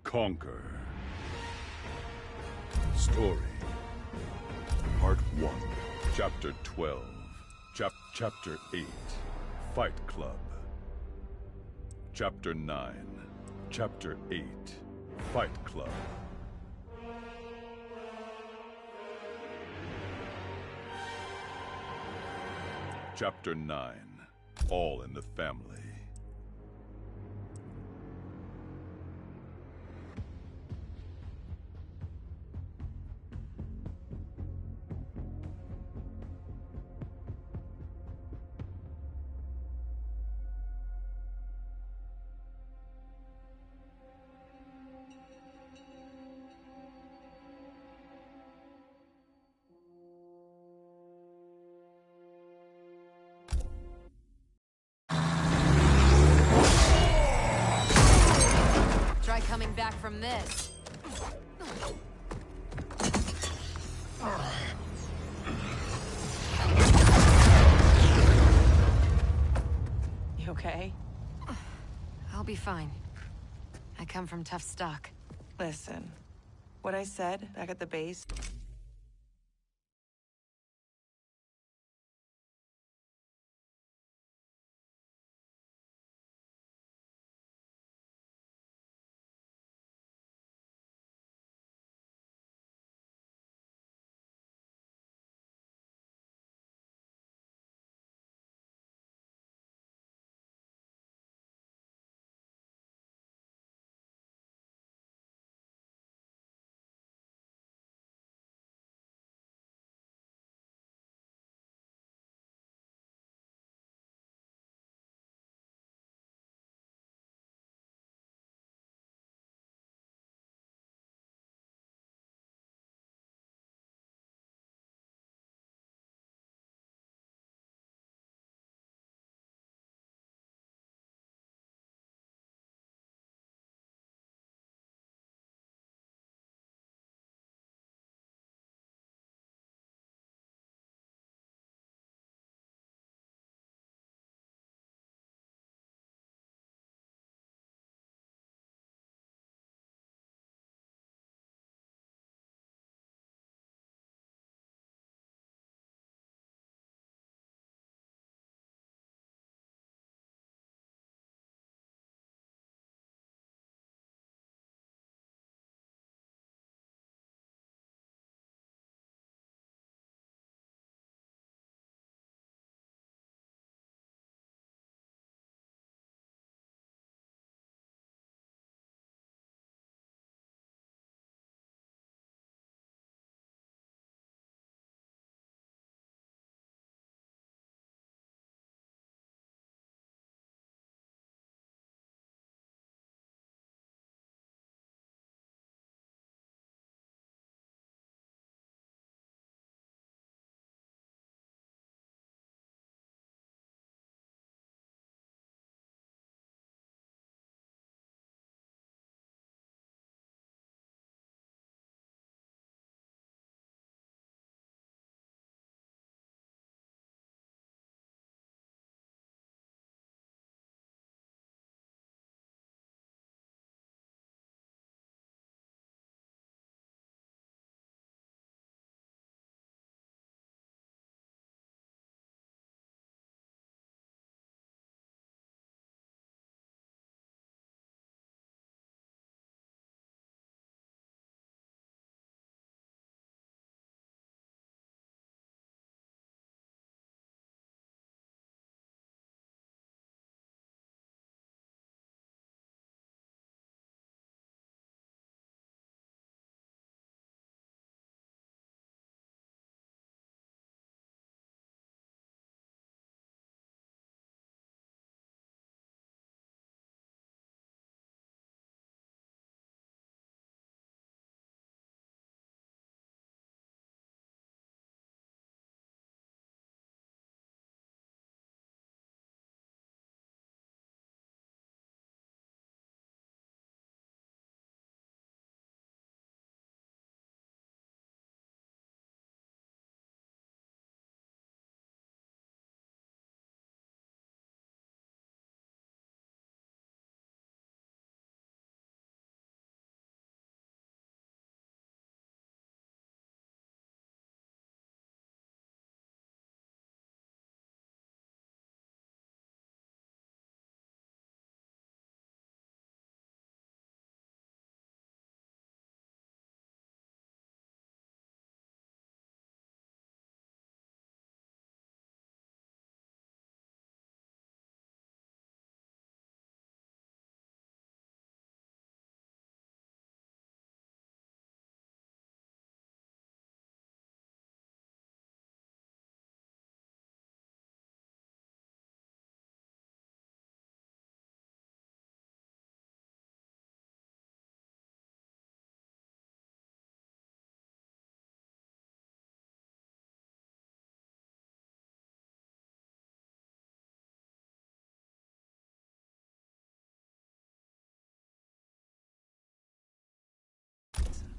Conquer. Story. Part 1. Chapter 12. Chapter 8. Fight Club. Chapter 9. Chapter 8. Fight Club. Chapter 9. All in the Family. Try coming back from this. You okay? I'll be fine. I come from tough stock. Listen, what I said back at the base,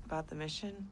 About the mission?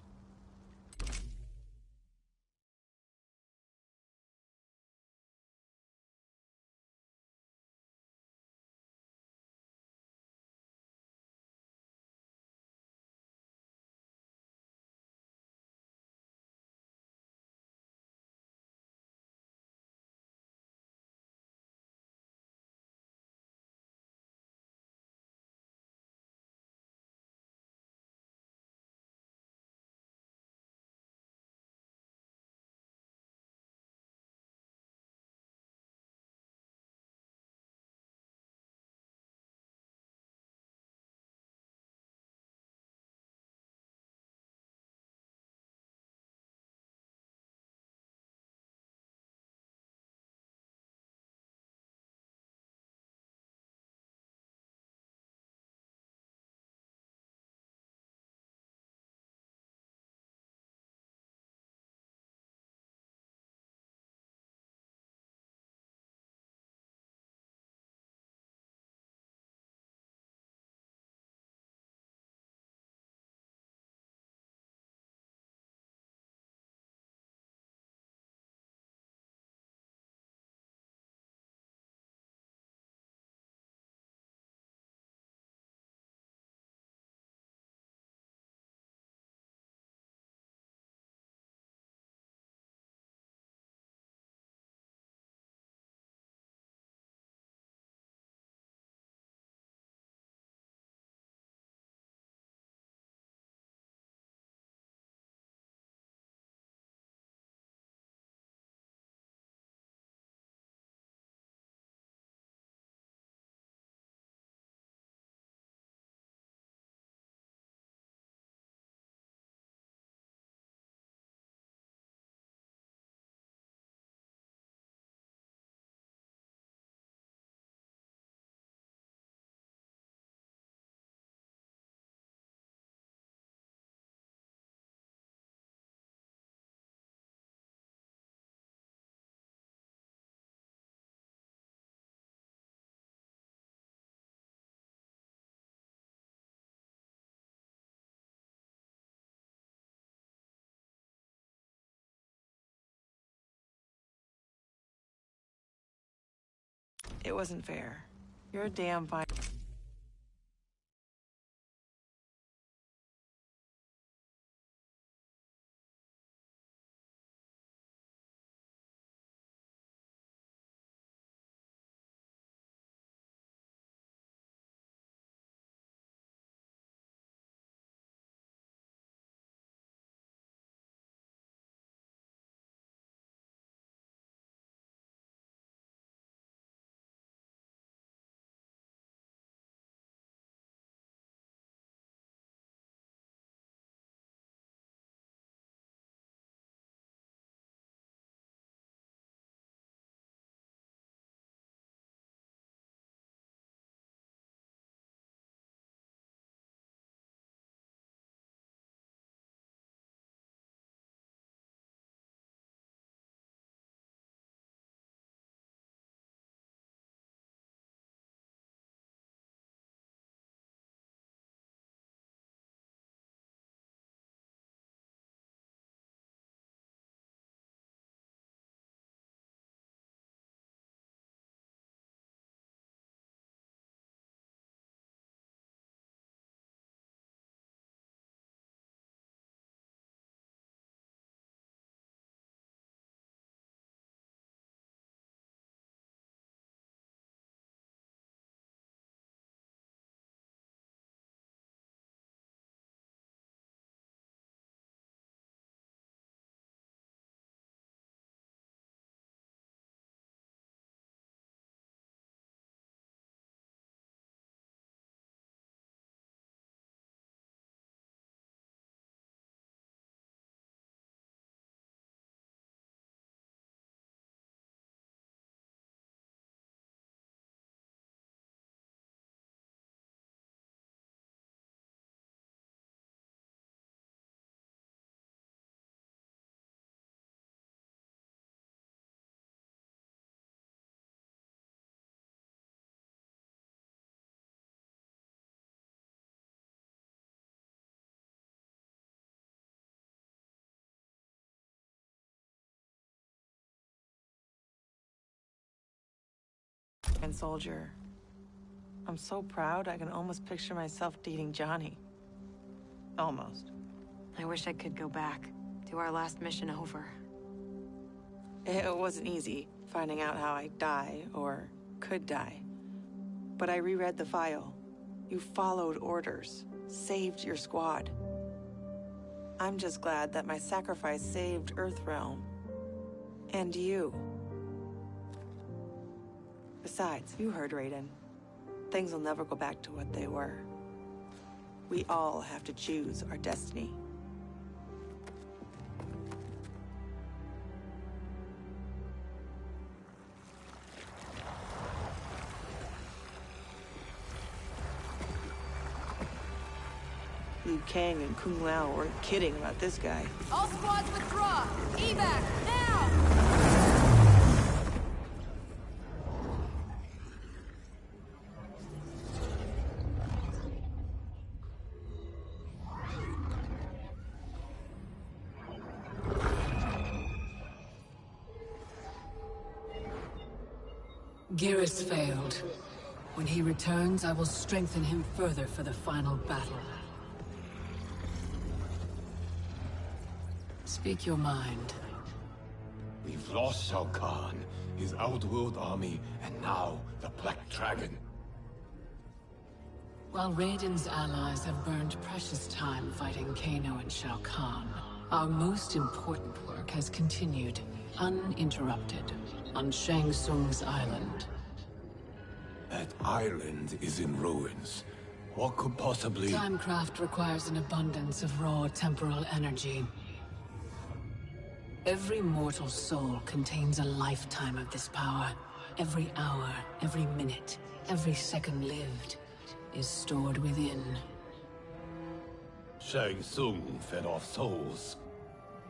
It wasn't fair. You're a damn fine. and soldier. I'm so proud I can almost picture myself dating Johnny. Almost. I wish I could go back. Do our last mission over. It wasn't easy, finding out how I'd die, or could die. But I reread the file. You followed orders, saved your squad. I'm just glad that my sacrifice saved Earthrealm. And you. Besides, you heard Raiden. Things will never go back to what they were. We all have to choose our destiny. Liu Kang and Kung Lao weren't kidding about this guy. All squads withdraw! Evac, now! Geras failed. When he returns, I will strengthen him further for the final battle. Speak your mind. We've lost Shao Kahn, his outworld army, and now the Black Dragon. While Raiden's allies have burned precious time fighting Kano and Shao Kahn, our most important work has continued, uninterrupted, on Shang Tsung's island. That island is in ruins. What could possibly... Timecraft requires an abundance of raw temporal energy. Every mortal soul contains a lifetime of this power. Every hour, every minute, every second lived is stored within. Shang Tsung fed off souls.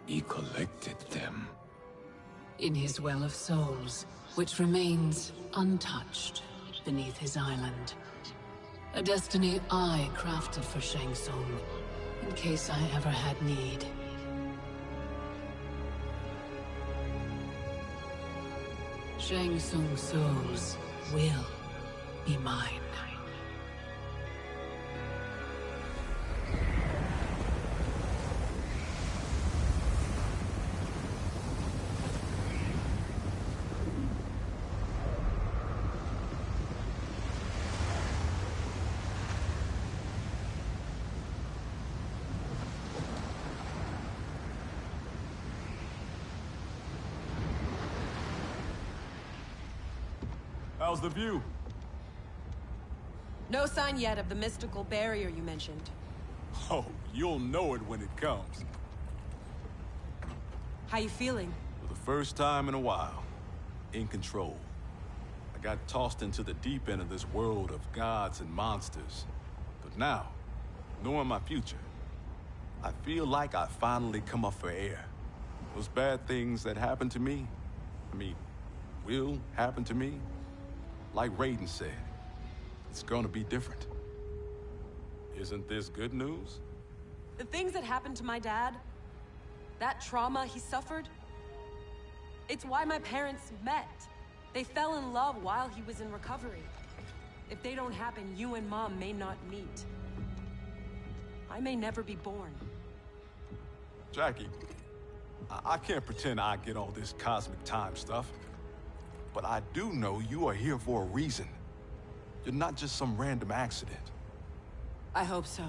He collected them. In his well of souls, which remains untouched beneath his island. A destiny I crafted for Shang Tsung, in case I ever had need. Shang Tsung's souls will be mine. How's the view? No sign yet of the mystical barrier you mentioned. Oh, you'll know it when it comes. How you feeling? For the first time in a while, in control. I got tossed into the deep end of this world of gods and monsters. But now, knowing my future, I feel like I finally come up for air. Those bad things that happened to me, will happen to me. Like Raiden said, it's gonna be different. Isn't this good news? The things that happened to my dad, that trauma he suffered, it's why my parents met. They fell in love while he was in recovery. If they don't happen, you and Mom may not meet. I may never be born. Jackie, I can't pretend I get all this cosmic time stuff. But I do know you are here for a reason. You're not just some random accident. I hope so.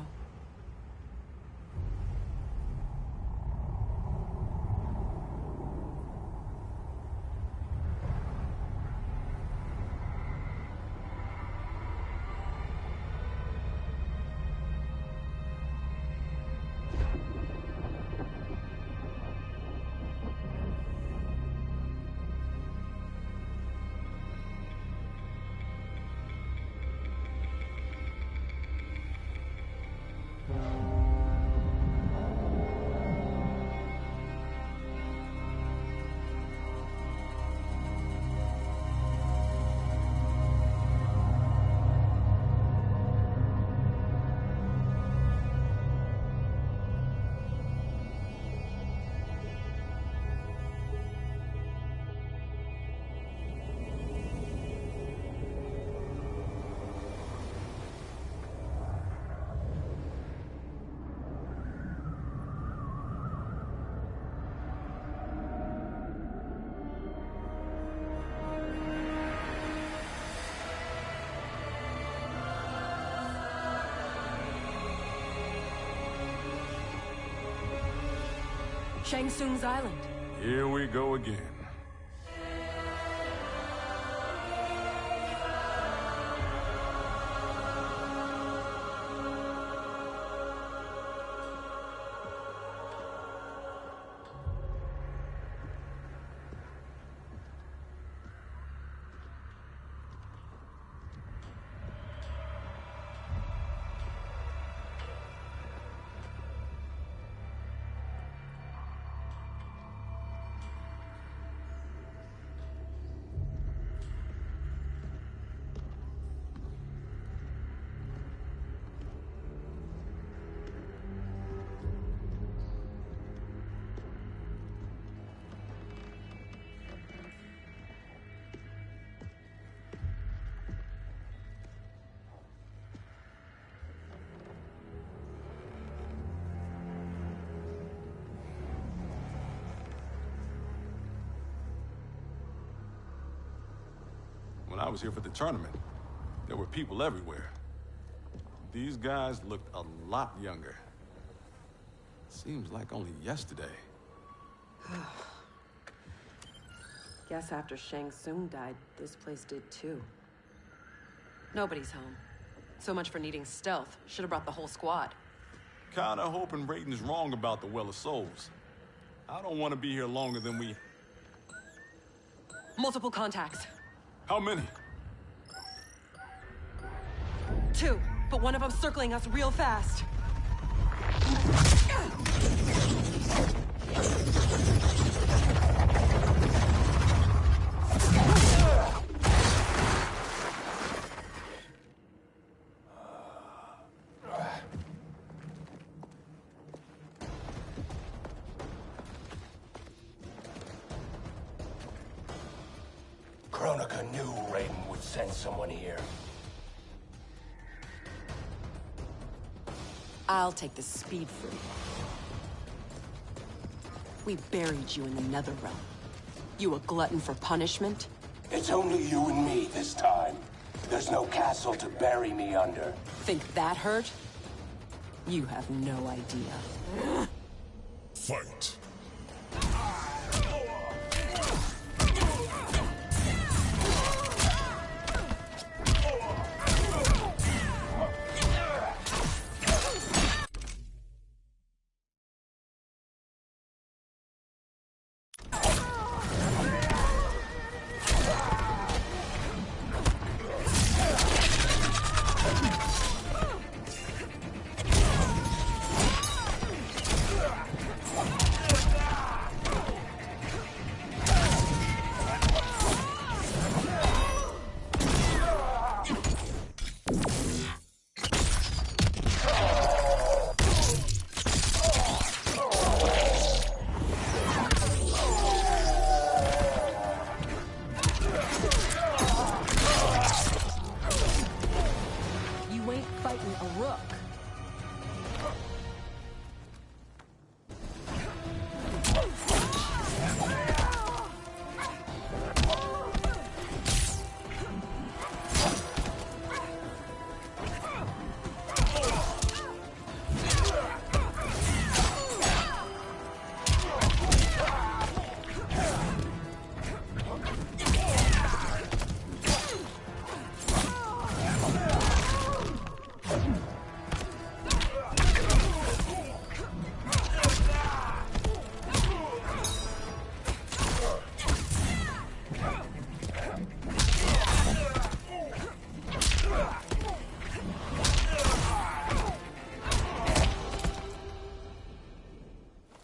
Shang Tsung's island. Here we go again. When I was here for the tournament, there were people everywhere. These guys looked a lot younger. Seems like only yesterday. Guess after Shang Tsung died, this place did too. Nobody's home. So much for needing stealth. Should have brought the whole squad. Kinda hoping Raiden's wrong about the Well of Souls. I don't want to be here longer than we... Multiple contacts. How many? 2, but one of them circling us real fast. Kronika knew Raiden would send someone here. I'll take the speed fruit. We buried you in the Netherrealm. You a glutton for punishment? It's only you and me this time. There's no castle to bury me under. Think that hurt? You have no idea. Fight.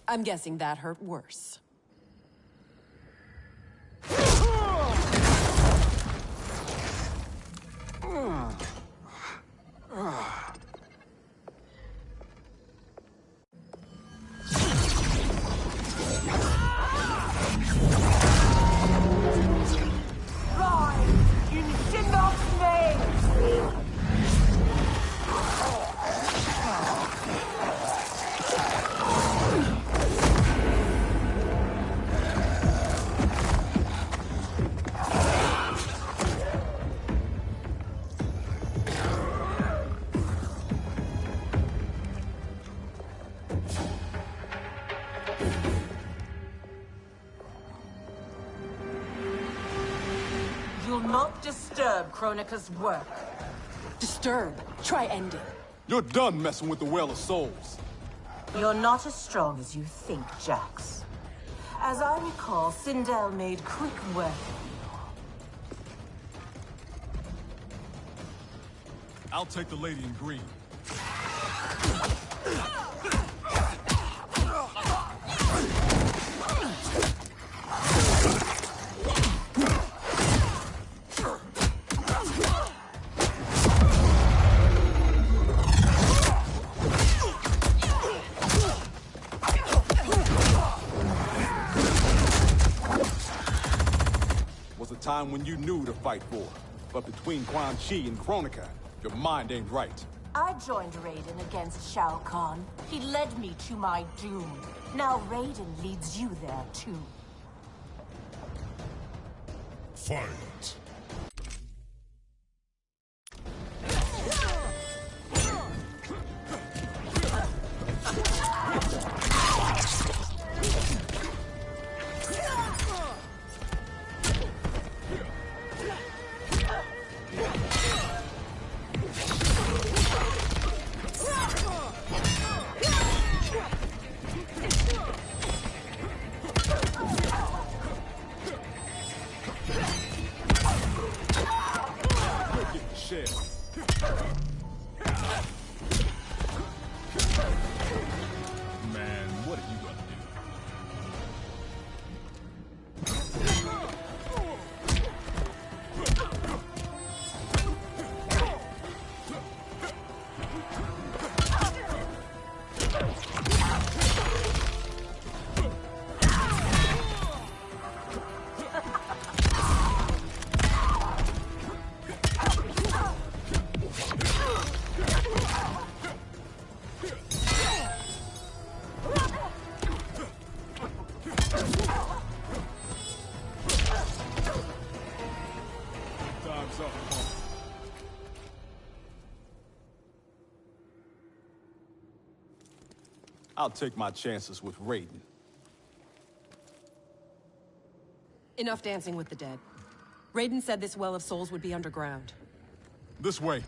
I'm guessing that hurt worse. Kronika's work. Disturb. Try ending. You're done messing with the Well of Souls. You're not as strong as you think, Jax. As I recall, Sindel made quick work of you. I'll take the lady in green. Time when you knew to fight for. But between Quan Chi and Kronika, your mind ain't right. I joined Raiden against Shao Kahn. He led me to my doom. Now Raiden leads you there, too. Fight. Man, what are you gonna do? I'll take my chances with Raiden. Enough dancing with the dead. Raiden said this Well of Souls would be underground. This way.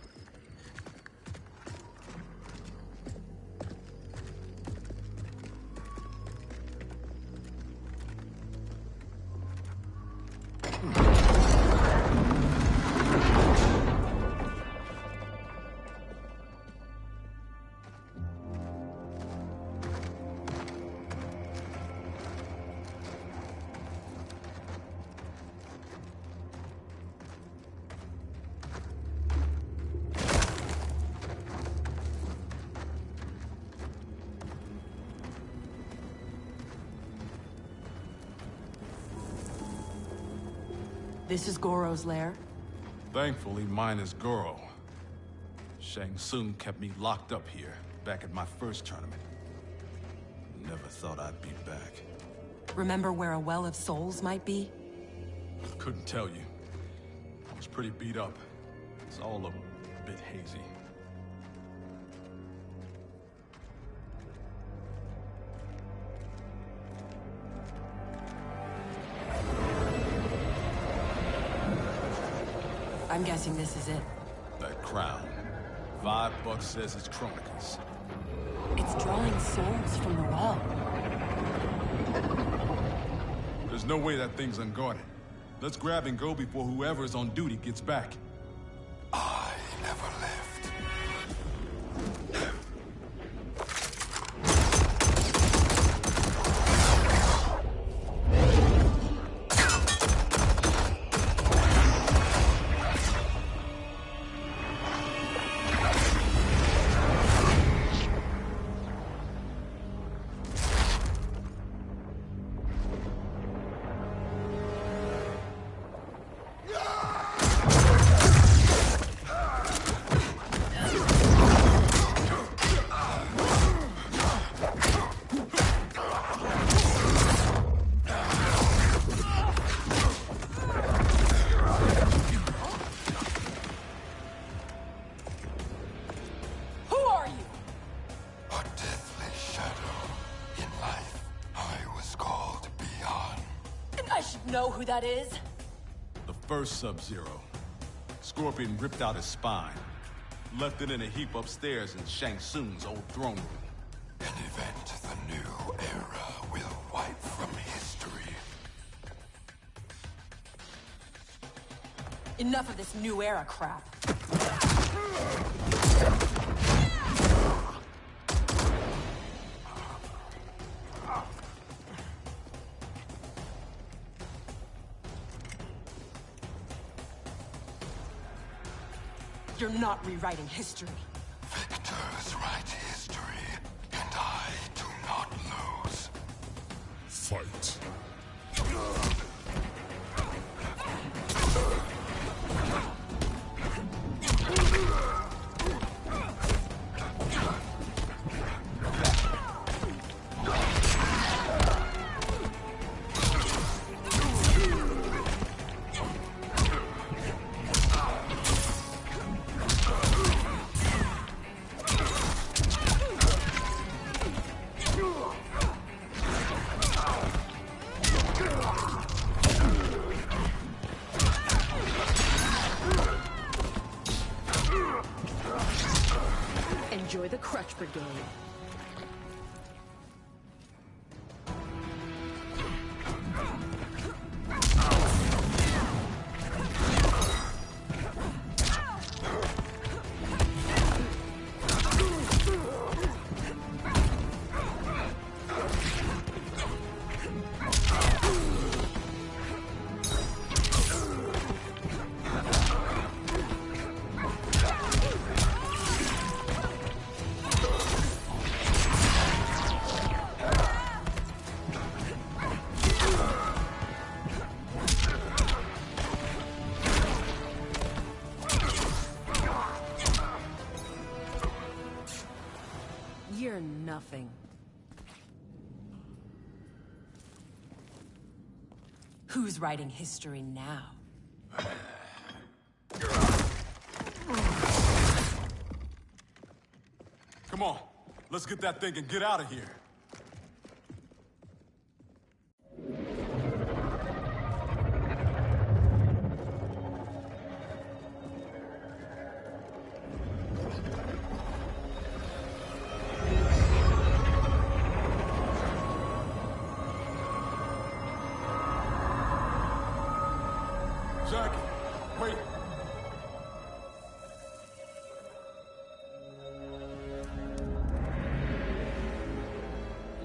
This is Goro's lair? Thankfully, mine is Goro. Shang Tsung kept me locked up here, back at my first tournament. Never thought I'd be back. Remember where a Well of Souls might be? Couldn't tell you. I was pretty beat up. It's all a bit hazy. I'm guessing this is it. That crown. $5 says it's Kronika's. It's drawing souls from the well. There's no way that thing's unguarded. Let's grab and go before whoever's on duty gets back. I never left. Know who that is? The first Sub-Zero. It's scorpion ripped out his spine. Left it in a heap upstairs in Shang Tsung's old throne room. An event the new era will wipe from history. Enough of this new era crap. You're not rewriting history. Victors write history, and I do not lose. Fight. Enjoy the Crutch Brigade. You're nothing. Who's writing history now? Come on, let's get that thing and get out of here. Jackie, wait.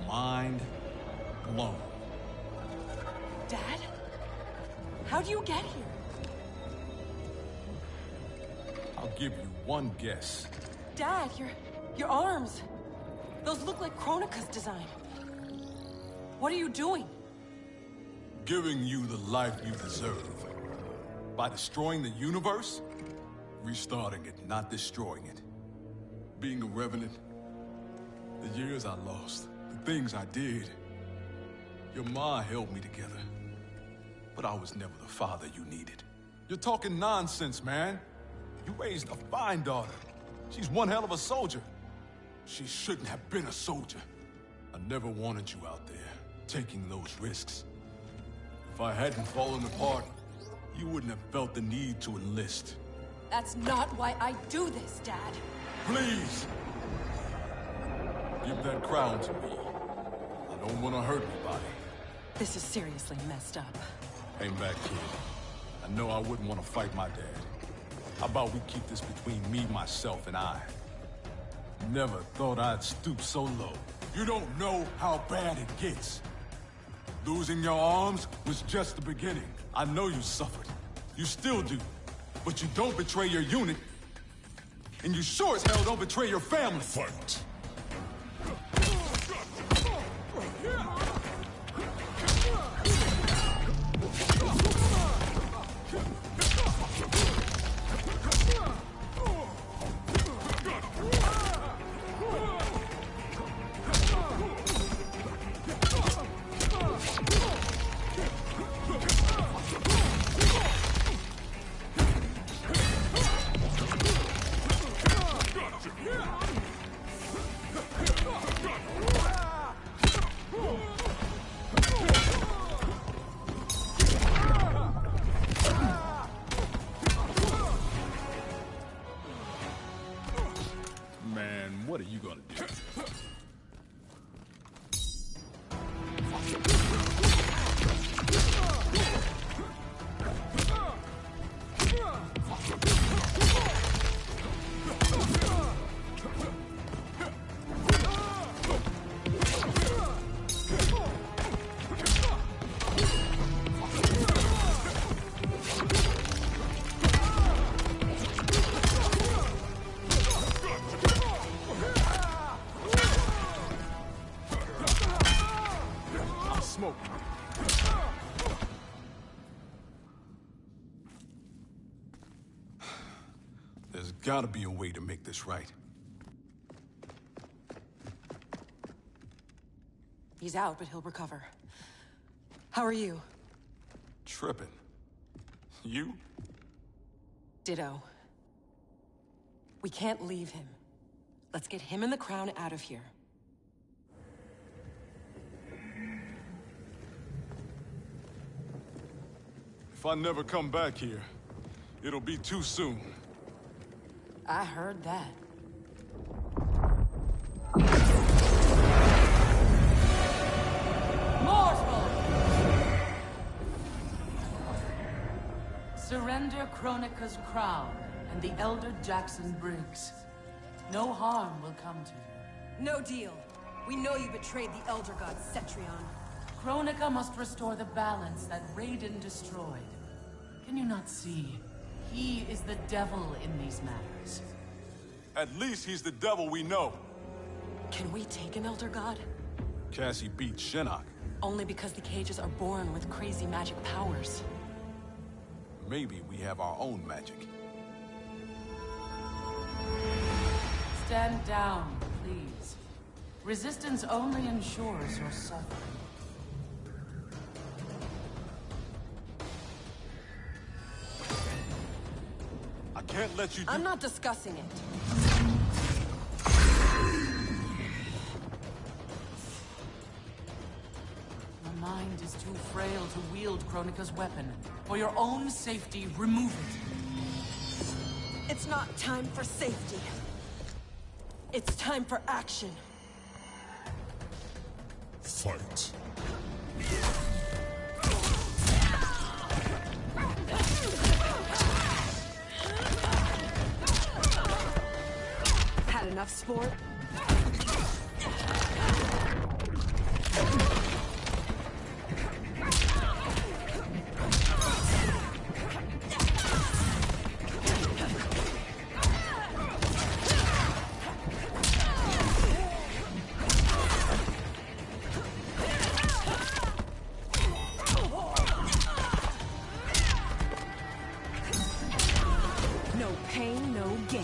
Mind blown. Dad? How'd you get here? I'll give you one guess. Dad, your arms. Those look like Kronika's design. What are you doing? Giving you the life you deserve. By destroying the universe, restarting it, not destroying it. Being a revenant, the years I lost, the things I did. Your ma held me together, but I was never the father you needed. You're talking nonsense, man. You raised a fine daughter. She's one hell of a soldier. She shouldn't have been a soldier. I never wanted you out there, taking those risks. If I hadn't fallen apart, you wouldn't have felt the need to enlist. That's not why I do this, Dad. Please! Give that crown to me. I don't want to hurt anybody. This is seriously messed up. Hang back, kid. I know I wouldn't want to fight my dad. How about we keep this between me, myself, and I? Never thought I'd stoop so low. You don't know how bad it gets. Losing your arms was just the beginning. I know you suffered. You still do. But you don't betray your unit. And you sure as hell don't betray your family. Fight. What are you gonna do? There's gotta be a way to make this right. He's out, but he'll recover. How are you? Tripping. You? Ditto. We can't leave him. Let's get him and the crown out of here. If I never come back here, it'll be too soon. I heard that. Mortal! Surrender Kronika's crown and the Elder Jackson Briggs. No harm will come to you. No deal. We know you betrayed the Elder God Cetrion. Kronika must restore the balance that Raiden destroyed. Can you not see? He is the devil in these matters. At least he's the devil we know. Can we take an Elder God? Cassie beat Shinnok. Only because the cages are born with crazy magic powers. Maybe we have our own magic. Stand down, please. Resistance only ensures your suffering. I can't let you do— I'm not discussing it. Your mind is too frail to wield Kronika's weapon. For your own safety, remove it. It's not time for safety. It's time for action. Fight. Had enough sport? No pain, no gain.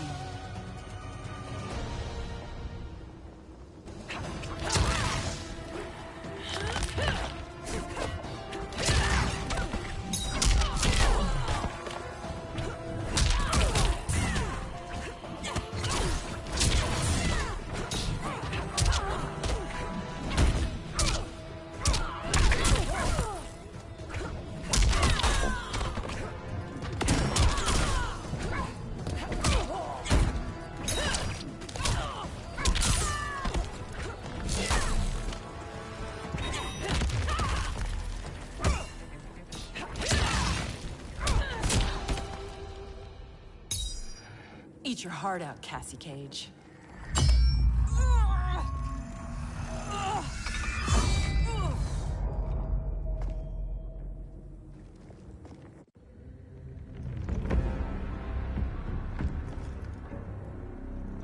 Eat your heart out, Cassie Cage.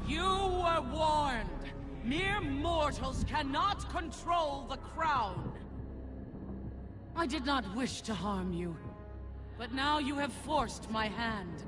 You were warned. Mere mortals cannot control the crown. I did not wish to harm you, but now you have forced my hand.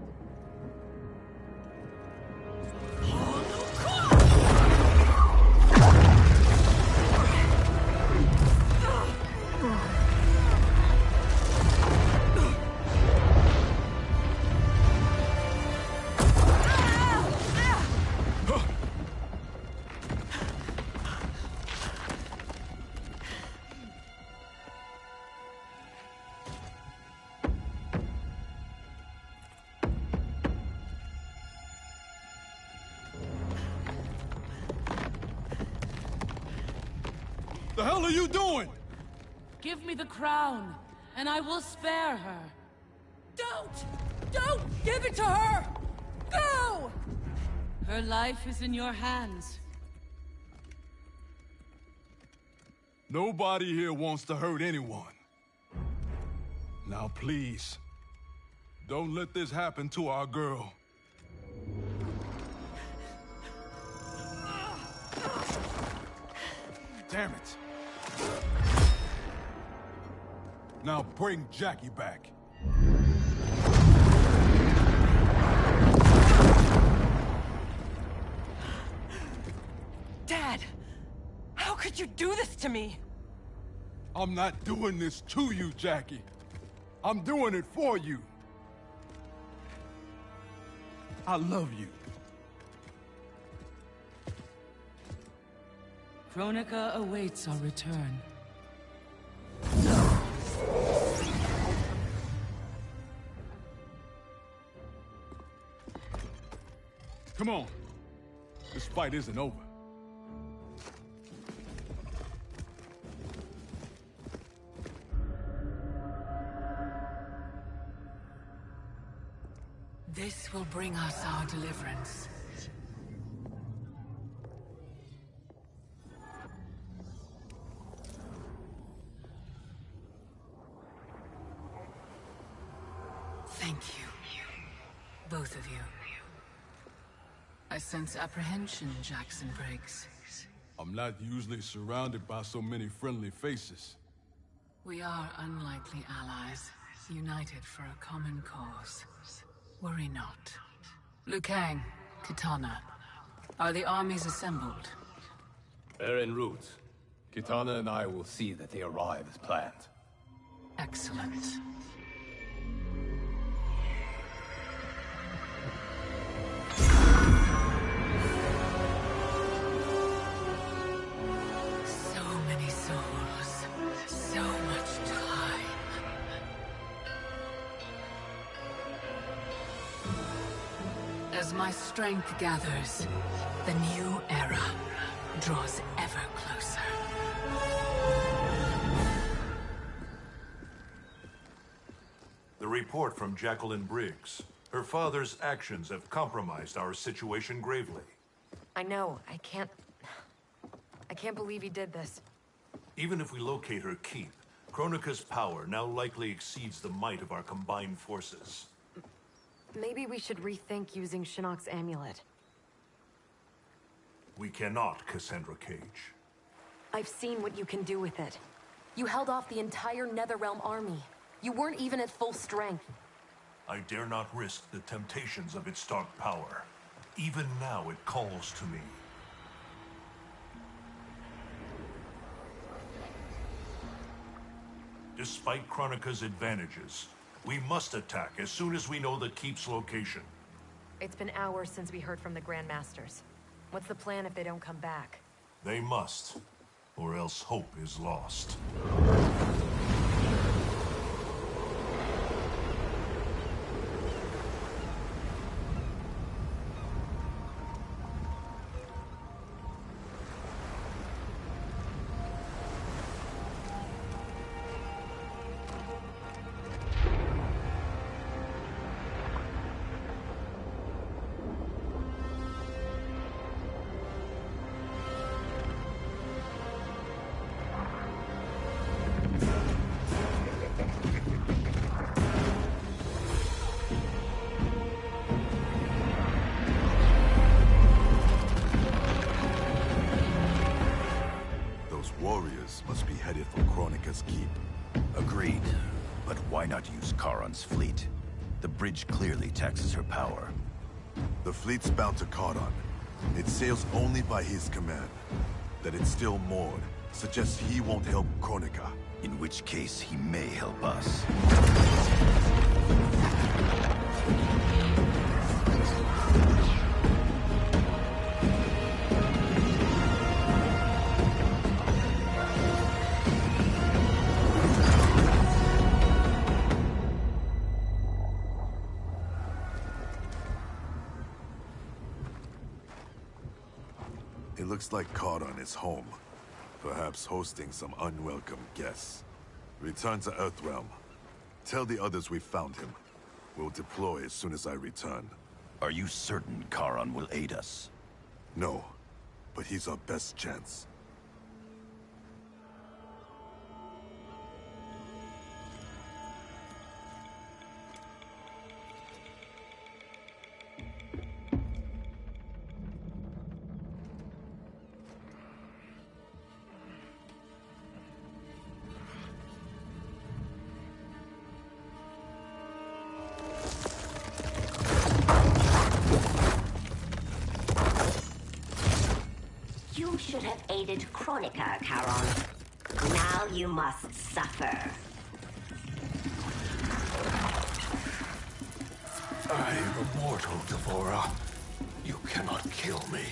The hell are you doing? Give me the crown, and I will spare her. Don't give it to her! Go! Her life is in your hands. Nobody here wants to hurt anyone. Now please, don't let this happen to our girl. Damn it. Now bring Jackie back. Dad! How could you do this to me? I'm not doing this to you, Jackie. I'm doing it for you. I love you. Kronika awaits our return. Come on. This fight isn't over. This will bring us our deliverance. Thank you. Both of you. I sense apprehension, Jackson Briggs. I'm not usually surrounded by so many friendly faces. We are unlikely allies, united for a common cause. Worry not. Liu Kang, Kitana, are the armies assembled? They're en route. Kitana and I will see that they arrive as planned. Excellent. So many souls, so much time. As my strength gathers, the new era draws ever closer. The report from Jacqueline Briggs. Her father's actions have compromised our situation gravely. I know. I can't believe he did this. Even if we locate her keep, Kronika's power now likely exceeds the might of our combined forces. Maybe we should rethink using Shinnok's amulet. We cannot, Cassandra Cage. I've seen what you can do with it. You held off the entire Netherrealm army. You weren't even at full strength. I dare not risk the temptations of its dark power. Even now it calls to me. Despite Kronika's advantages, we must attack as soon as we know the keep's location. It's been hours since we heard from the Grandmasters. What's the plan if they don't come back? They must, or else hope is lost. Warriors must be headed for Kronika's keep. Agreed. But why not use Charon's fleet? The bridge clearly taxes her power. The fleet's bound to Charon. It sails only by his command. That it's still moored suggests he won't help Kronika. In which case, he may help us. It looks like Charon is home. Perhaps hosting some unwelcome guests. Return to Earthrealm. Tell the others we found him. We'll deploy as soon as I return. Are you certain Charon will aid us? No, but he's our best chance. You should have aided Chronica, Charon. Now you must suffer. I am immortal, Devora. You cannot kill me.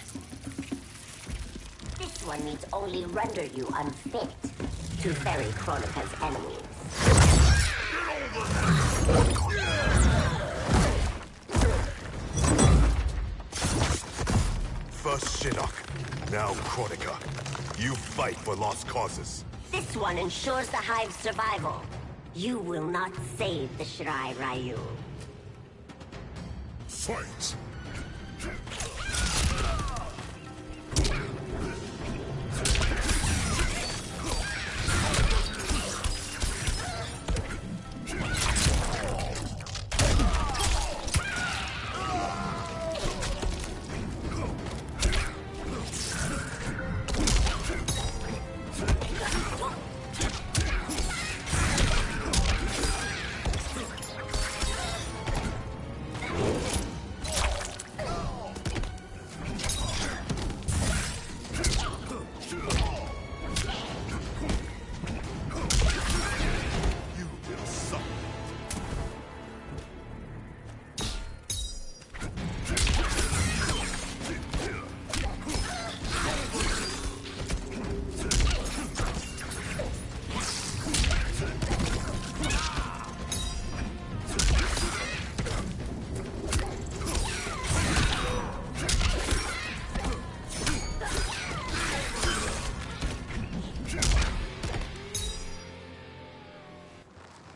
This one needs only render you unfit to ferry Chronica's enemies. First Shinnok, now Chronica. You fight for lost causes. This one ensures the Hive's survival. You will not save the Shirai Ryu. Fight!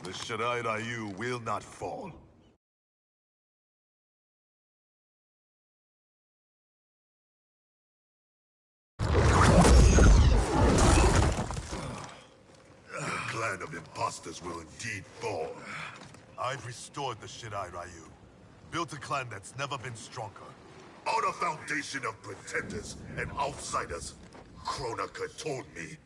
The Shirai Ryu will not fall. The clan of imposters will indeed fall. I've restored the Shirai Ryu. Built a clan that's never been stronger. On a foundation of pretenders and outsiders, Chronica told me.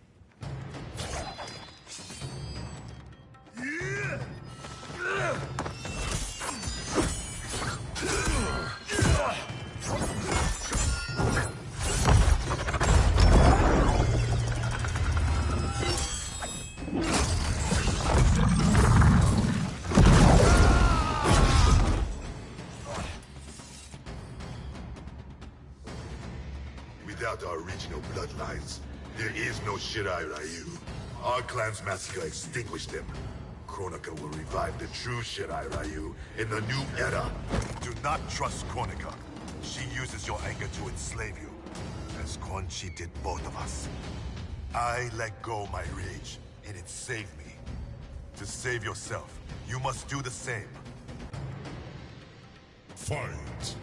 Without our regional bloodlines, there is no Shirai Ryu. Our clan's massacre extinguished them. Chronica will revive the true Shirai Ryu in the new era. Do not trust Chronica. She uses your anger to enslave you, as Quan Chi did both of us. I let go my rage, and it saved me. To save yourself, you must do the same. Fight!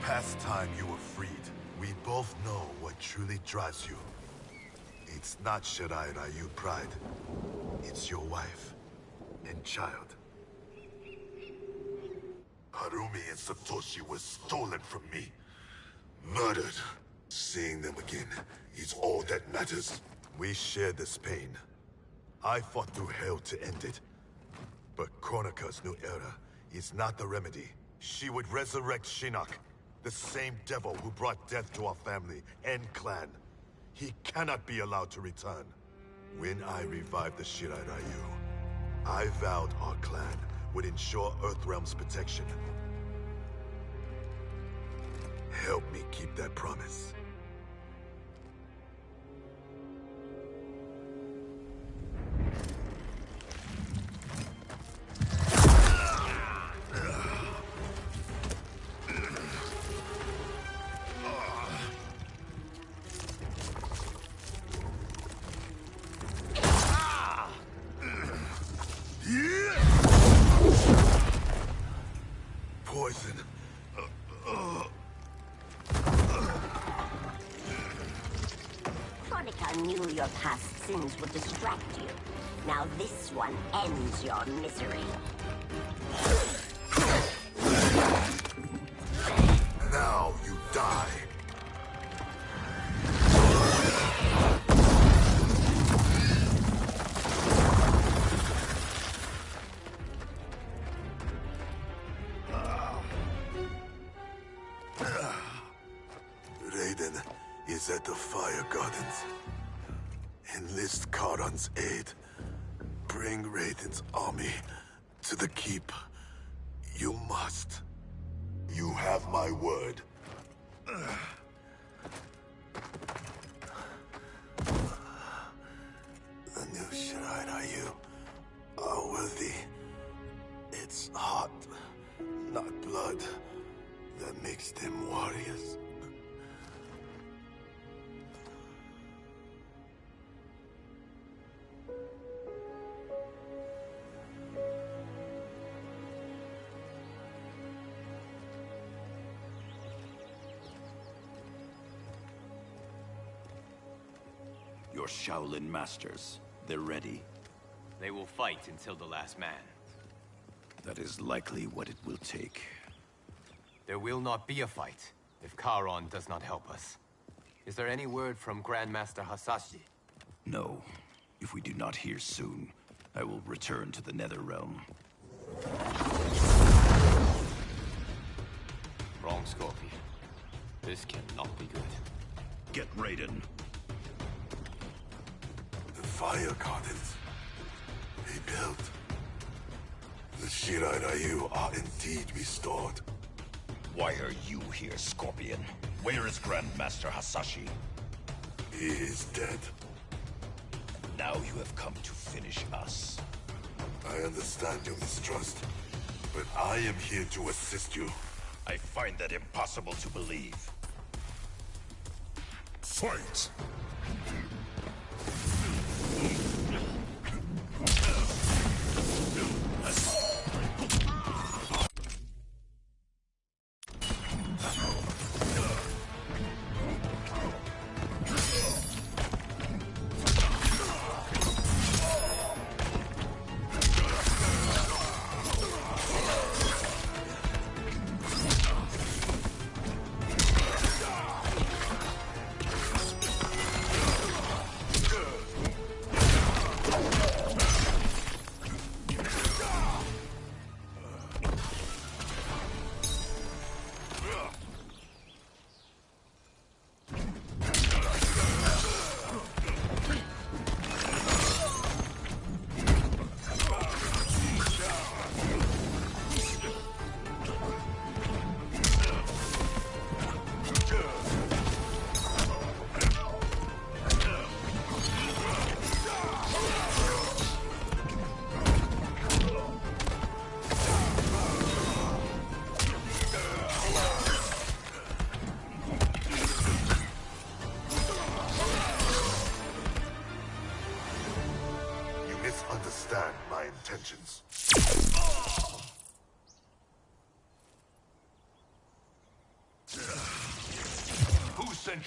Past time you were freed. We both know what truly drives you. It's not Shirai Ryu pride. It's your wife and child. Harumi and Satoshi were stolen from me. Murdered. Seeing them again is all that matters. We share this pain. I fought through hell to end it. But Kronika's new era is not the remedy. She would resurrect Shinnok, the same devil who brought death to our family and clan. He cannot be allowed to return. When I revived the Shirai Ryu, I vowed our clan would ensure Earthrealm's protection. Help me keep that promise. Poison. Kronika knew your past sins would distract you. Now this one ends your misery. Now you die. Raiden is at the Fire Gardens. Enlist Karan's aid. Bring Raiden's army to the keep. You must. You have my word. The new Shirai Ryu are worthy. It's heart, not blood, that makes them warriors. Your Shaolin masters, they're ready. They will fight until the last man. That is likely what it will take. There will not be a fight if Charon does not help us. Is there any word from Grandmaster Hasashi? No. If we do not hear soon, I will return to the Netherrealm. Wrong, Scorpion. This cannot be good. Get Raiden. The Fire Gardens. Rebuilt. The Shirai Ryu are indeed restored. Why are you here, Scorpion? Where is Grandmaster Hasashi? He is dead. Now you have come to finish us. I understand your mistrust, but I am here to assist you. I find that impossible to believe. Fight!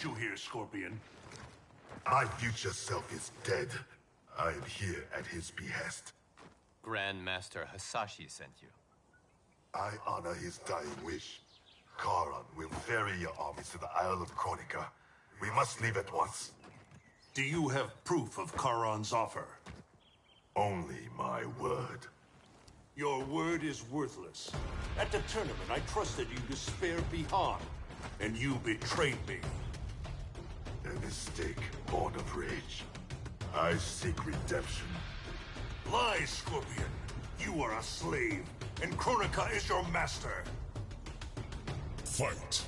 sent you here, Scorpion? My future self is dead. I am here at his behest. Grand Master Hasashi sent you. I honor his dying wish. Charon will ferry your armies to the Isle of Kronika. We must leave at once. Do you have proof of Charon's offer? Only my word. Your word is worthless. At the tournament, I trusted you to spare Bihan, and you betrayed me. A mistake born of rage. I seek redemption. Lies, Scorpion. You are a slave, and Kronika is your master. Fight.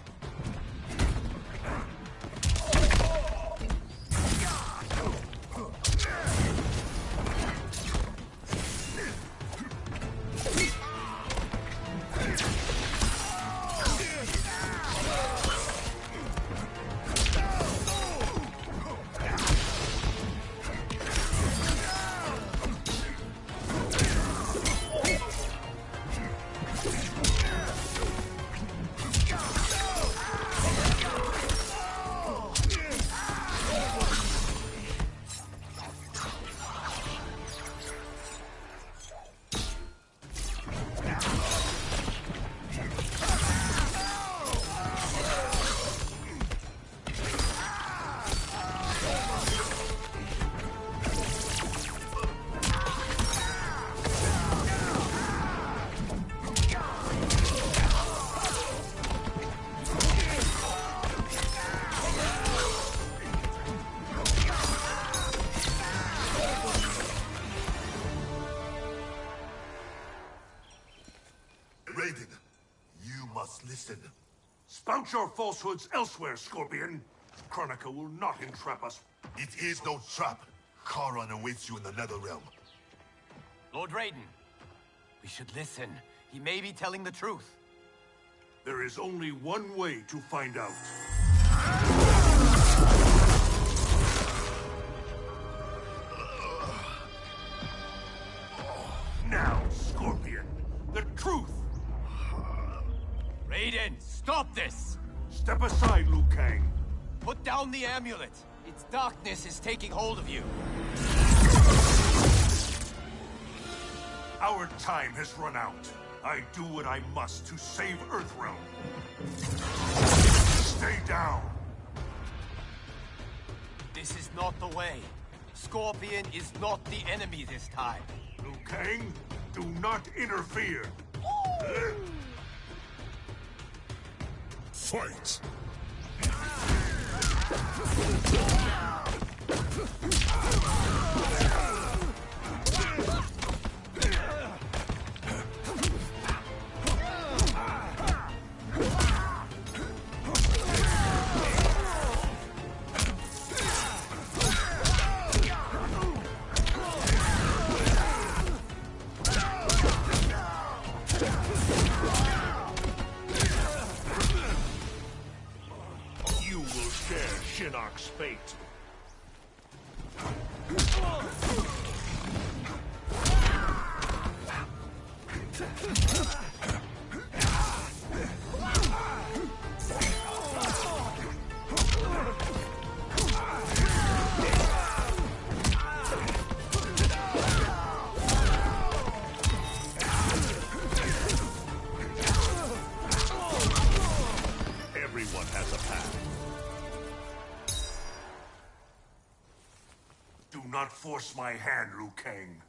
Raiden, you must listen. Spout your falsehoods elsewhere, Scorpion. Kronika will not entrap us. It is no trap. Charon awaits you in the Netherrealm. Lord Raiden, we should listen. He may be telling the truth. There is only one way to find out. Now, Scorpion, the truth! Raiden, stop this! Step aside, Liu Kang. Put down the amulet. Its darkness is taking hold of you. Our time has run out. I do what I must to save Earthrealm. Stay down. This is not the way. Scorpion is not the enemy this time. Liu Kang, do not interfere. Fight. You will share Shinnok's fate. Everyone has a path. Do not force my hand, Liu Kang.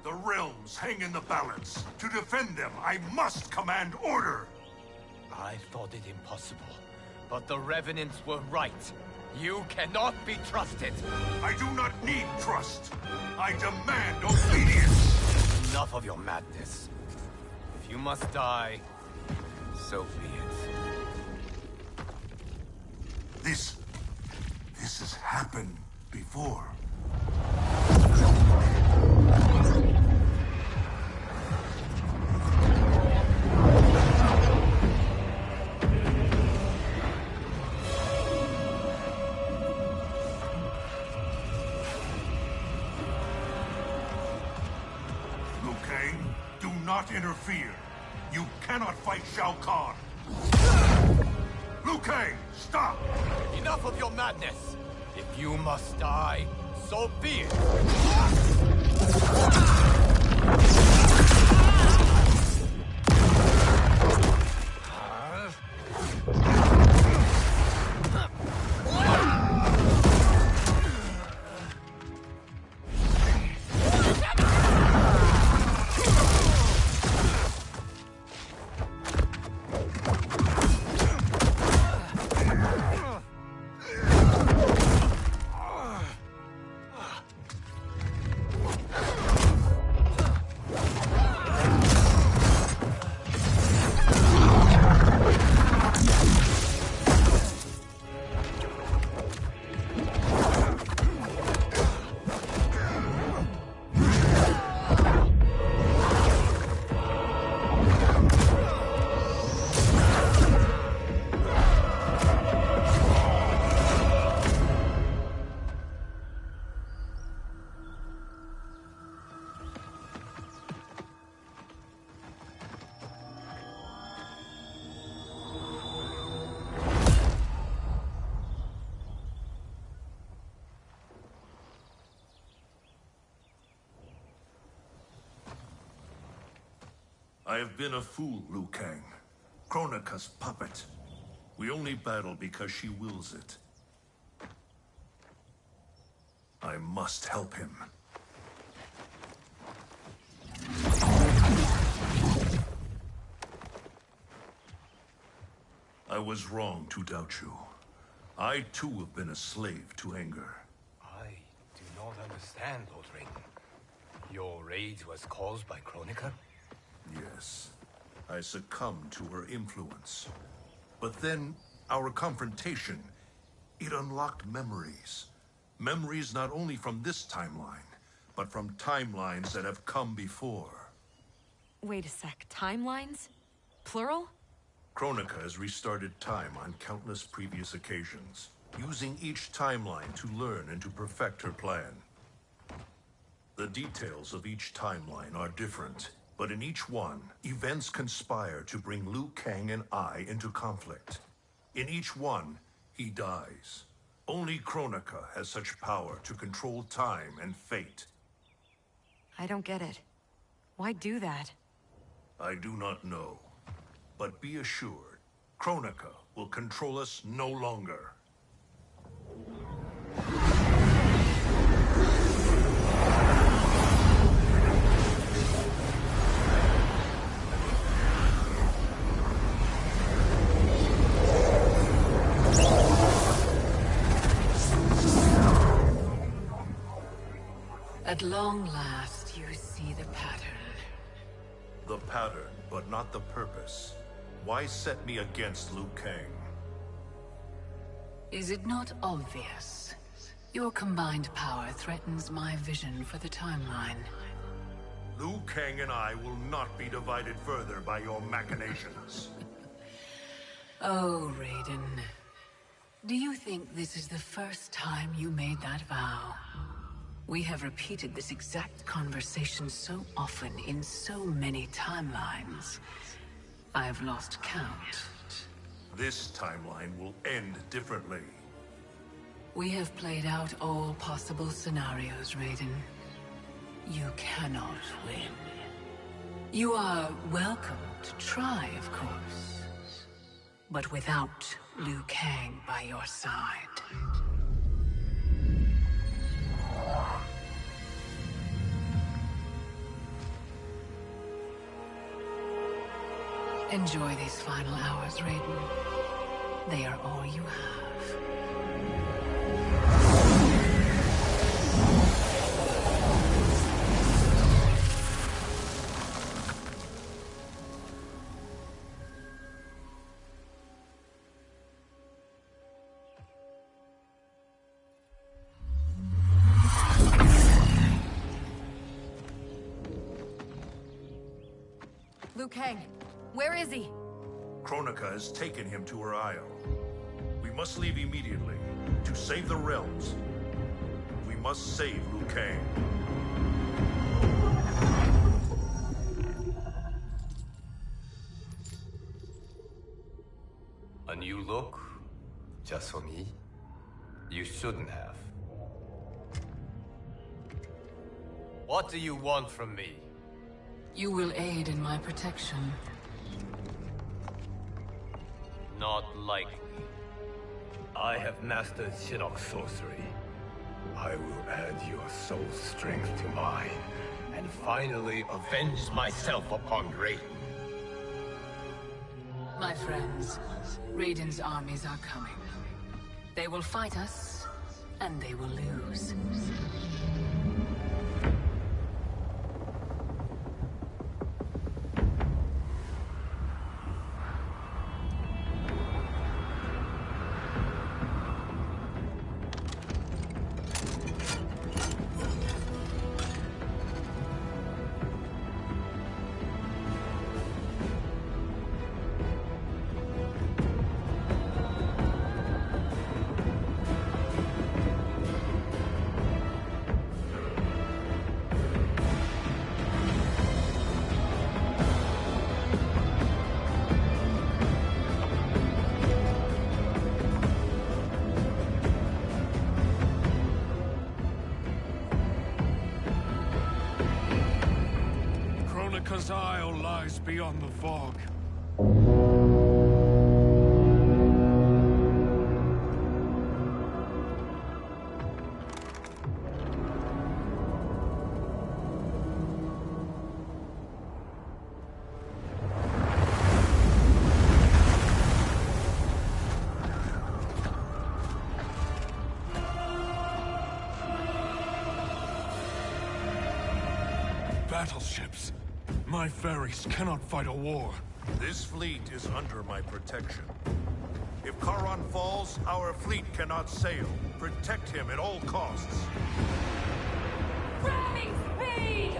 The realms hang in the balance. To defend them, I must command order. I thought it impossible, but the Revenants were right. You cannot be trusted. I do not need trust. I demand obedience. Enough of your madness. If you must die, so be it. This has happened before. Liu Kang, do not interfere. You cannot fight Shao Kahn. Liu Kang, stop! Enough of your madness! If you must die, so be it! I have been a fool, Liu Kang. Kronika's puppet. We only battle because she wills it. I must help him. I was wrong to doubt you. I too have been a slave to anger. I do not understand, Lord Raiden. Your rage was caused by Kronika? Yes. I succumbed to her influence. But then, our confrontation, it unlocked memories. Memories not only from this timeline, but from timelines that have come before. Wait a sec, timelines? Plural? Kronika has restarted time on countless previous occasions, using each timeline to learn and to perfect her plan. The details of each timeline are different, but in each one, events conspire to bring Liu Kang and I into conflict. In each one, he dies. Only Kronika has such power to control time and fate. I don't get it. Why do that? I do not know. But be assured, Kronika will control us no longer. At long last, you see the pattern. The pattern, but not the purpose. Why set me against Liu Kang? Is it not obvious? Your combined power threatens my vision for the timeline. Liu Kang and I will not be divided further by your machinations. Oh, Raiden. Do you think this is the first time you made that vow? We have repeated this exact conversation so often in so many timelines. I've lost count. This timeline will end differently. We have played out all possible scenarios, Raiden. You cannot win. You are welcome to try, of course. But without Liu Kang by your side. Enjoy these final hours, Raiden. They are all you have. Liu Kang, where is he? Kronika has taken him to her isle. We must leave immediately to save the realms. We must save Liu Kang. A new look? Just for me? You shouldn't have. What do you want from me? You will aid in my protection. Not likely. I have mastered Shinnok's sorcery. I will add your soul strength to mine, and finally avenge myself upon Raiden. My friends, Raiden's armies are coming. They will fight us, and they will lose. Kronika's Isle lies beyond the fog. Battleships. My ferries cannot fight a war. This fleet is under my protection. If Charon falls, our fleet cannot sail. Protect him at all costs. Ramming speed!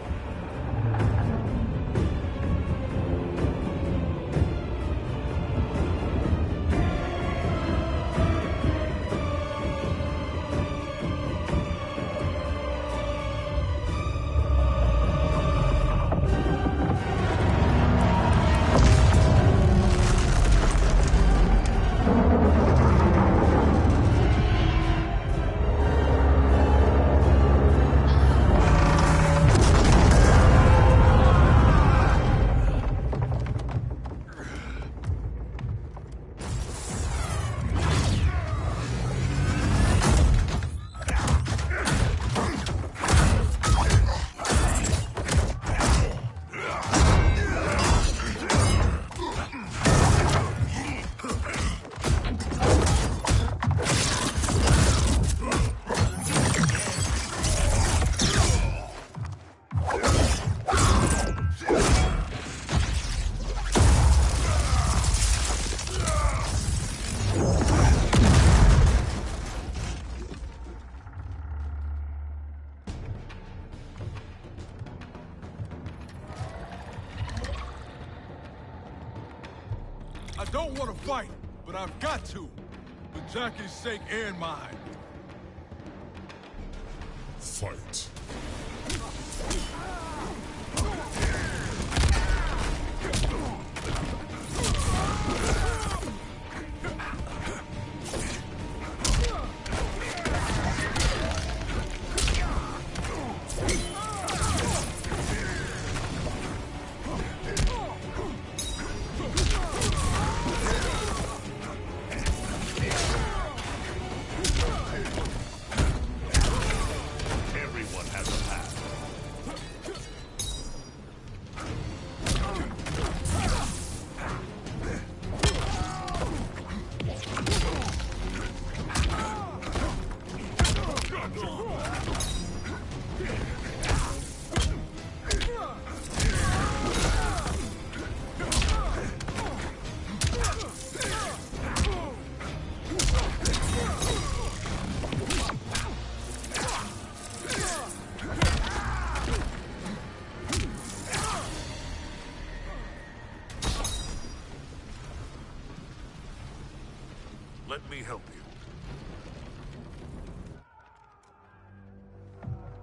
I don't want to fight, but I've got to. For Jackie's sake and mine. Fight. Let me help you.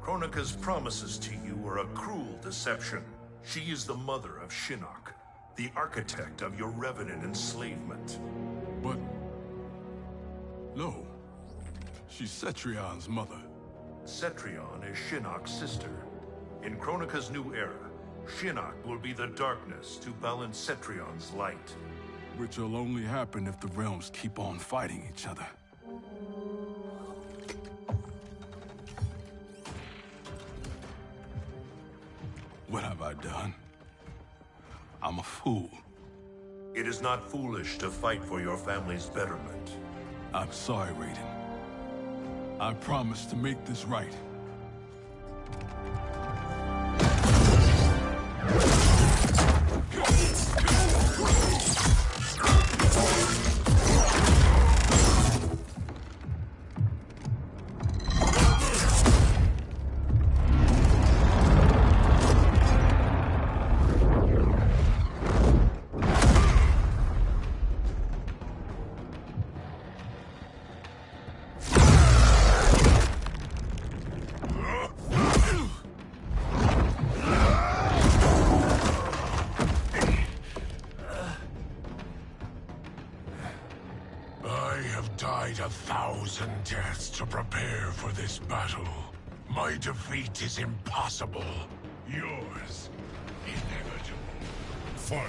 Kronika's promises to you are a cruel deception. She is the mother of Shinnok, the architect of your Revenant enslavement. But... no. She's Cetrion's mother. Cetrion is Shinnok's sister. In Kronika's new era, Shinnok will be the darkness to balance Cetrion's light. Which will only happen if the realms keep on fighting each other. What have I done? I'm a fool. It is not foolish to fight for your family's betterment. I'm sorry, Raiden. I promise to make this right. Died 1,000 deaths to prepare for this battle. My defeat is impossible. Yours, inevitable. Fight.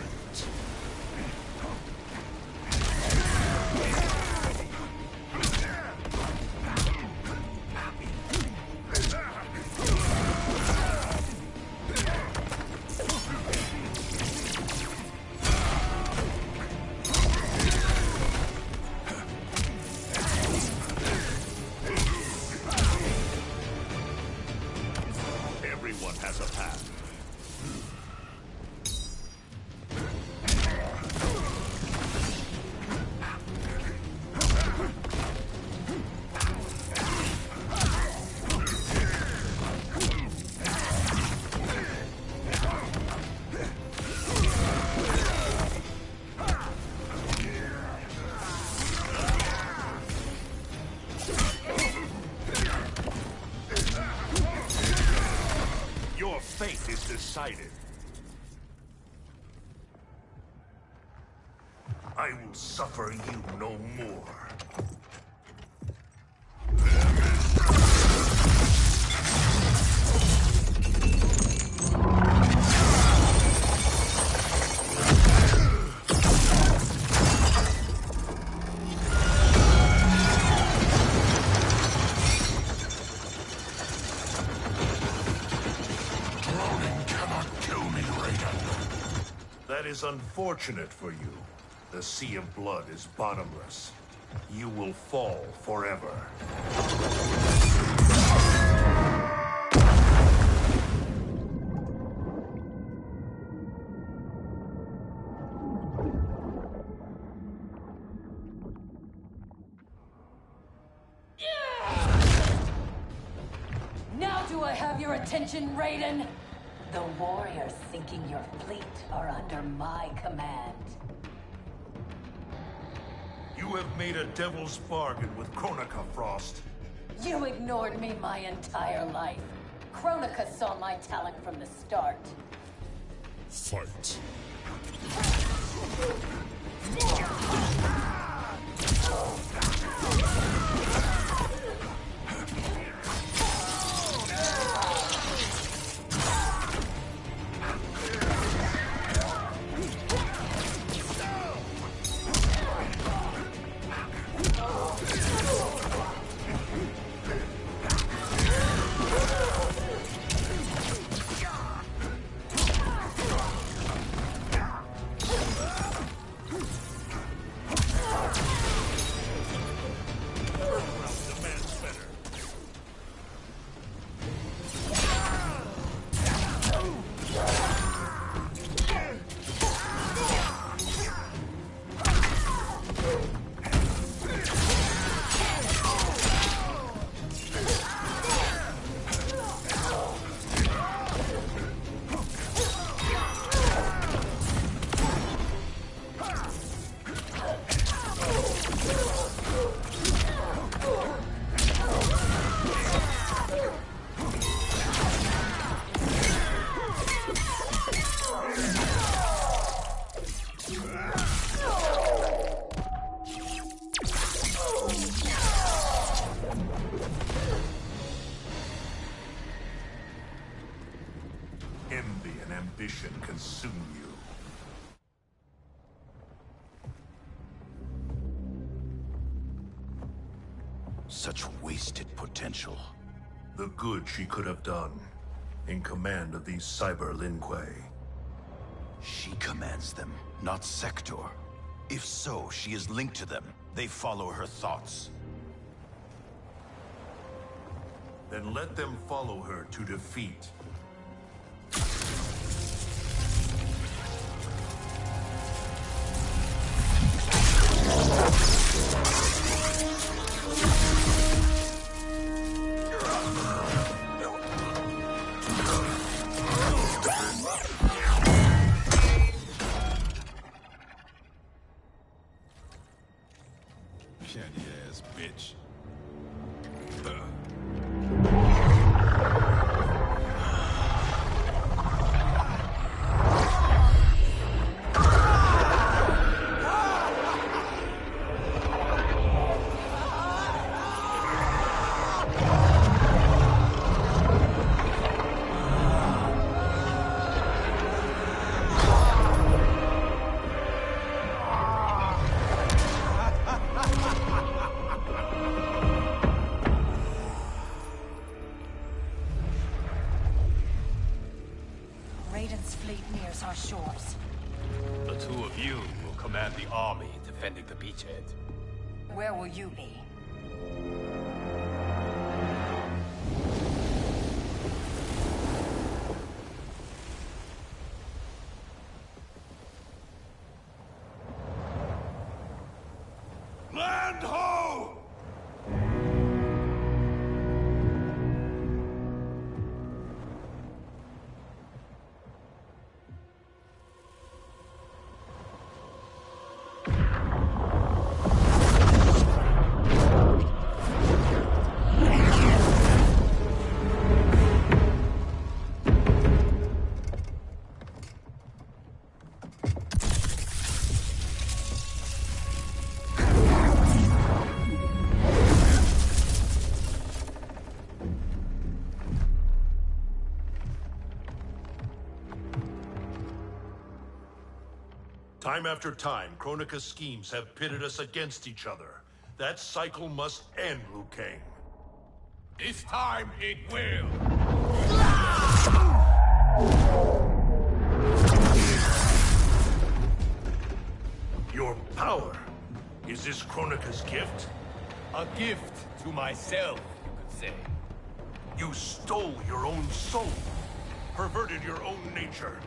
Everyone has a path. Your fate is decided. I will suffer you no more. That is unfortunate for you. The Sea of Blood is bottomless. You will fall forever. Now do I have your attention, Raiden? The warriors sinking your fleet are under my command. You have made a devil's bargain with Kronika, Frost. You ignored me my entire life. Kronika saw my talent from the start. Fight. Such wasted potential. The good she could have done, in command of these cyber Linque. She commands them, not Sector. If so, she is linked to them. They follow her thoughts. Then let them follow her to defeat. Candy ass bitch. Raiden's fleet nears our shores. The two of you will command the army defending the beachhead. Where will you be? Land ho! Time after time, Kronika's schemes have pitted us against each other. That cycle must end, Liu Kang. This time it will! Your power. Is this Kronika's gift? A gift to myself, you could say. You stole your own soul. Perverted your own nature.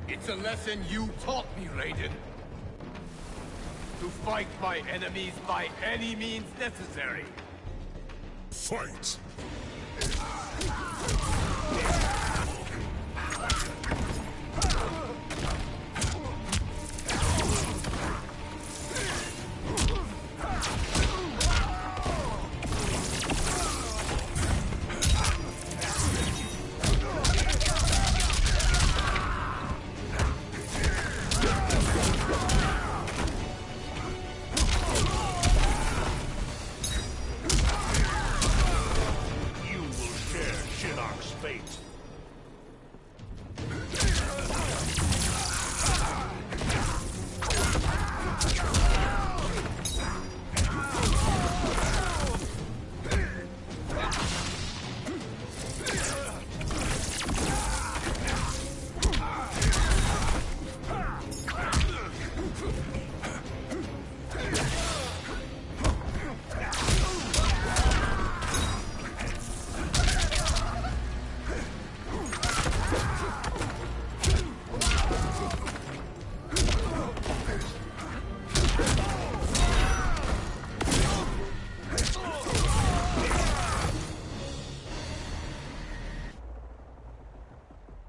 It's a lesson you taught me, Raiden. To fight my enemies by any means necessary. Fight!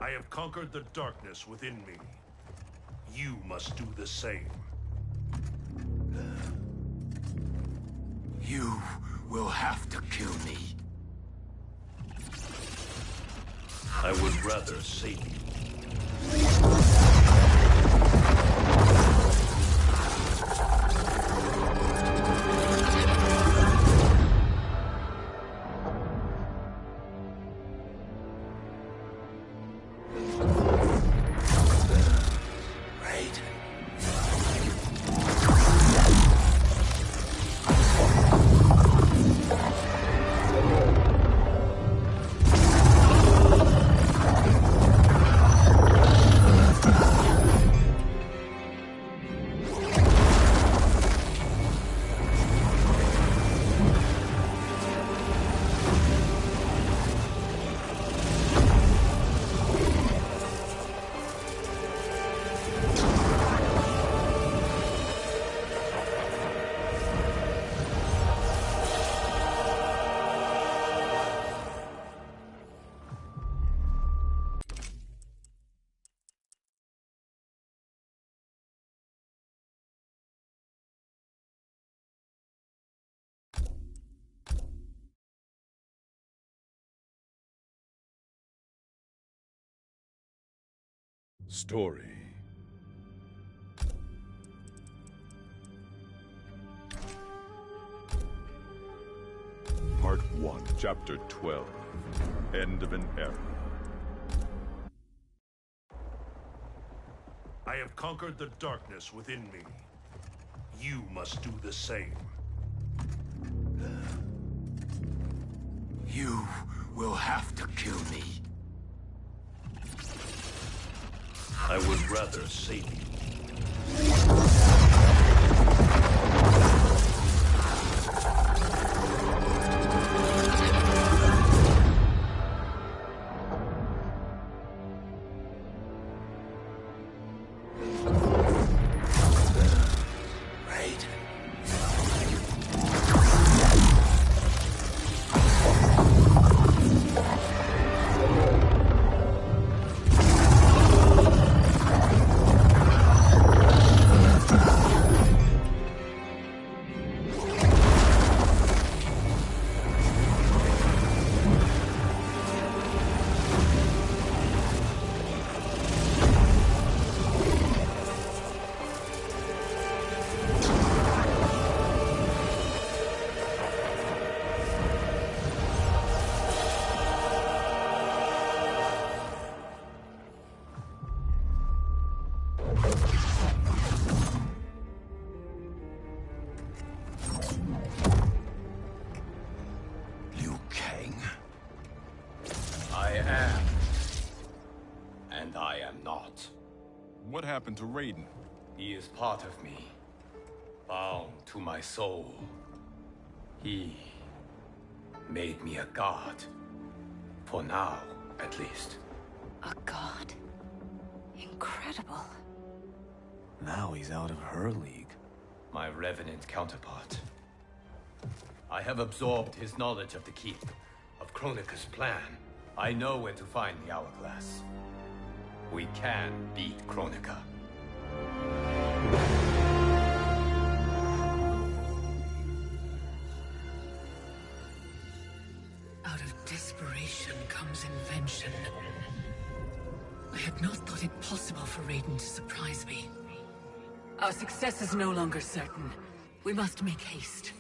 I have conquered the darkness within me. You must do the same. You will have to kill me. I would rather save you. Story. Part 1, Chapter 12. End of an Era. I have conquered the darkness within me. You must do the same. You will have to kill me. I would rather save you. What happened to Raiden? He is part of me, bound to my soul. He made me a god. For now, at least. A god? Incredible. Now he's out of her league. My revenant counterpart. I have absorbed his knowledge of the Keep, of Kronika's plan. I know where to find the Hourglass. We can beat Kronika. Out of desperation comes invention. I had not thought it possible for Raiden to surprise me. Our success is no longer certain. We must make haste.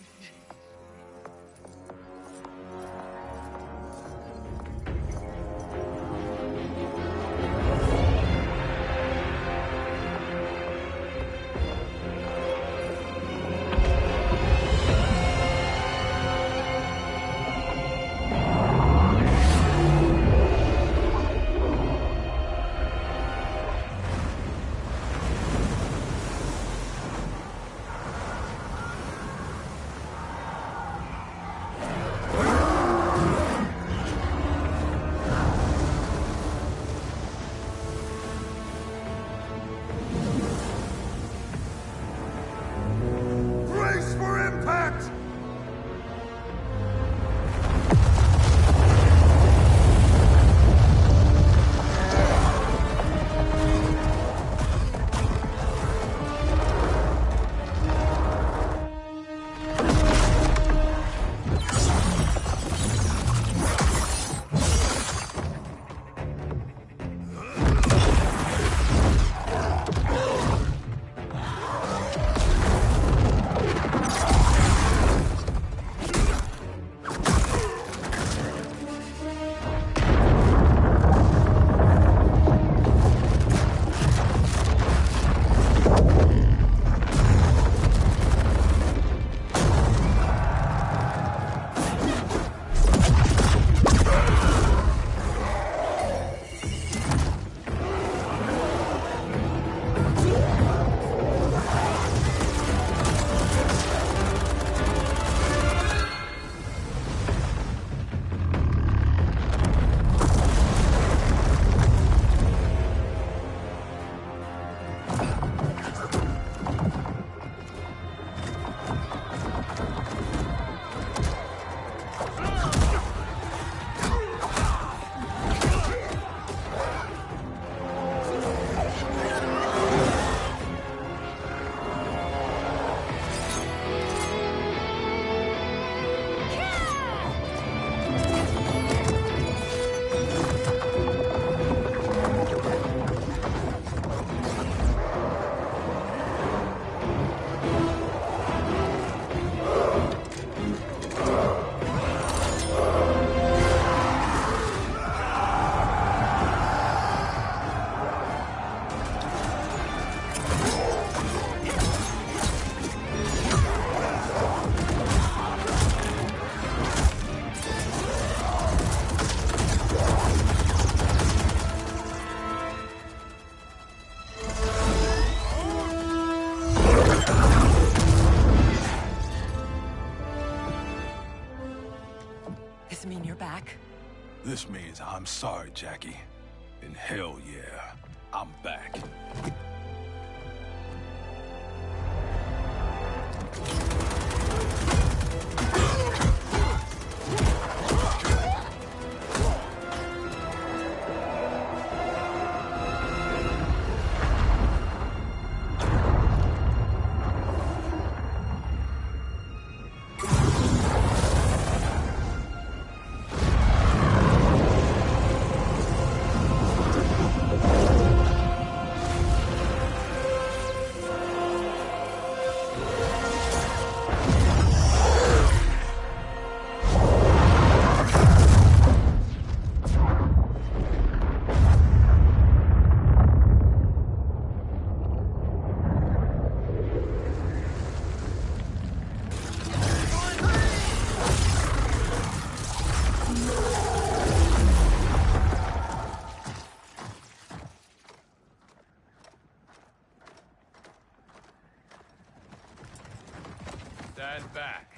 This means I'm sorry, Jackie. And hell yeah, I'm back. Stand back.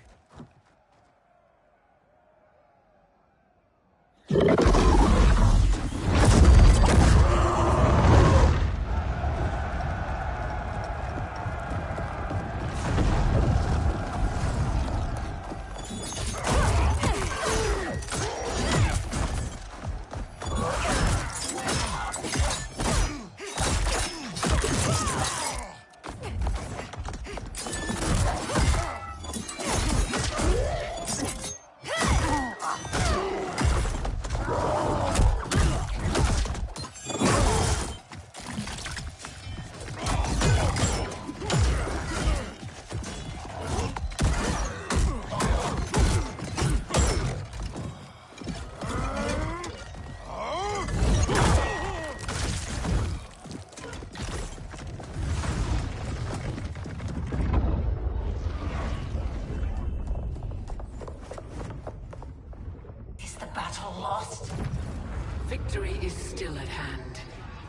Victory is still at hand.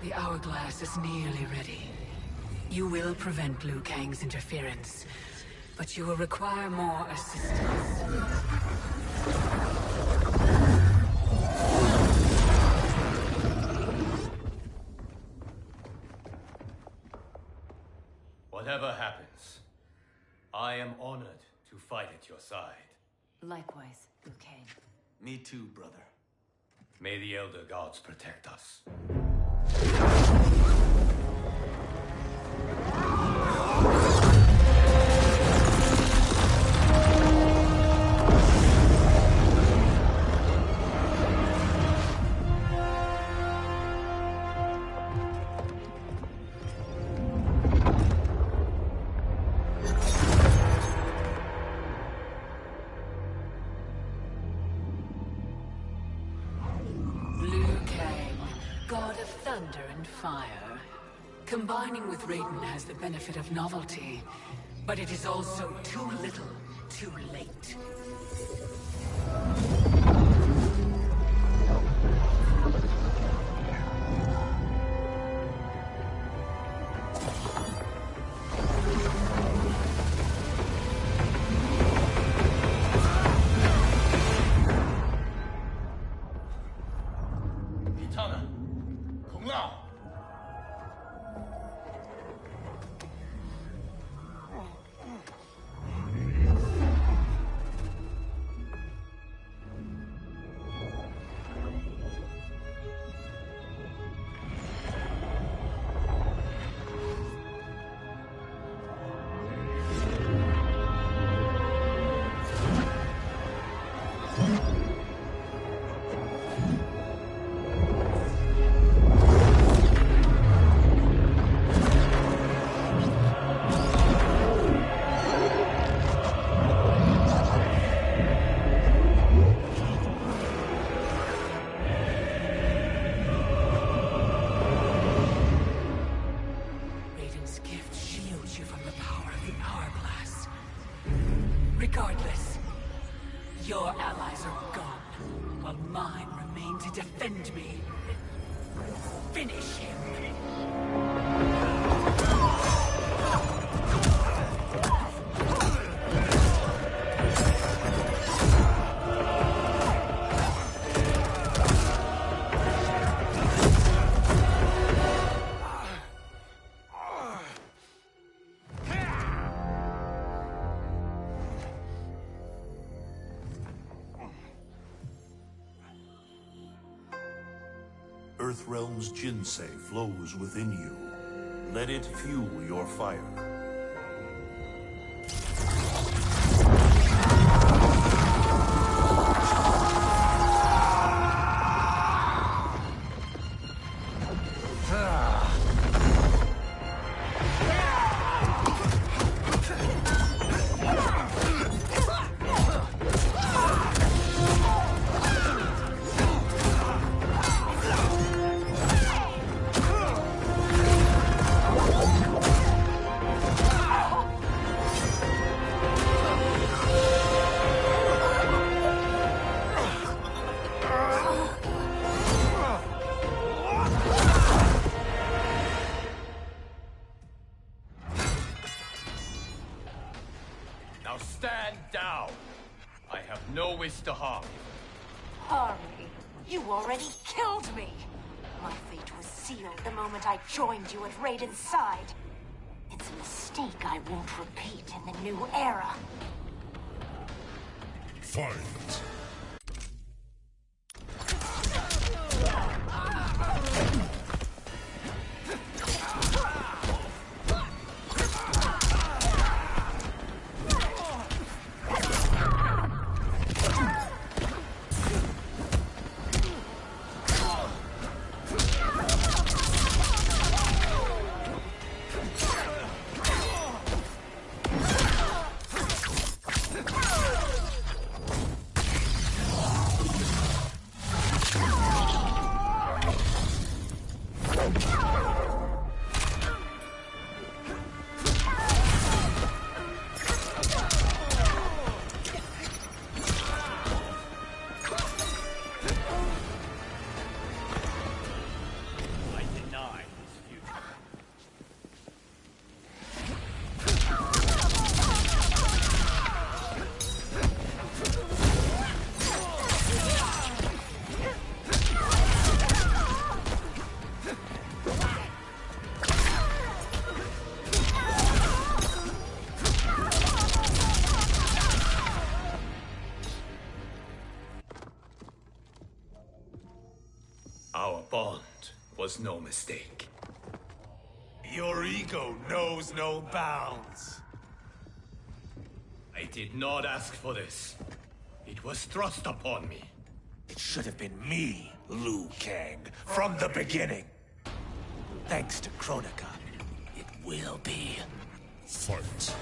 The hourglass is nearly ready. You will prevent Liu Kang's interference, but you will require more assistance. Whatever happens, I am honored to fight at your side. Likewise, Liu Kang. Me too, brother. May the Elder Gods protect us. Thunder and fire. Combining with Raiden has the benefit of novelty, but it is also too little, too late. Regardless, your allies are gone, while mine remain to defend me. Finish him! Earthrealm's Jinsei flows within you. Let it fuel your fire. Now stand down. I have no wish to harm you. Harm me? You already killed me! My fate was sealed the moment I joined you at Raiden's side. It's a mistake I won't repeat in the new era. Fight! Our bond was no mistake. Your ego knows no bounds. I did not ask for this. It was thrust upon me. It should have been me, Liu Kang, from the beginning. Thanks to Kronika, it will be. Fight.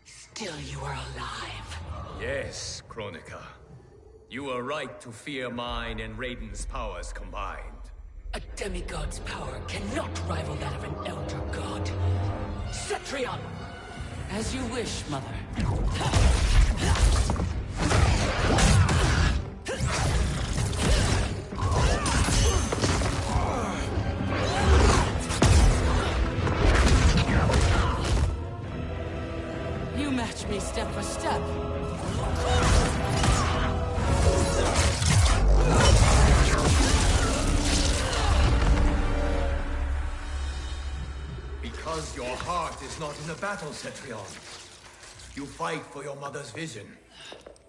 Still you are alive. Yes, Kronika. You are right to fear mine and Raiden's powers combined. A demigod's power cannot rival that of an elder god. Cetrion! As you wish, Mother. You match me step for step. Because your heart is not in the battle, Cetrion. You fight for your mother's vision.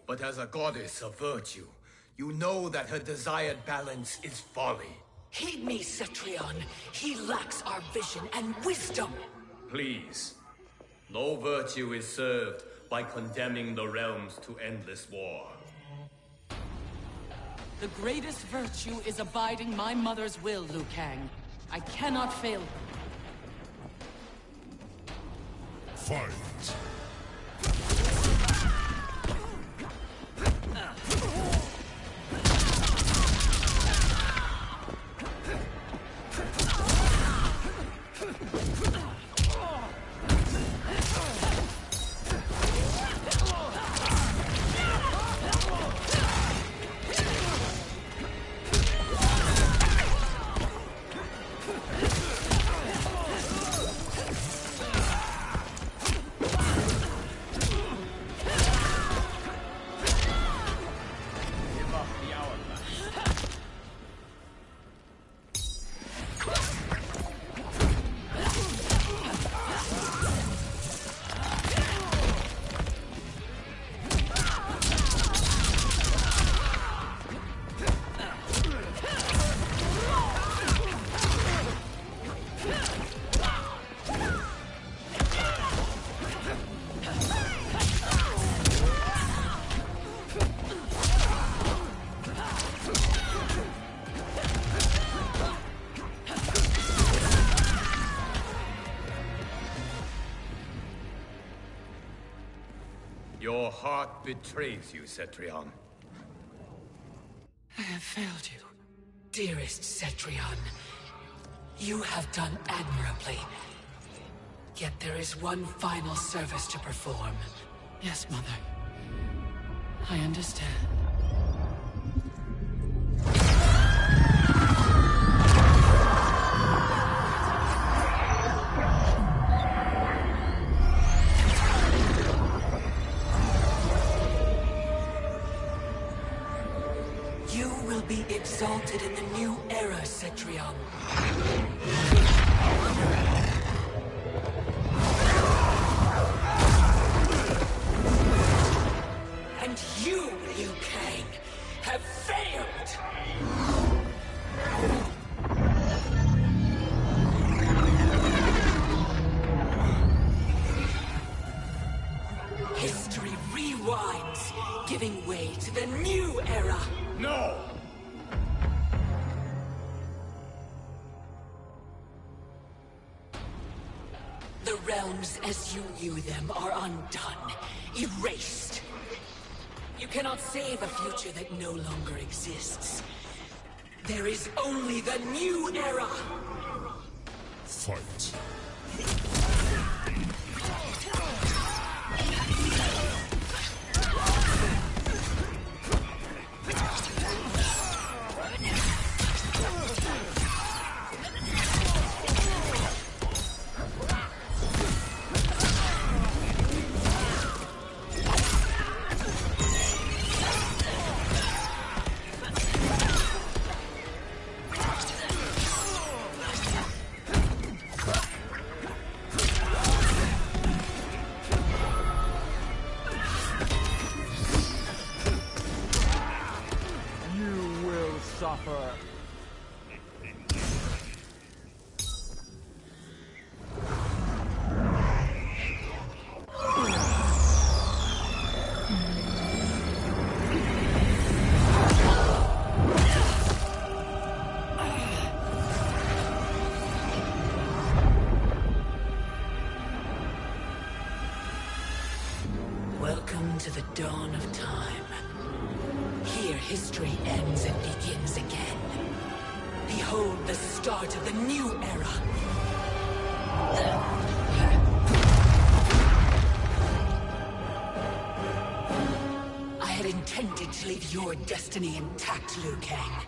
But as a goddess of virtue, you know that her desired balance is folly. Heed me, Cetrion. He lacks our vision and wisdom. Please. No virtue is served by condemning the realms to endless war. The greatest virtue is abiding my mother's will, Liu Kang. I cannot fail her. Fight! Your heart betrays you, Cetrion. I have failed you, dearest Cetrion. You have done admirably. Yet there is one final service to perform. Yes, Mother. I understand. You will be exalted in the new era, Cetrion. And you, Liu Kang, have failed! History rewinds, giving way to the new era! No! The realms as you knew them are undone, erased. You cannot save a future that no longer exists. There is only the new era! Fight! Suffer. Welcome to the dawn of time. Here history ends and begins again. Behold the start of the new era. I had intended to leave your destiny intact, Liu Kang,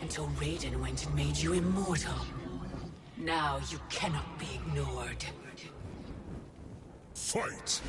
until Raiden went and made you immortal. Now you cannot be ignored. Fight!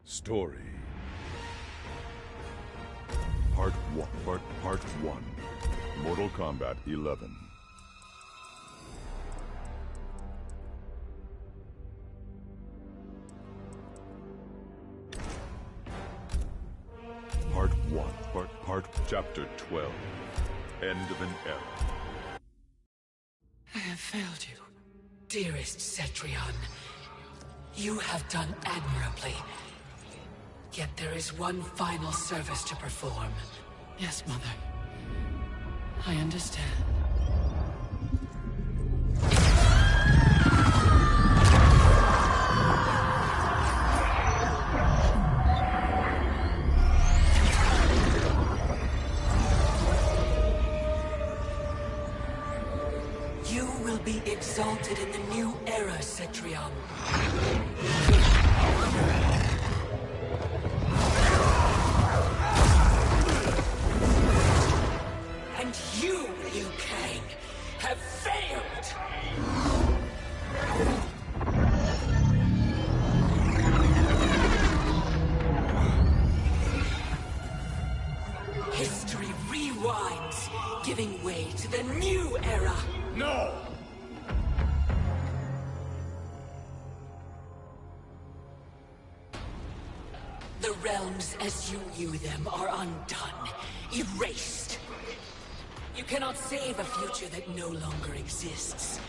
Story. Part 1. Mortal Kombat 11. Part 1. Chapter 12. End of an era. I have failed you, dearest Cetrion. You have done admirably. Yet there is one final service to perform. Yes, Mother. I understand. You will be exalted in the new era, Cetrion. And you, Liu Kang, have failed! History rewinds, giving way to the new era! No! The realms as you knew them are undone, erased. You cannot save a future that no longer exists.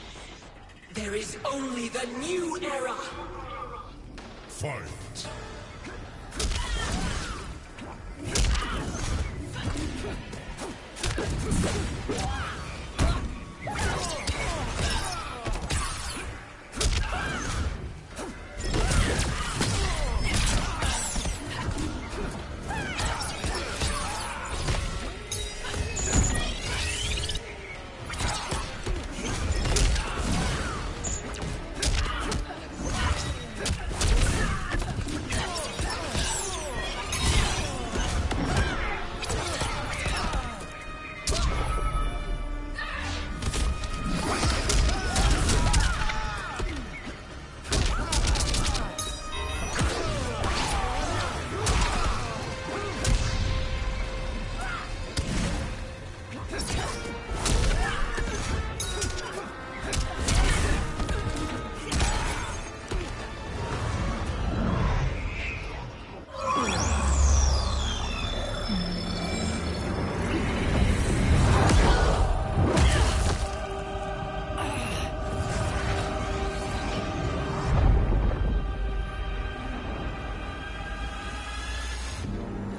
There is only the new era! Fight!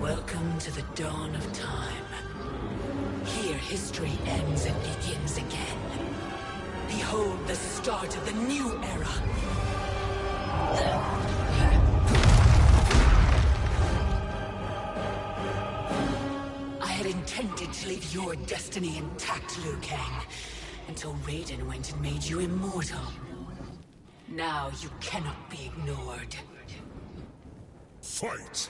Welcome to the dawn of time. Here history ends and begins again. Behold the start of the new era. I had intended to leave your destiny intact, Liu Kang, until Raiden went and made you immortal. Now you cannot be ignored. Fight!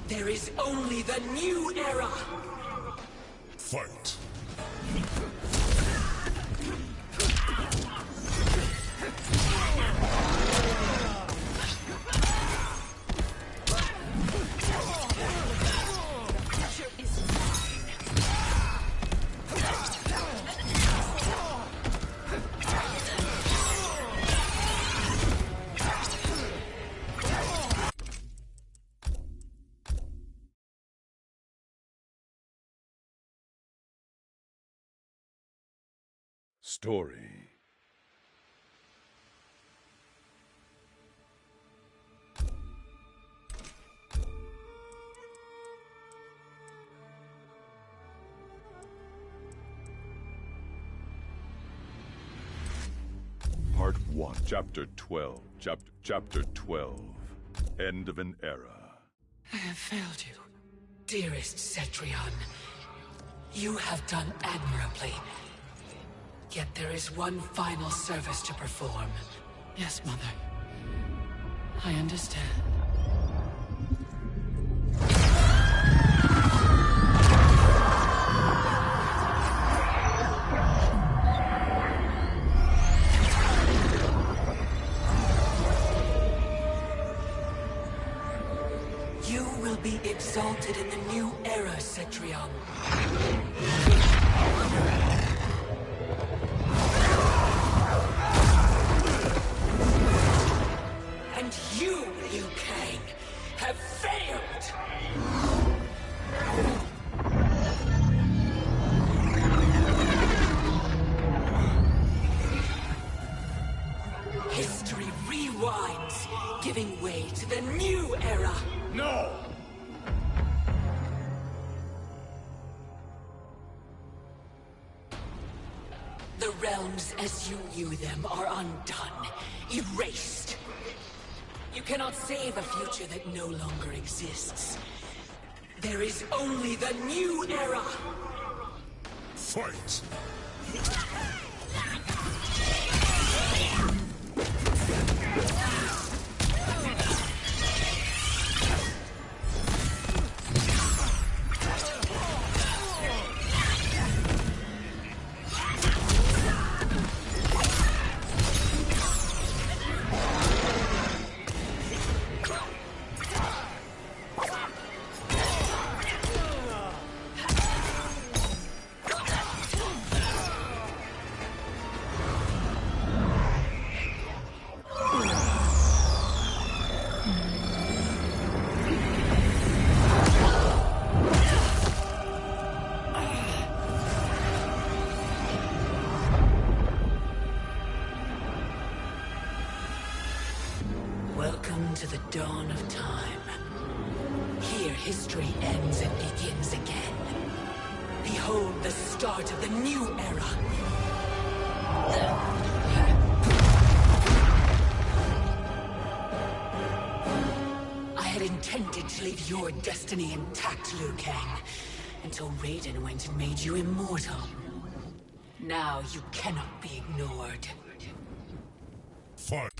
There is only the new era! Fight! Story. Part 1, Chapter 12. Chapter 12. End of an era. I have failed you, dearest Cetrion. You have done admirably. Yet there is one final service to perform. Yes, Mother. I understand. You will be exalted in the new era, Cetrion. And you, Liu Kang, have failed! History rewinds, giving way to the new era! No! The realms as you knew them are undone, erased. You cannot save a future that no longer exists. There is only the new era! Fight! Welcome to the dawn of time. Here history ends and begins again. Behold the start of the new era. I had intended to leave your destiny intact, Liu Kang, until Raiden went and made you immortal. Now you cannot be ignored. Fight!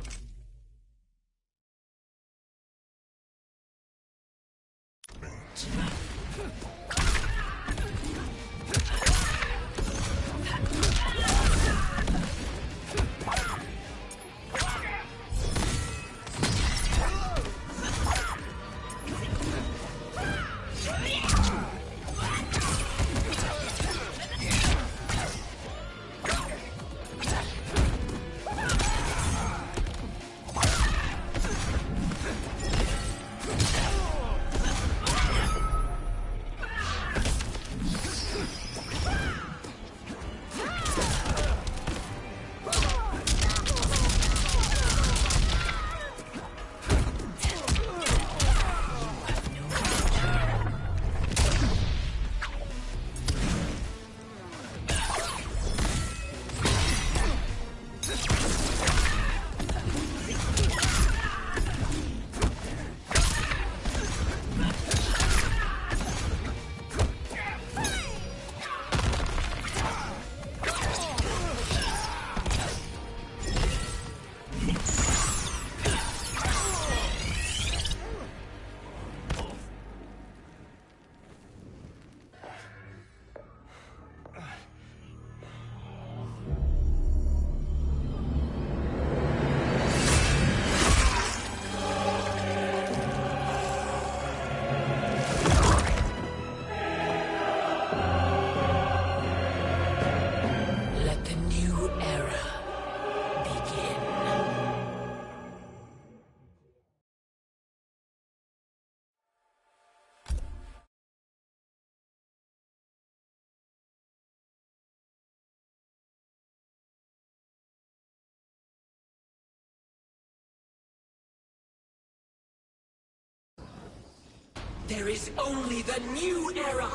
There is only the new era!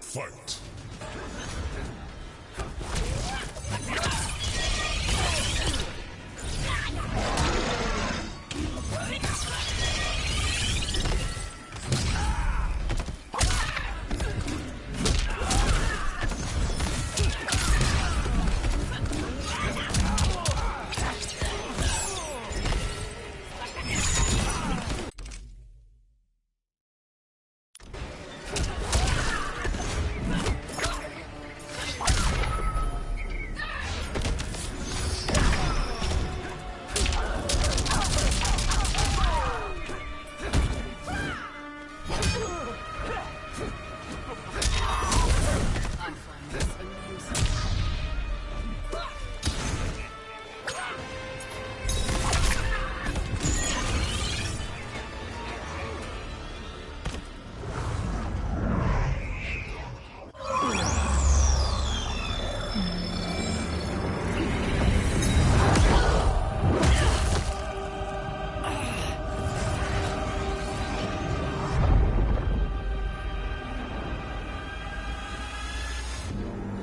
Fight!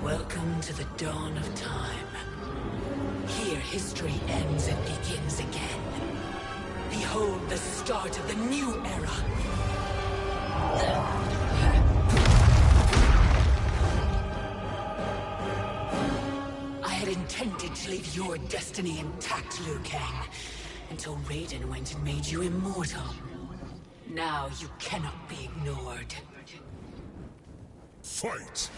Welcome to the dawn of time. Here history ends and begins again. Behold the start of the new era. I had intended to leave your destiny intact, Liu Kang, until Raiden went and made you immortal. Now you cannot be ignored. Fight!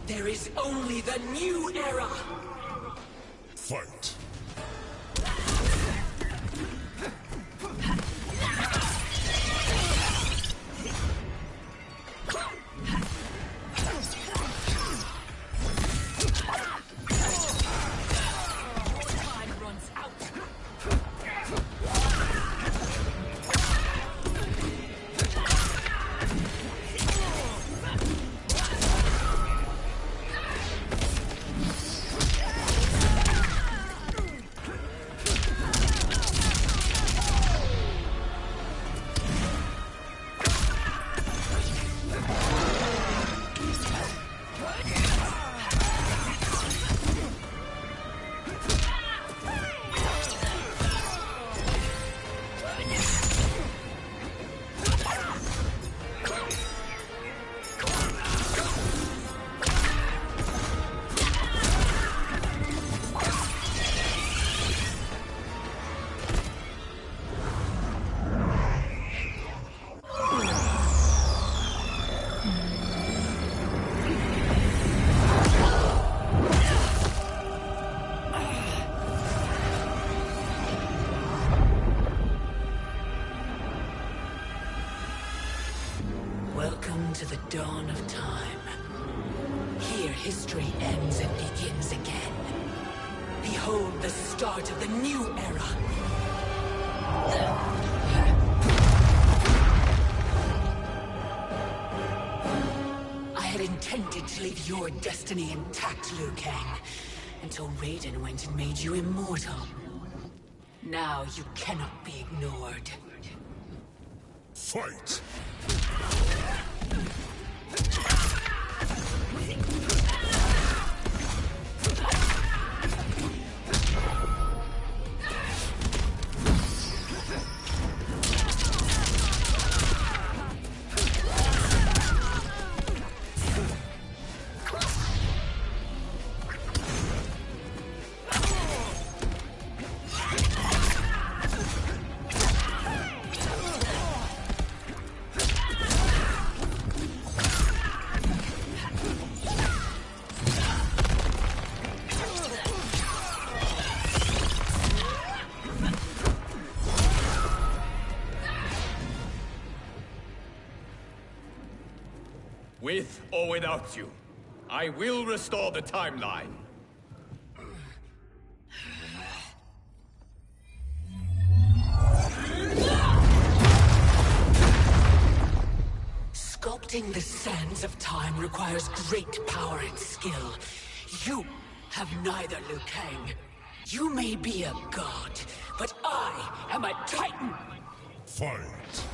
There is only the new era! Fight! Welcome to the dawn of time. Here history ends and begins again. Behold the start of the new era. I had intended to leave your destiny intact, Liu Kang, until Raiden went and made you immortal. Now you cannot be ignored. Fight! With or without you, I will restore the timeline. Sculpting the sands of time requires great power and skill. You have neither, Liu Kang. You may be a god, but I am a titan! Fight!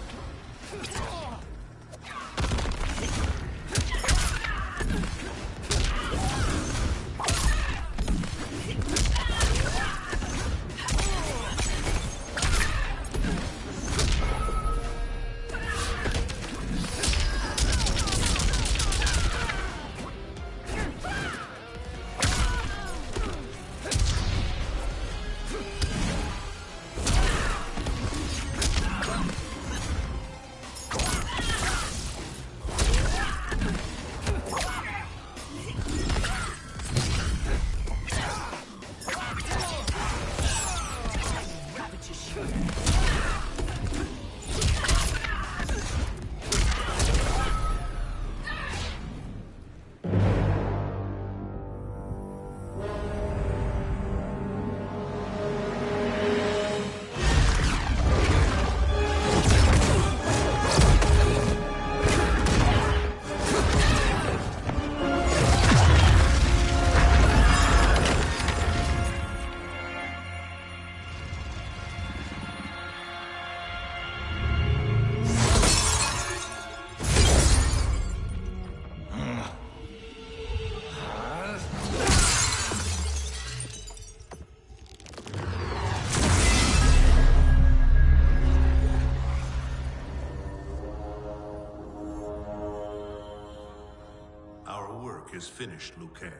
Is finished, Liu Kang.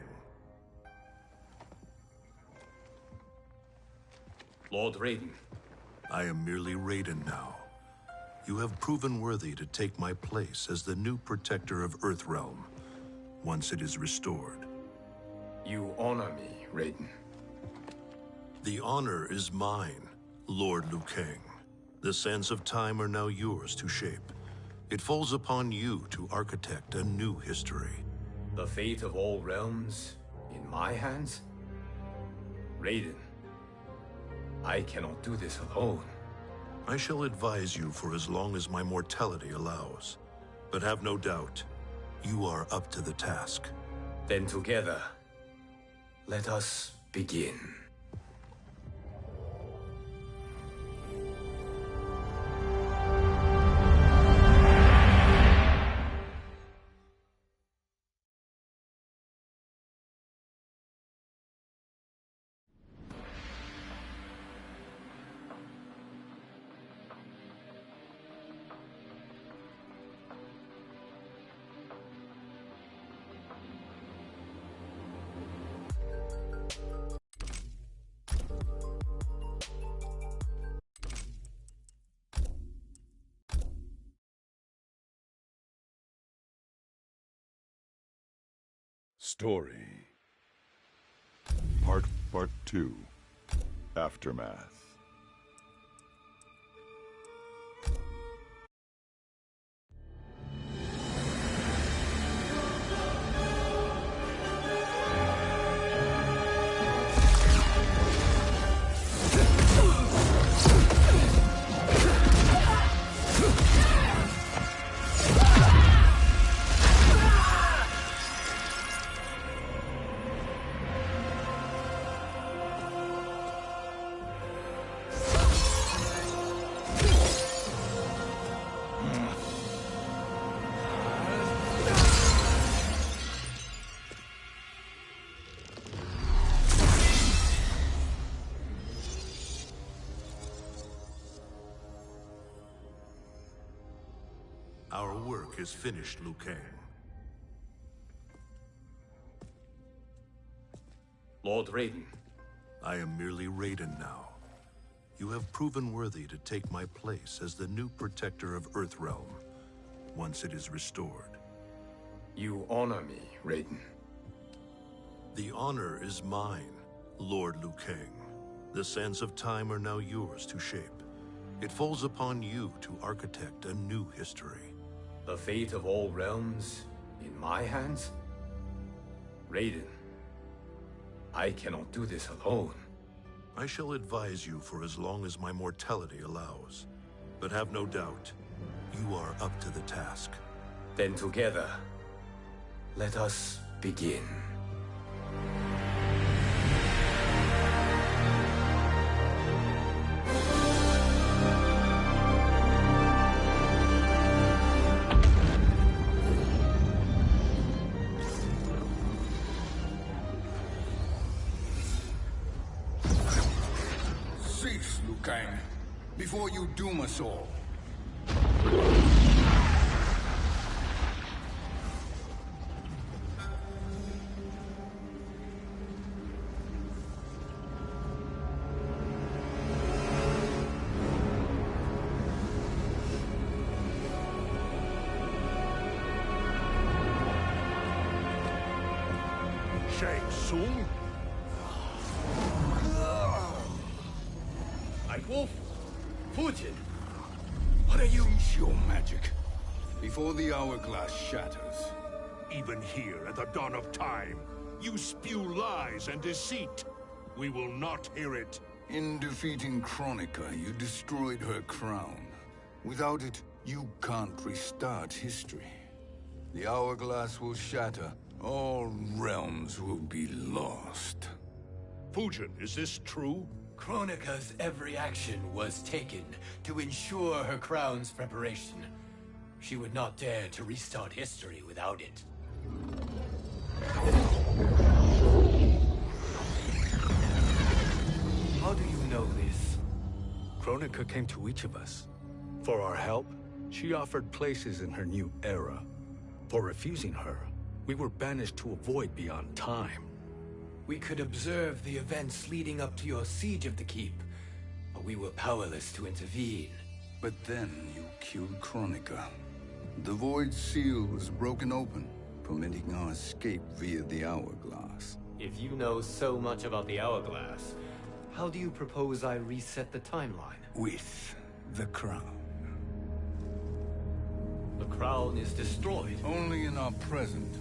Lord Raiden. I am merely Raiden now. You have proven worthy to take my place as the new protector of Earthrealm. once it is restored. You honor me, Raiden. The honor is mine, Lord Liu Kang. The sands of time are now yours to shape. It falls upon you to architect a new history. The fate of all realms in my hands? Raiden, I cannot do this alone. I shall advise you for as long as my mortality allows. But have no doubt, you are up to the task. Then together, let us begin. Story. Part 2. Aftermath. Our work is finished, Liu Kang. Lord Raiden. I am merely Raiden now. You have proven worthy to take my place as the new protector of Earthrealm, once it is restored. You honor me, Raiden. The honor is mine, Lord Liu Kang. The sands of time are now yours to shape. It falls upon you to architect a new history. The fate of all realms in my hands? Raiden, I cannot do this alone. I shall advise you for as long as my mortality allows. But have no doubt, you are up to the task. Then together, let us begin. Cease, Liu Kang, before you doom us all. Shang Tsung? Wolf, Fujin, what are you? Cease your magic before the hourglass shatters. Even here at the dawn of time, you spew lies and deceit. We will not hear it. In defeating Kronika, you destroyed her crown. Without it, you can't restart history. The hourglass will shatter. All realms will be lost. Fujin, is this true? Kronika's every action was taken to ensure her crown's preparation. She would not dare to restart history without it. How do you know this? Kronika came to each of us. For our help, she offered places in her new era. For refusing her, we were banished to a void beyond time. We could observe the events leading up to your siege of the keep, but we were powerless to intervene. But then you killed Kronika. The Void Seal was broken open. permitting our escape via the hourglass. If you know so much about the hourglass, how do you propose I reset the timeline? With the crown. The crown is destroyed. Only in our present,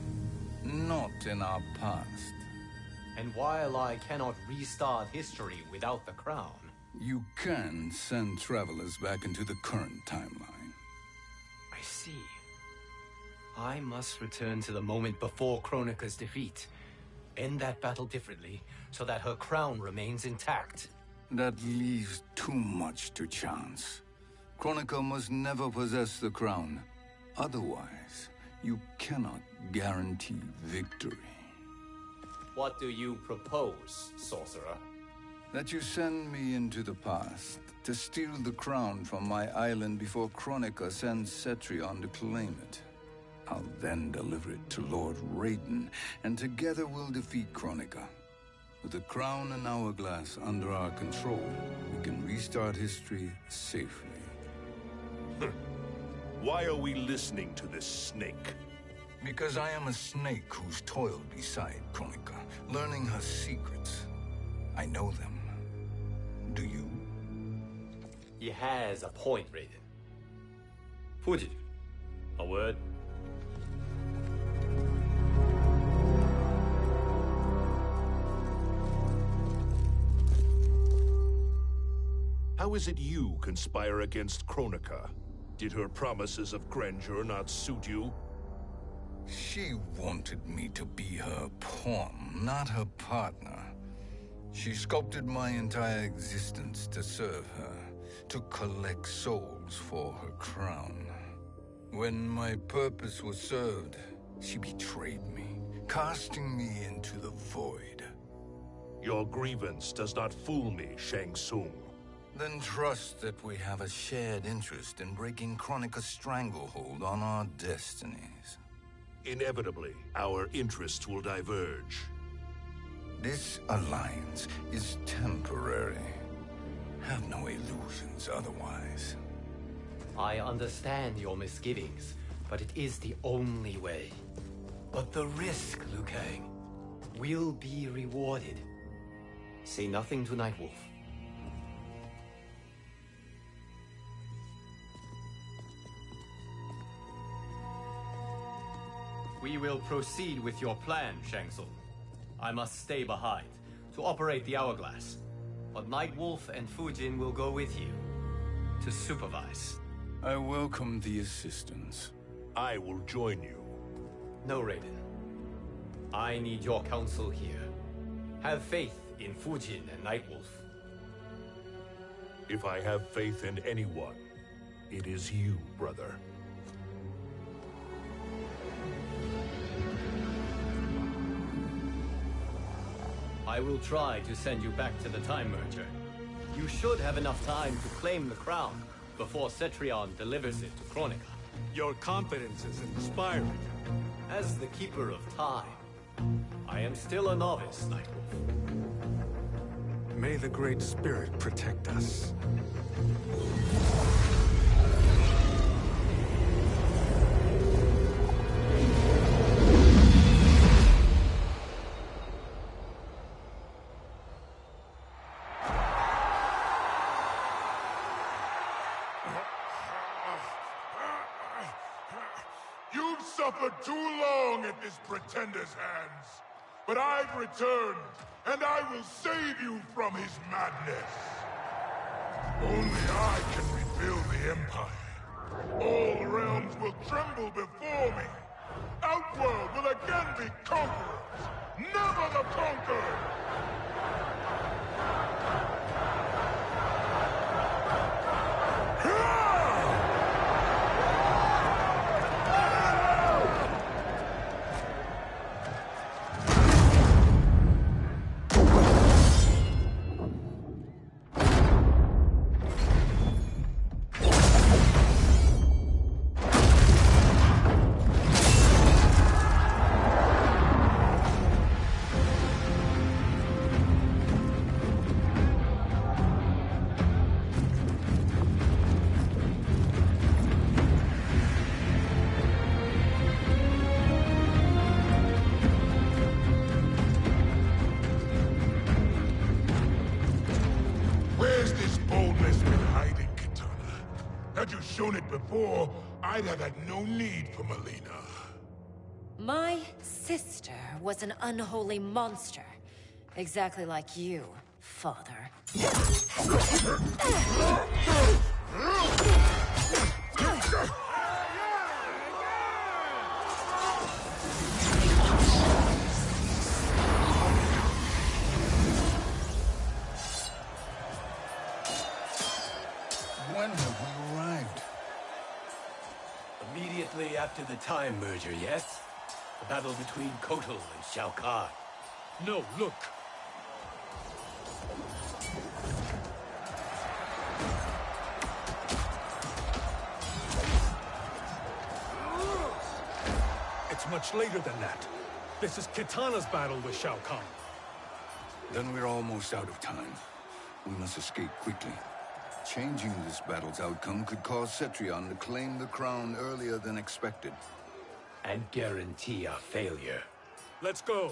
not in our past. And while I cannot restart history without the crown... You can send travelers back into the current timeline. I see. I must return to the moment before Kronika's defeat. End that battle differently, so that her crown remains intact. That leaves too much to chance. Kronika must never possess the crown. Otherwise, you cannot guarantee victory. What do you propose, sorcerer? That you send me into the past to steal the crown from my island before Kronika sends Cetrion to claim it. I'll then deliver it to Lord Raiden, and together we'll defeat Kronika. With the crown and hourglass under our control, we can restart history safely. Why are we listening to this snake? Because I am a snake who's toiled beside Kronika, learning her secrets. I know them. Do you? He has a point, Raiden. Fujin, a word? How is it you conspire against Kronika? Did her promises of grandeur not suit you? She wanted me to be her pawn, not her partner. She sculpted my entire existence to serve her, to collect souls for her crown. When my purpose was served, she betrayed me, casting me into the void. Your grievance does not fool me, Shang Tsung. Then trust that we have a shared interest in breaking Kronika's stranglehold on our destinies. Inevitably, our interests will diverge. This alliance is temporary. Have no illusions otherwise. I understand your misgivings, but it is the only way. But the risk, Liu Kang, will be rewarded. Say nothing to Nightwolf. We will proceed with your plan, Shang Tsung. I must stay behind to operate the hourglass. But Nightwolf and Fujin will go with you to supervise. I welcome the assistance. I will join you. No, Raiden. I need your counsel here. Have faith in Fujin and Nightwolf. If I have faith in anyone, it is you, brother. I will try to send you back to the Time Merger. You should have enough time to claim the crown before Cetrion delivers it to Kronika. Your confidence is inspiring. As the Keeper of Time, I am still a novice, Nightwolf. May the Great Spirit protect us. You've suffered too long at this pretender's hands. But I've returned, and I will save you from his madness. Only I can rebuild the Empire. All realms will tremble before me. Outworld will again be conquerors, never the conquered! shown it before, I'd have had no need for Melina. My sister was an unholy monster. Exactly like you, father. When have we arrived? Immediately after the Time Merger, yes? The battle between Kotal and Shao Kahn. No, look. It's much later than that. This is Kitana's battle with Shao Kahn. Then we're almost out of time. We must escape quickly. Changing this battle's outcome could cause Cetrion to claim the crown earlier than expected. And guarantee our failure. Let's go.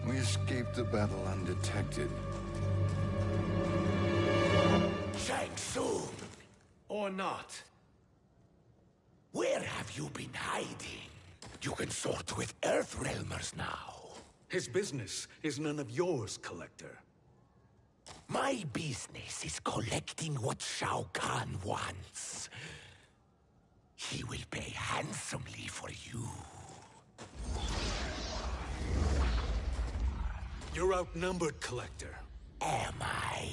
We escaped the battle undetected. Shang Tsung! Or not? Where have you been hiding? You can sort with Earthrealmers now. His business is none of yours, Collector. My business is collecting what Shao Kahn wants. He will pay handsomely for you. You're outnumbered, Collector. Am I?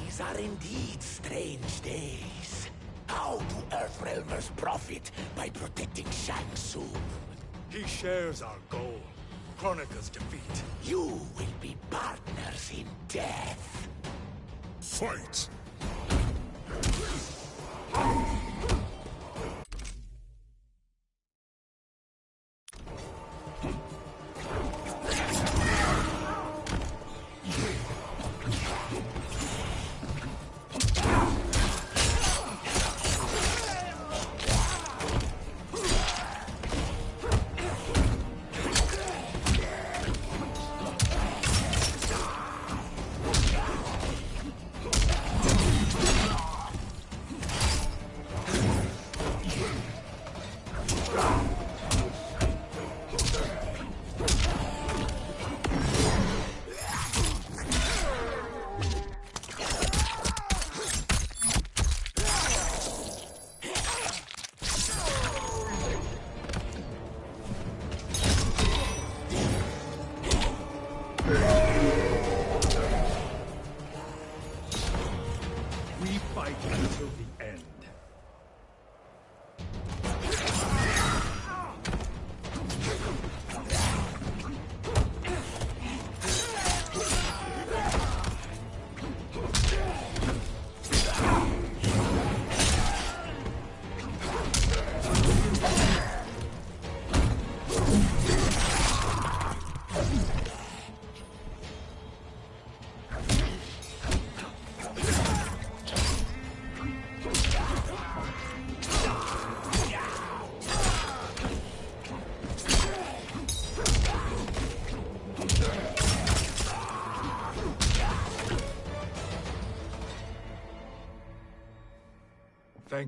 These are indeed strange days. How do Earthrealmers profit by protecting Shang Tsung? He shares our goal. Kronika's defeat. You will be partners in death. Fight!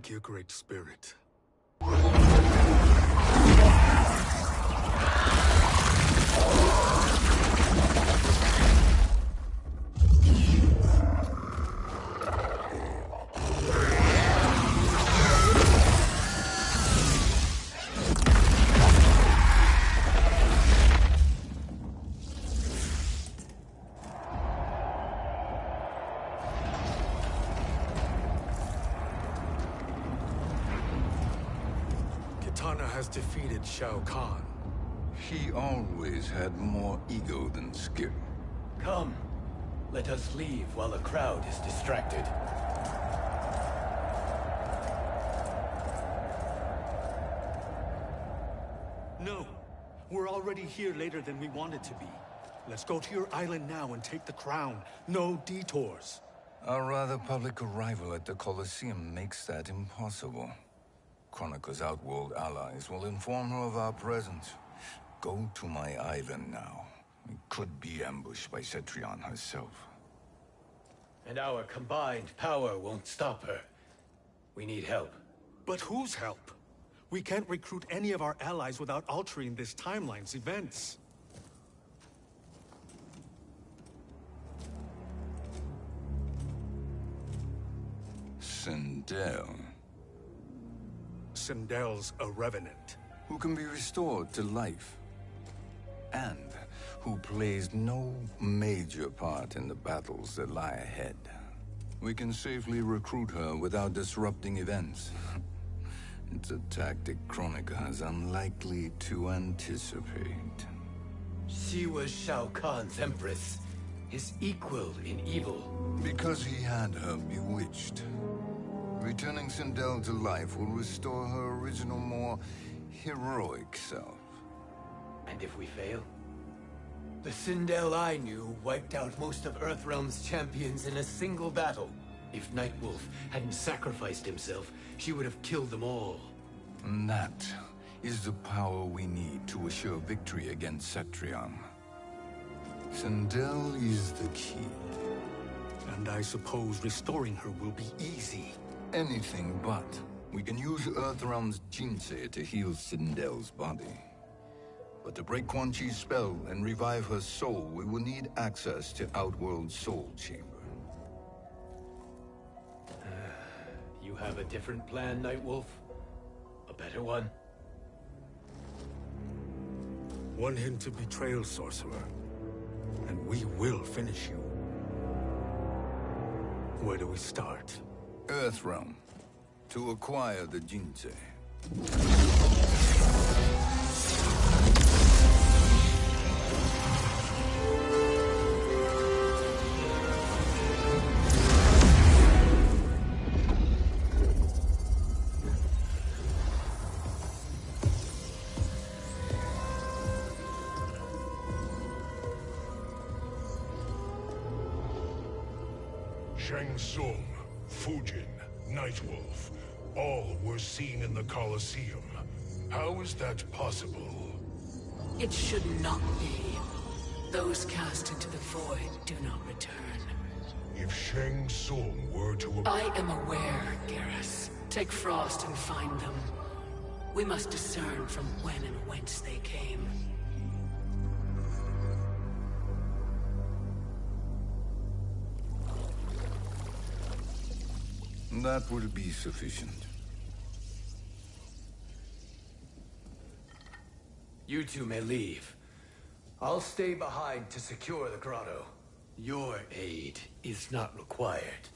Thank you, Great Spirit. Has defeated Shao Kahn. He always had more ego than skill. Come, let us leave while the crowd is distracted. No, we're already here later than we wanted to be. Let's go to your island now and take the crown. No detours. Our rather public arrival at the Colosseum makes that impossible. Kronika's outworld allies will inform her of our presence. Go to my island now. We could be ambushed by Cetrion herself. And our combined power won't stop her. We need help. But whose help? We can't recruit any of our allies without altering this timeline's events. Sindel. Sindel's a revenant. Who can be restored to life. And who plays no major part in the battles that lie ahead. We can safely recruit her without disrupting events. It's a tactic Kronika is unlikely to anticipate. She was Shao Kahn's empress, his equal in evil. Because he had her bewitched. Returning Sindel to life will restore her original, more heroic self. And if we fail? The Sindel I knew wiped out most of Earthrealm's champions in a single battle. If Nightwolf hadn't sacrificed himself, she would have killed them all. And that is the power we need to assure victory against Cetrion. Sindel is the key. And I suppose restoring her will be easy. Anything but. We can use Earthrealm's Jinsei to heal Sindel's body. But to break Quan Chi's spell and revive her soul, we will need access to Outworld's Soul Chamber. You have a different plan, Nightwolf? A better one? One hint to betrayal, Sorcerer. And we will finish you. Where do we start? Earthrealm. To acquire the Jinsei. Shang Tsung, Fujin, Nightwolf, all were seen in the Colosseum. How is that possible? It should not be. Those cast into the void do not return. If Shang Tsung were to... I am aware, Garrus. Take Frost and find them. We must discern from when and whence they came. That will be sufficient. You two may leave. I'll stay behind to secure the grotto. Your aid is not required.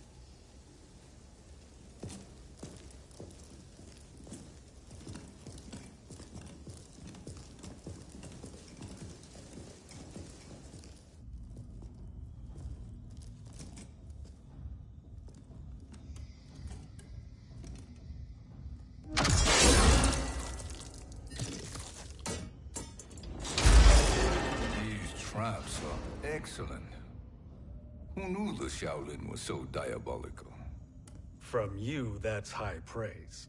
Traps are excellent. Who knew the Shaolin was so diabolical? From you, that's high praise.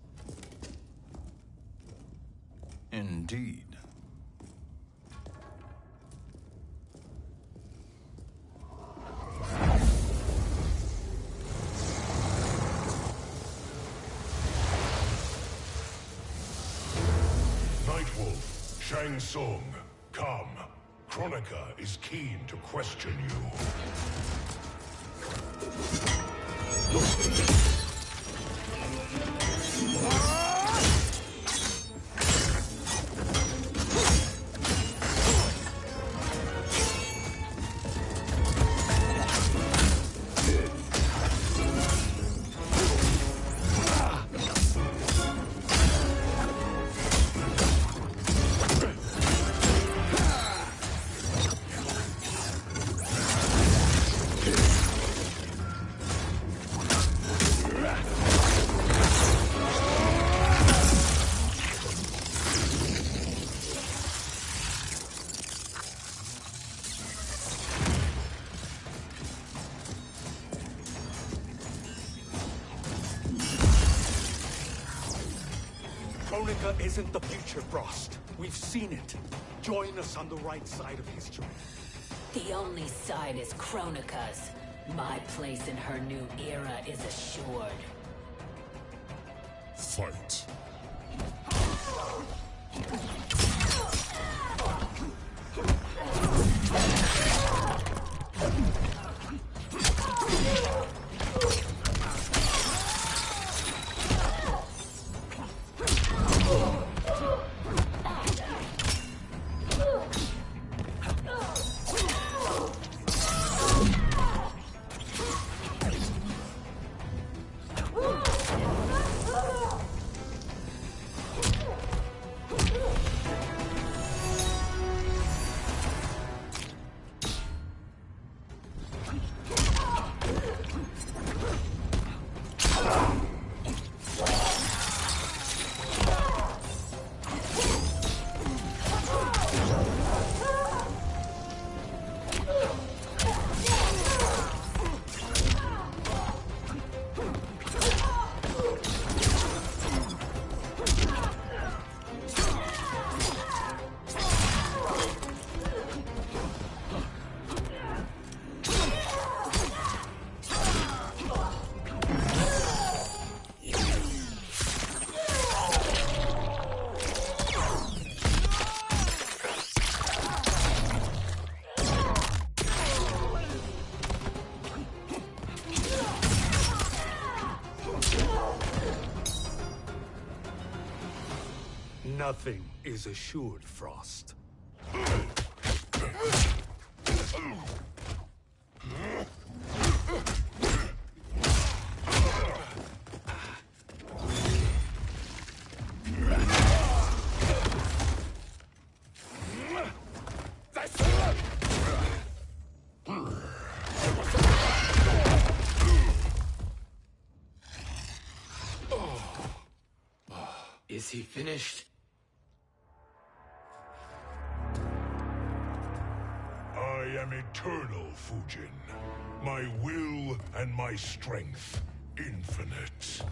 Indeed. Shang Tsung, come. Kronika is keen to question you. Kronika isn't the future, Frost. We've seen it. Join us on the right side of history. The only side is Kronika's. My place in her new era is assured. Fight. Nothing is assured, Frost. Is he finished? I am eternal, Fujin. My will and my strength, infinite.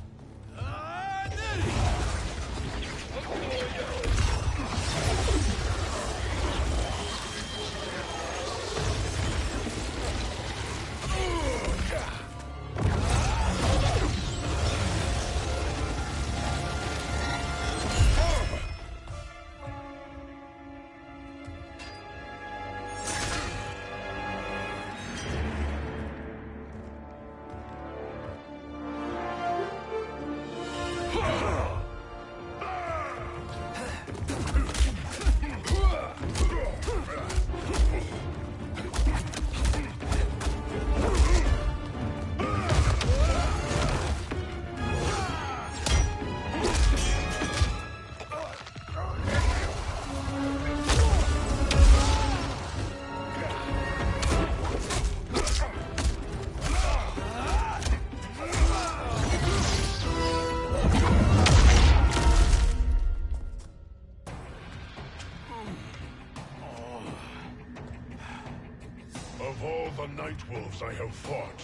Of all the Nightwolves I have fought,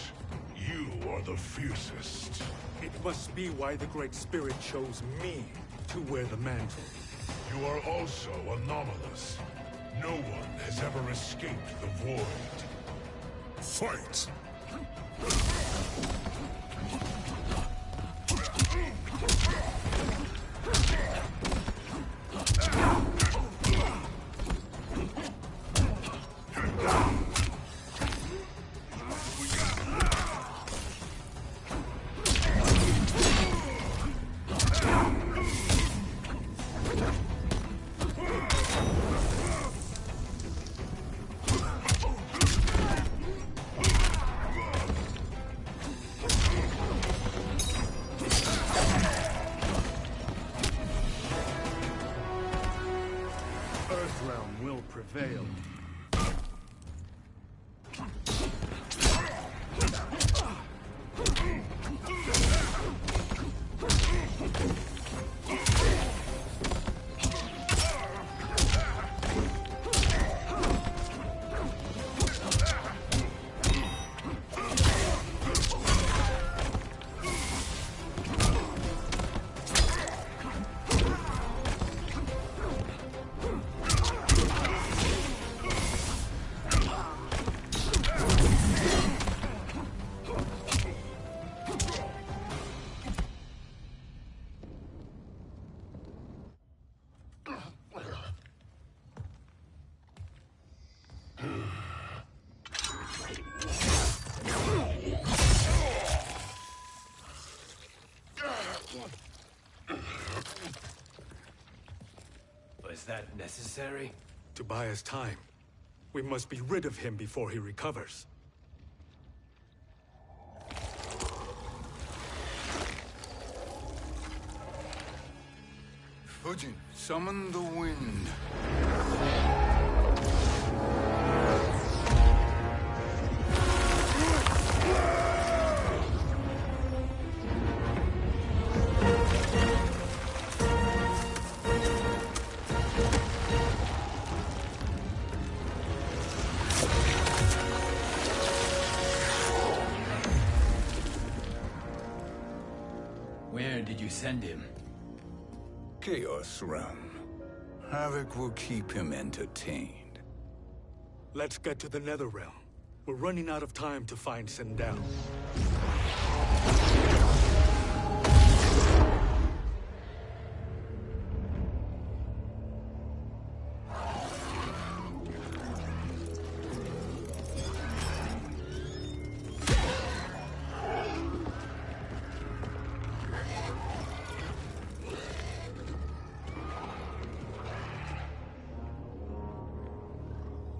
you are the fiercest. It must be why the Great Spirit chose me to wear the mantle. You are also anomalous. No one has ever escaped the void. Fight! prevail. Was that necessary? To buy us time. We must be rid of him before he recovers. Fujin, summon the wind. Where did you send him? Chaos Realm. Havoc will keep him entertained. Let's get to the Netherrealm. We're running out of time to find Sindel.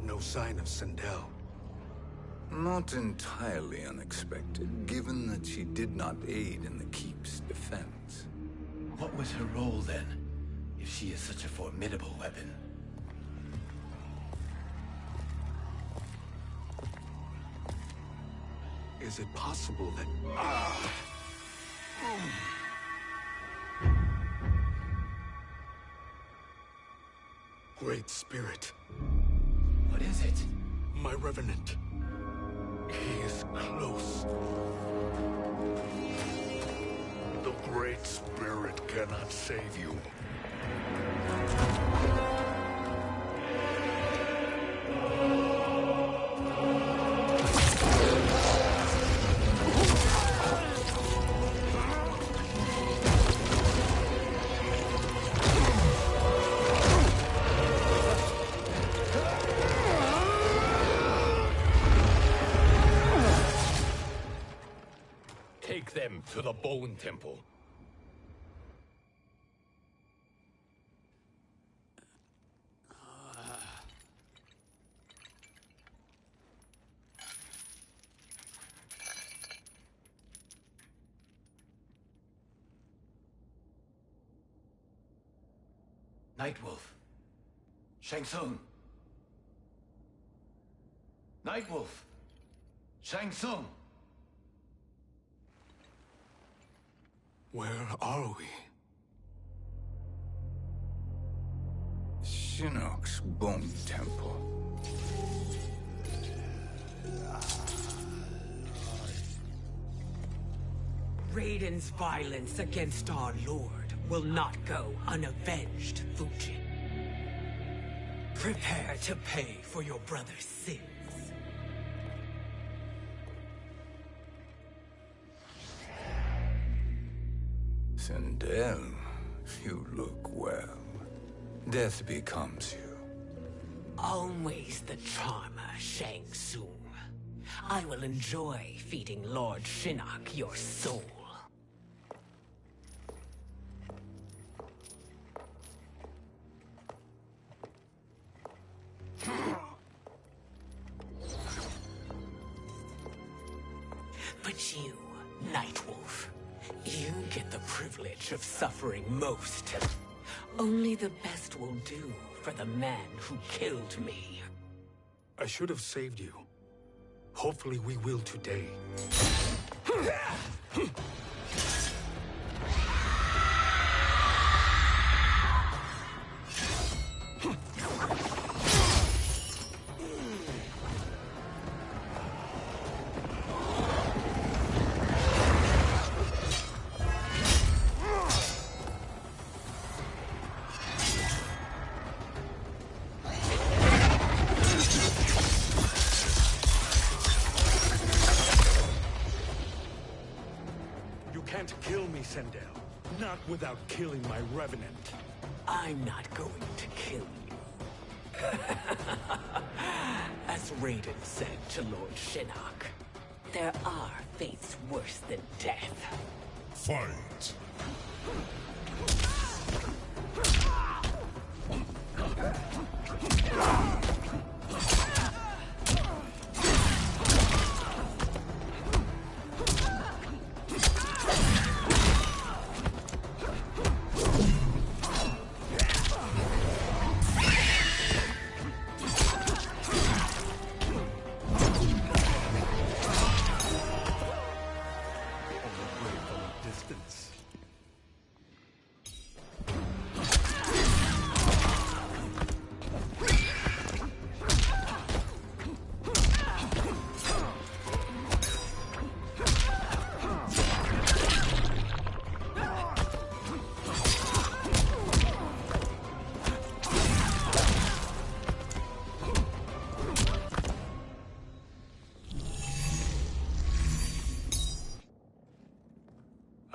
No sign of Sindel. Not entirely unexpected, given that she did not aid in the Keep's defense. What was her role then, if she is such a formidable weapon? Is it possible that... Great Spirit. What is it? My Revenant. He is close. The Great Spirit cannot save you. Take them to the Bone Temple. Nightwolf. Shang Tsung. Nightwolf. Shang Tsung. Where are we? Shinnok's Bone Temple. Raiden's violence against our Lord will not go unavenged, Fujin. Prepare to pay for your brother's sins. Sindel, you look well. Death becomes you. Always the charmer, Shang Tsung. I will enjoy feeding Lord Shinnok your soul. But you, Nightwolf, you get the privilege of suffering most. Only the best will do, for the man who killed me. I should have saved you. Hopefully we will today. Not without killing my revenant. I'm not going to kill you. As Raiden said to Lord Shinnok, there are fates worse than death. Fight!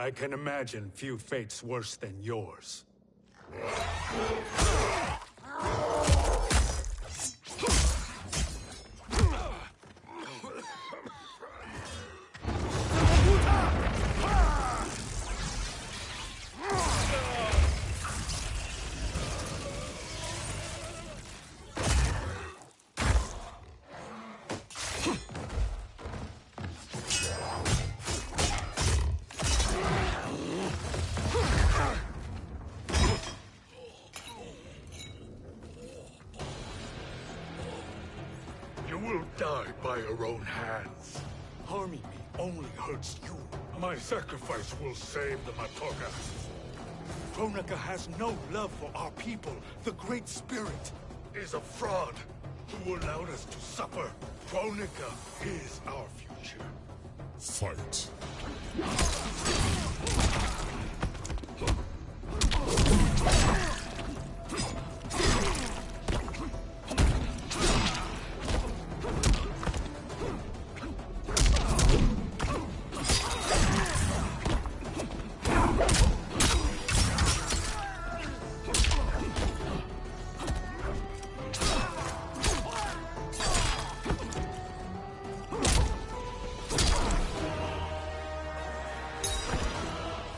I can imagine few fates worse than yours. Your own hands. Harming me only hurts you. My sacrifice will save the Matoga. Kronika has no love for our people. The Great Spirit is a fraud who allowed us to suffer. Kronika is our future. Fight.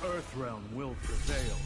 Earthrealm will prevail.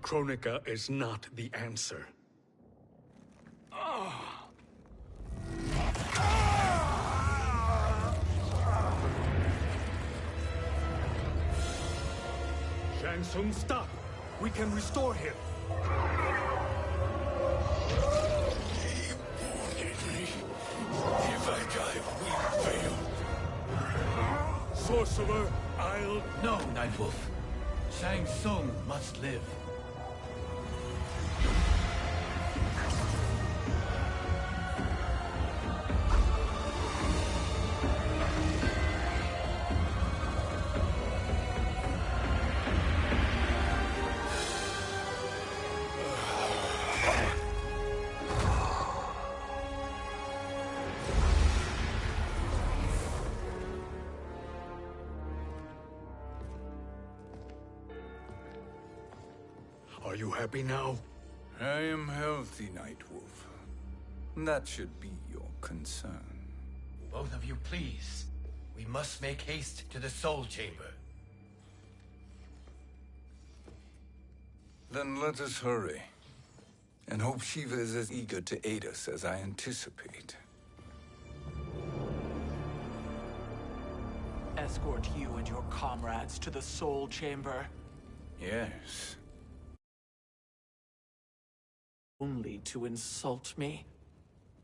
Kronika is not the answer. Shang Tsung, stop! We can restore him. If I die, we fail. Sorcerer, I'll... No, Nightwolf. Shang Tsung must live. Are you happy now? I am healthy, Nightwolf. That should be your concern. Both of you, please. We must make haste to the Soul Chamber. Then let us hurry. And hope Shiva is as eager to aid us as I anticipate. Escort you and your comrades to the Soul Chamber. Yes. Only to insult me?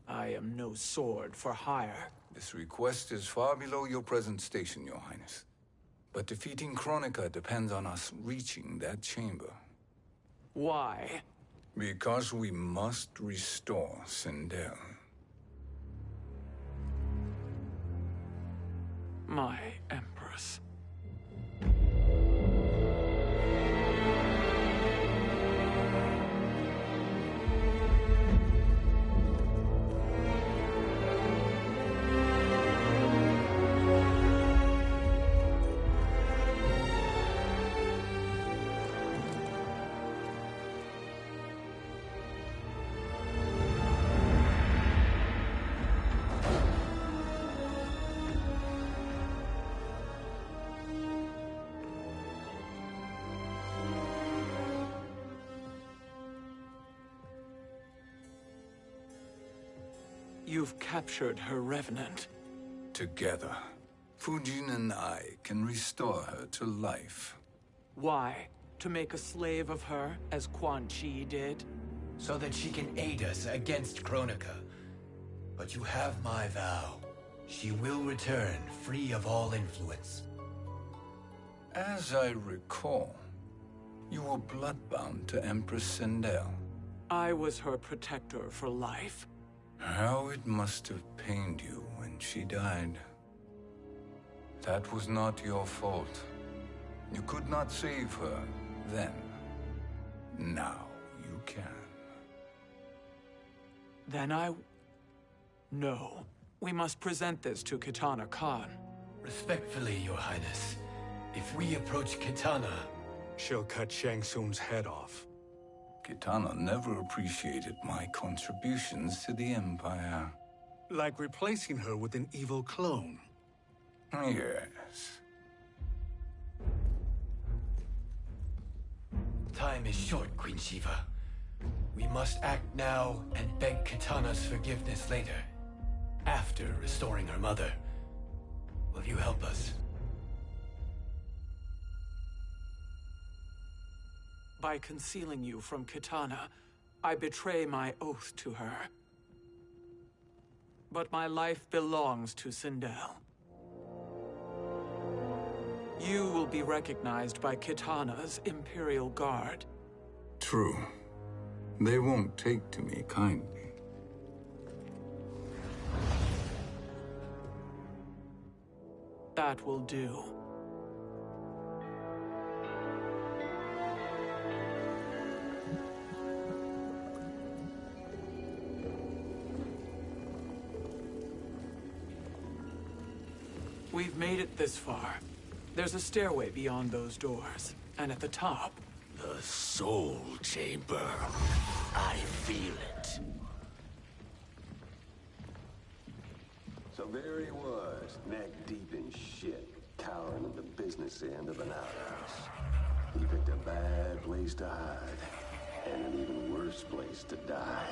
I am no sword for hire. This request is far below your present station, Your Highness. But defeating Kronika depends on us reaching that chamber. Why? Because we must restore Sindel. My Empress. You've captured her revenant. Together, Fujin and I can restore her to life. Why? To make a slave of her, as Quan Chi did? So that she can aid us against Kronika. But you have my vow. She will return free of all influence. As I recall, you were bloodbound to Empress Sindel. I was her protector for life. How it must have pained you when she died. That was not your fault. You could not save her then. Now you can. Then No. We must present this to Kitana Khan. Respectfully, Your Highness. If we approach Kitana... She'll cut Shang Tsung's head off. Kitana never appreciated my contributions to the Empire. Like replacing her with an evil clone. Yes. Time is short, Queen Shiva. We must act now and beg Kitana's forgiveness later. After restoring her mother. Will you help us? By concealing you from Kitana, I betray my oath to her. But my life belongs to Sindel. You will be recognized by Kitana's Imperial Guard. True. They won't take to me kindly. That will do. We've made it this far. There's a stairway beyond those doors, and at the top... The Soul Chamber. I feel it. So there he was, neck deep in shit, cowering at the business end of an outhouse. He picked a bad place to hide, and an even worse place to die.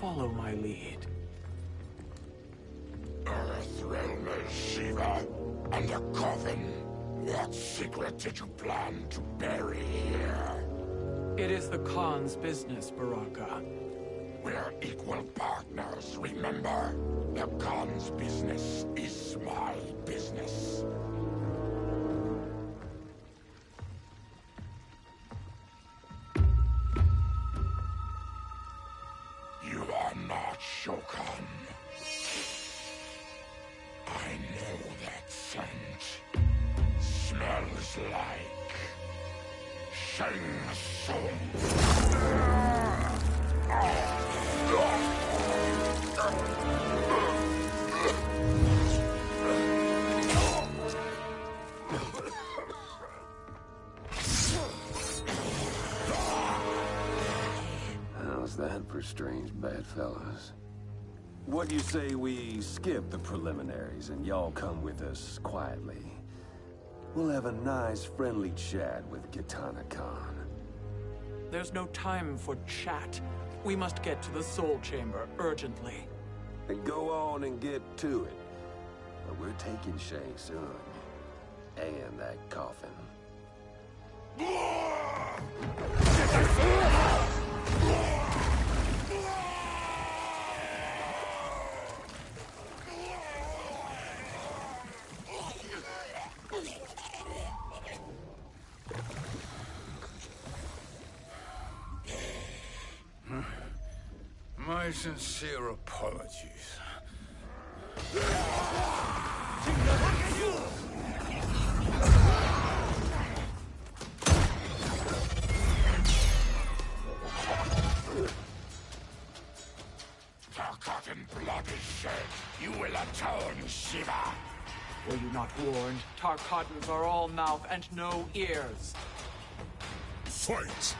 Follow my lead. Earthrealm is Shiva, and a coven. What secret did you plan to bury here? It is the Khan's business, Baraka. We're equal partners, remember? The Khan's business is my business. You are not Shokan. I know that scent. Smells like Shang Tsung. How's that for strange bedfellows? What do you say we skip the preliminaries and y'all come with us quietly? We'll have a nice, friendly chat with Kitana Khan. There's no time for chat. We must get to the Soul Chamber urgently. Then go on and get to it. But we're taking Shang Tsung. And that coffin. My sincere apologies. Forgotten blood is shed. You will atone, Shiva. Were you not warned? Tarkatans are all mouth and no ears. Fight!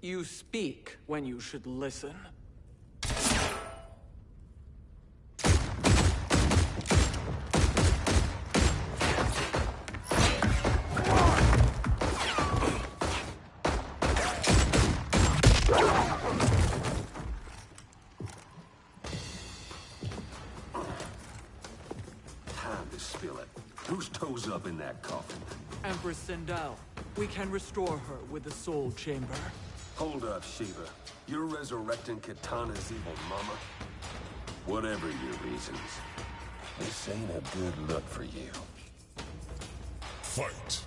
You speak when you should listen. Time to spill it. Whose toes up in that coffin? Empress Sindel. We can restore her with the Soul Chamber. Hold up, Shiva. You're resurrecting Kitana's evil mama? Whatever your reasons, this ain't a good look for you. Fight!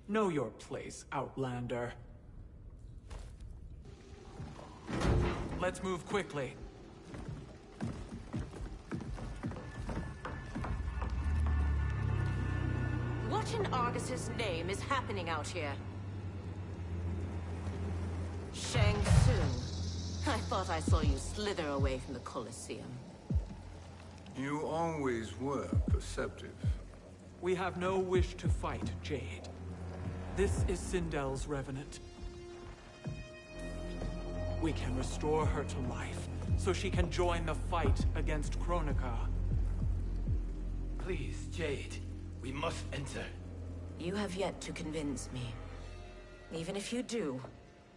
Know your place, Outlander. Let's move quickly. What What in Argus's name is happening out here? Shang Tsung. I thought I saw you slither away from the Colosseum. You always were perceptive. We have no wish to fight, Jade. This is Sindel's Revenant. We can restore her to life, so she can join the fight against Kronika. Please, Jade. We must enter. You have yet to convince me. Even if you do,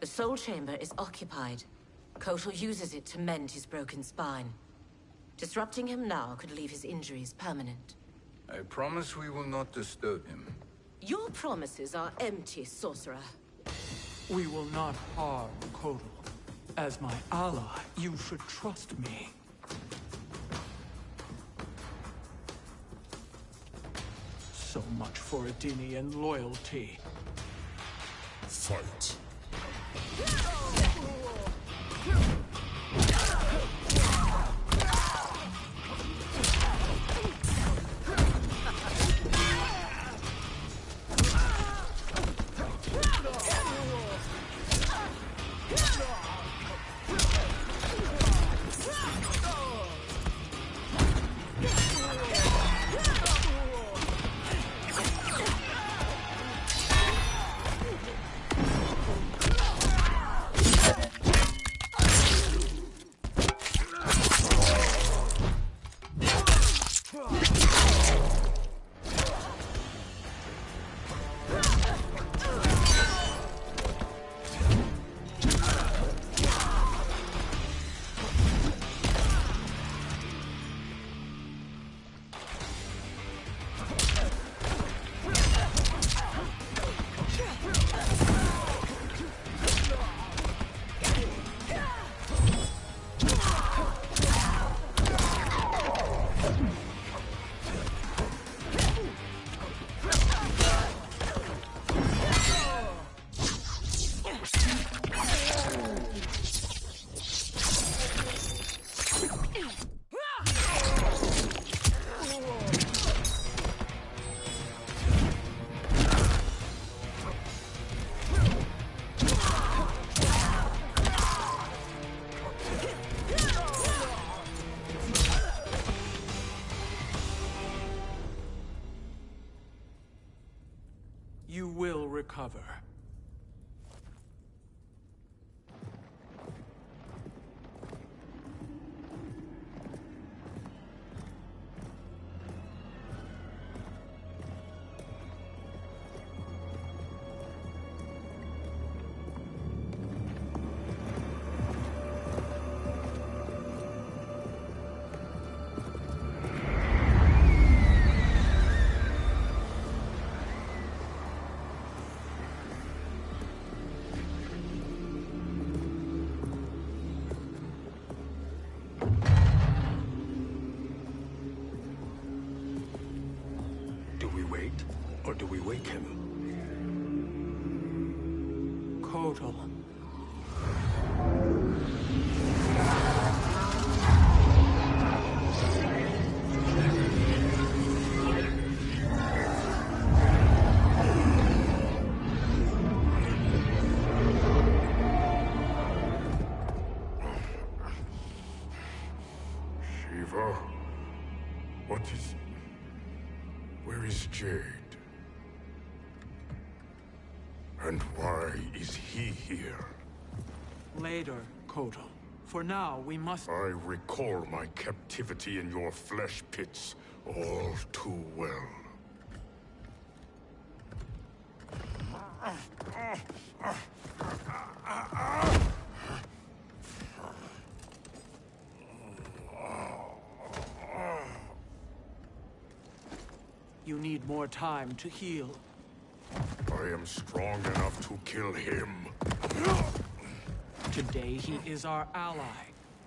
the Soul Chamber is occupied. Kotal uses it to mend his broken spine. Disrupting him now could leave his injuries permanent. I promise we will not disturb him. Your promises are empty, sorcerer. We will not harm Kotal. As my ally, you should trust me. So much for Adenian loyalty. Fight. You will recover. Or do we wake him? Kotal. Shiva? What is... Where is Jade? And why is he here? Later, Kotal. For now, we must... I recall my captivity in your flesh pits all too well. You need more time to heal. I am strong enough to kill him. Today he is our ally.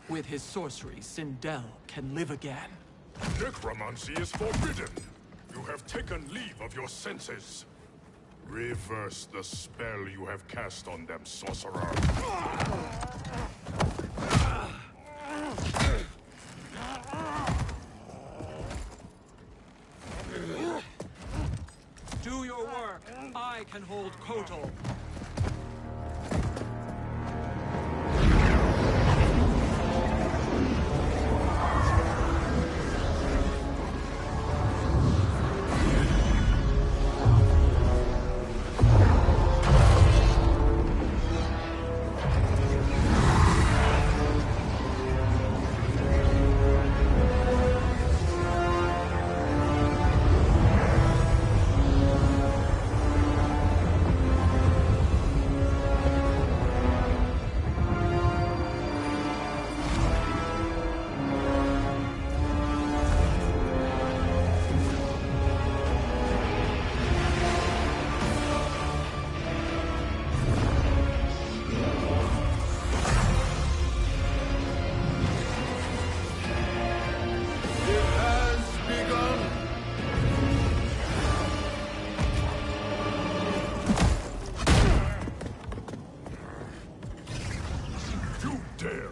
With his sorcery, Sindel can live again. Necromancy is forbidden. You have taken leave of your senses. Reverse the spell you have cast on them, sorcerer. Do I can hold Kotal.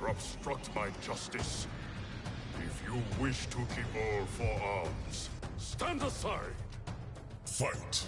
Obstruct my justice. If you wish to keep all four arms, stand aside. Fight.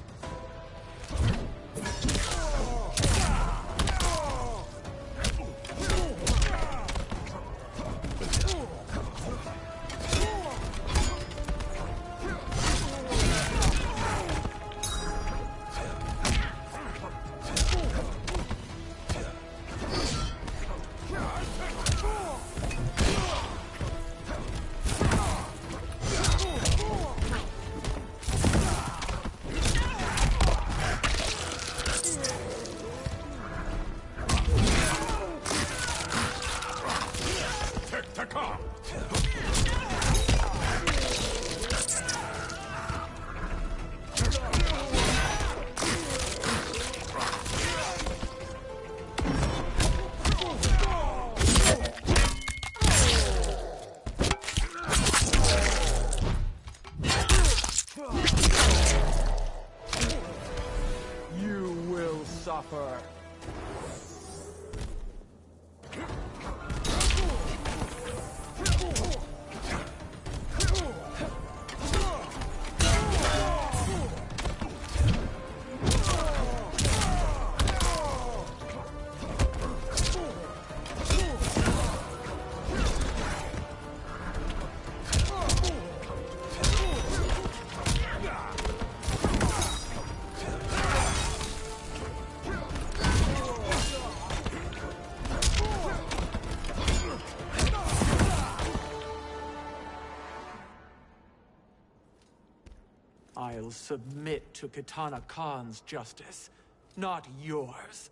I'll submit to Kitana Khan's justice, not yours.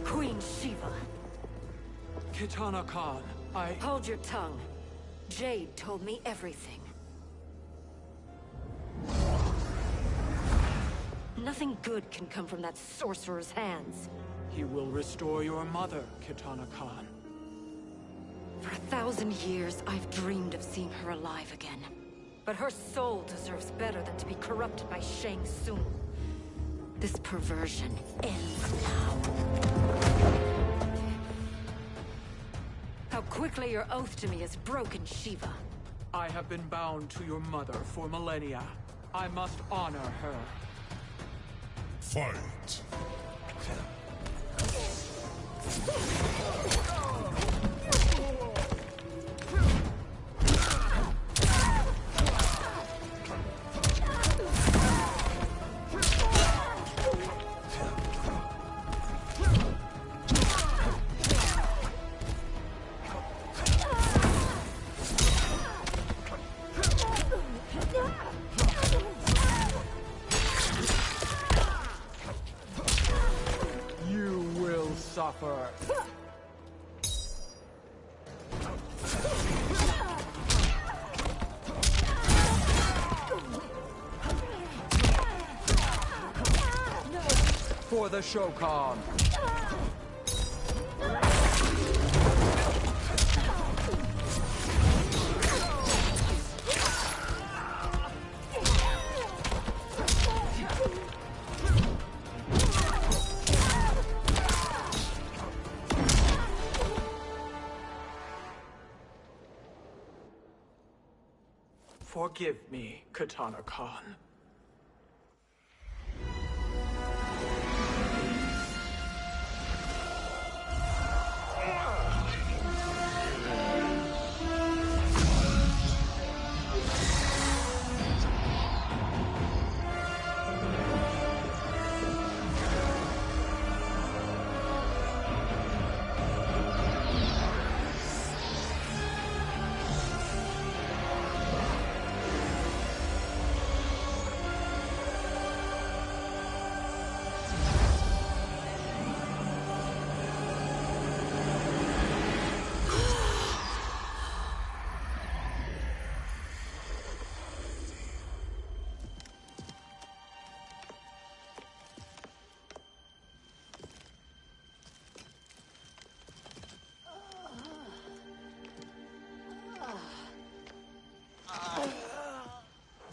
Queen Shiva. Kitana Khan, Hold your tongue. Jade told me everything. Nothing good can come from that sorcerer's hands. He will restore your mother, Kitana Khan. For 1,000 years, I've dreamed of seeing her alive again. But her soul deserves better than to be corrupted by Shang Tsung. This perversion ends now. How quickly your oath to me has broken, Shiva. I have been bound to your mother for millennia. I must honor her. Fight. Suffer. For the Shokan. Forgive me, Katana Khan.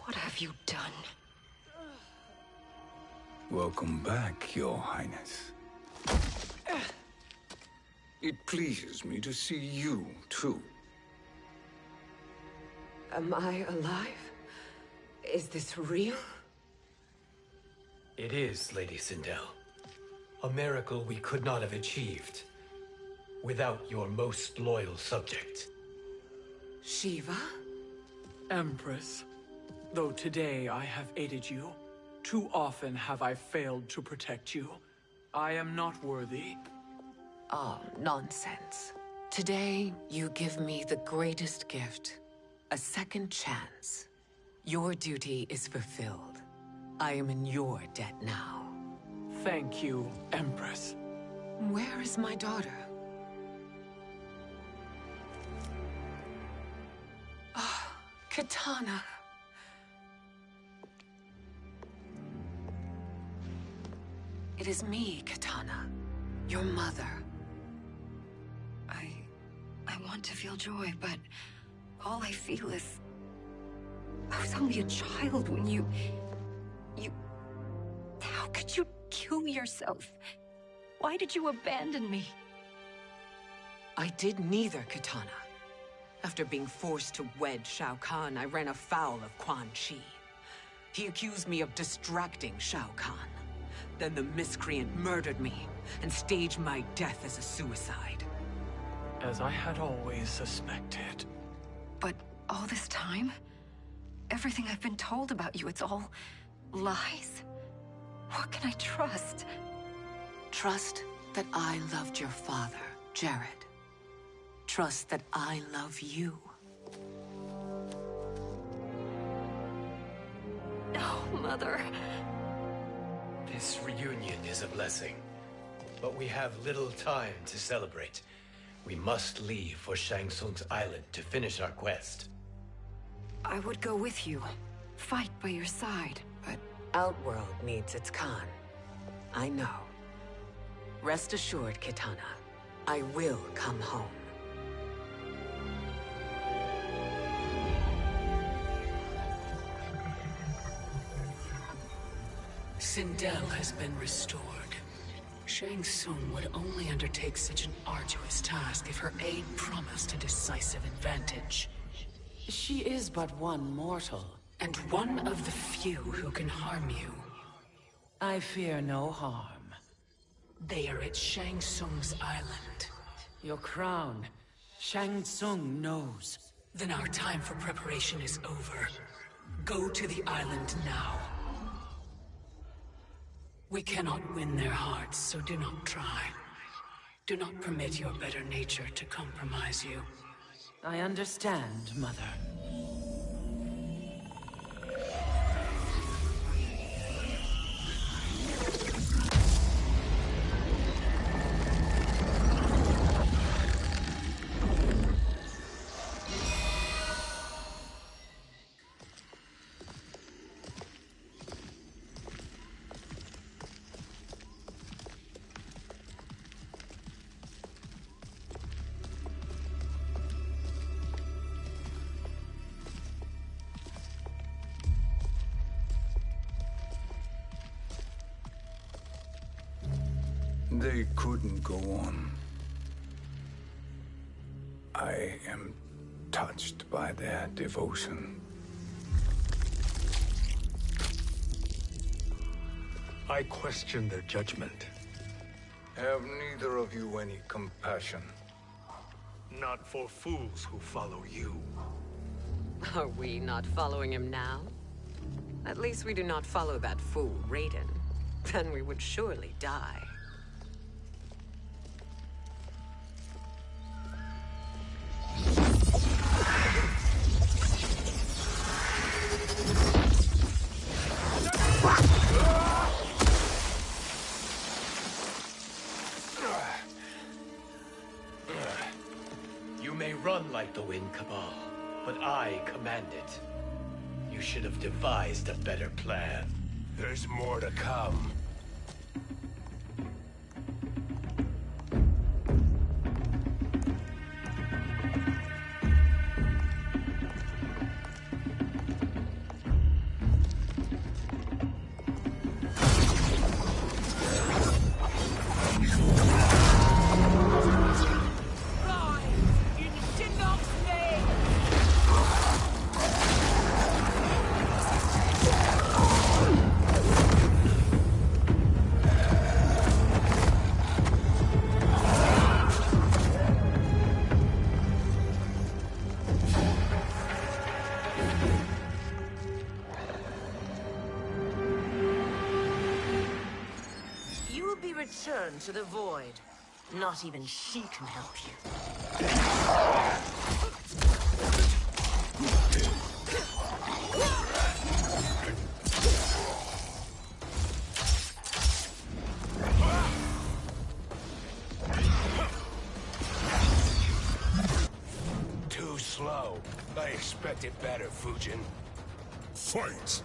What have you done? Welcome back, Your Highness. It pleases me to see you, too. Am I alive? Is this real? It is, Lady Sindel. A miracle we could not have achieved without your most loyal subject. Shiva? Empress, though today I have aided you, too often have I failed to protect you. I am not worthy. Oh, nonsense. Today, you give me the greatest gift. A second chance. Your duty is fulfilled. I am in your debt now. Thank you, Empress. Where is my daughter? Ah, Katana. It is me, Katana. Your mother. I want to feel joy, but all I feel is... I was only a child when you... How could you kill yourself? Why did you abandon me? I did neither, Katana. After being forced to wed Shao Kahn, I ran afoul of Quan Chi. He accused me of distracting Shao Kahn. Then the miscreant murdered me and staged my death as a suicide. As I had always suspected. But all this time? Everything I've been told about you, it's all lies? What can I trust? Trust that I loved your father, Jared. Trust that I love you. No, Mother. This reunion is a blessing, but we have little time to celebrate. We must leave for Shang Tsung's island to finish our quest. I would go with you. Fight by your side. But Outworld needs its Khan. I know. Rest assured, Kitana. I will come home. Sindel has been restored. Shang Tsung would only undertake such an arduous task if her aid promised a decisive advantage. She is but one mortal. And one of the few who can harm you. I fear no harm. They are at Shang Tsung's island. Your crown. Shang Tsung knows. Then our time for preparation is over. Go to the island now. We cannot win their hearts, so do not try. Do not permit your better nature to compromise you. I understand, Mother. They couldn't go on. I am touched by their devotion. I question their judgment. Have neither of you any compassion? Not for fools who follow you. Are we not following him now? At least we do not follow that fool, Raiden. Then we would surely die. You may run like the wind, Cabal, but I command it. You should have devised a better plan. There's more to come. Return to the void. Not even she can help you. Too slow. I expected better, Fujin. Fight!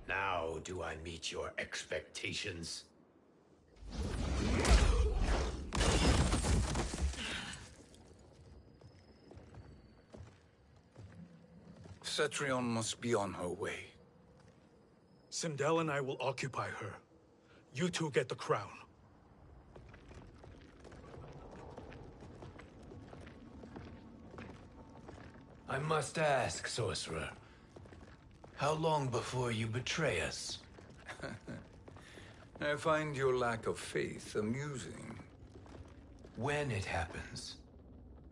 Now do I meet your expectations? Cetrion must be on her way. Sindel and I will occupy her. You two get the crown. I must ask, sorcerer. How long before you betray us? I find your lack of faith amusing. When it happens,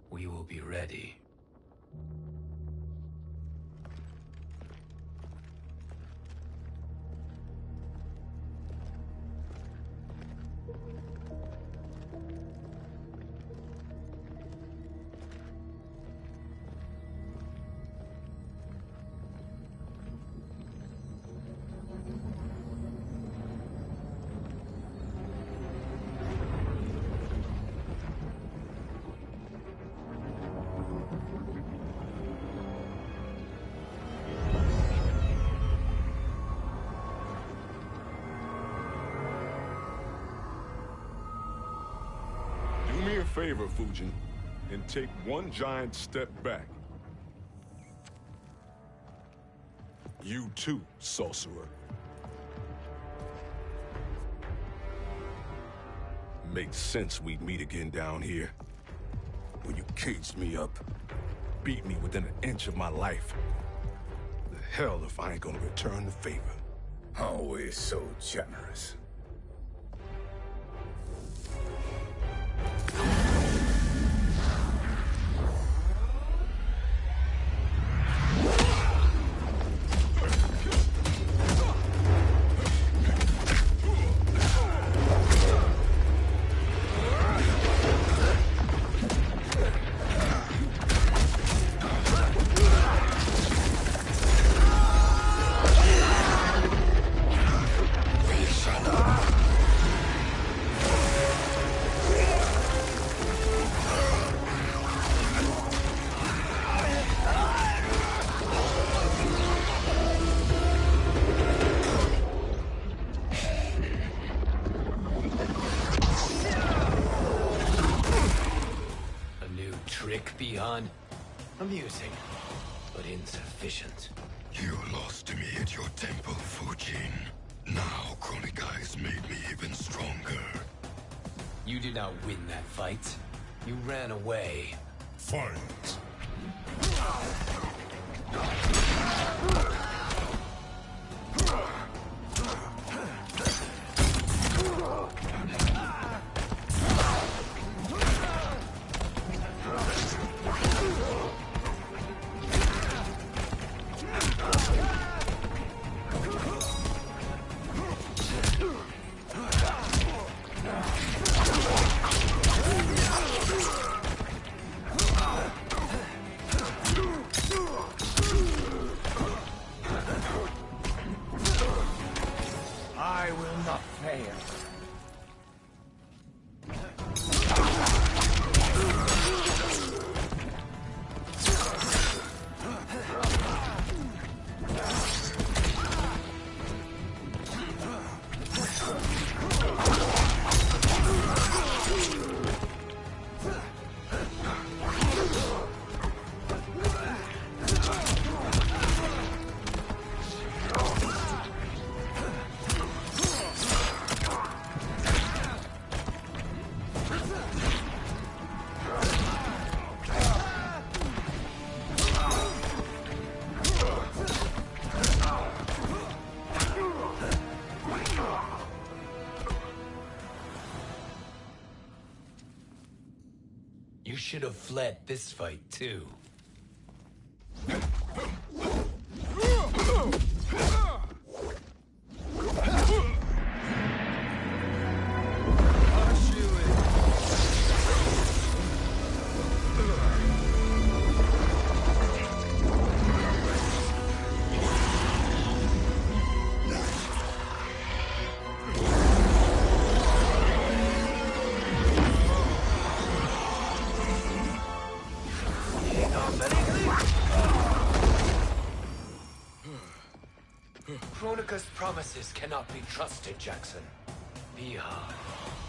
we will be ready. Do me a favor, Fujin, and take one giant step back. You too, sorcerer. Makes sense we'd meet again down here. When you caged me up, beat me within an inch of my life. The hell if I ain't gonna return the favor. Always so generous. Beyond amusing, but insufficient. You lost to me at your temple, Fujin. Now Kronika has made me even stronger. You did not win that fight. You ran away. Fight! I will not fail. You should have fled this fight, too. Kronika's promises cannot be trusted, Jackson. Biha,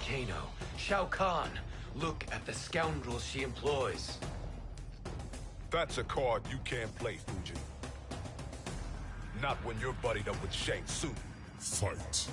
Kano, Shao Kahn. Look at the scoundrels she employs. That's a card you can't play, Fujin. Not when you're buddied up with Shang Tsung. Fight.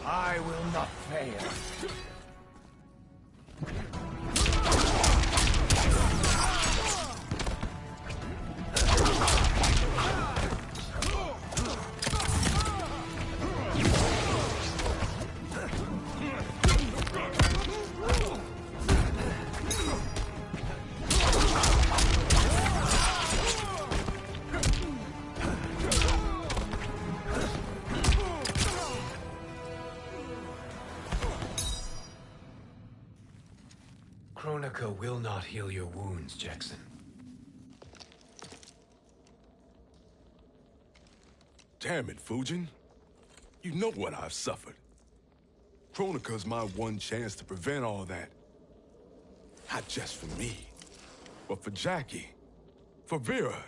I will not fail. Kronika will not heal your wounds, Jackson. Damn it, Fujin. You know what I've suffered. Kronika's my one chance to prevent all that. Not just for me, but for Jackie, for Vera.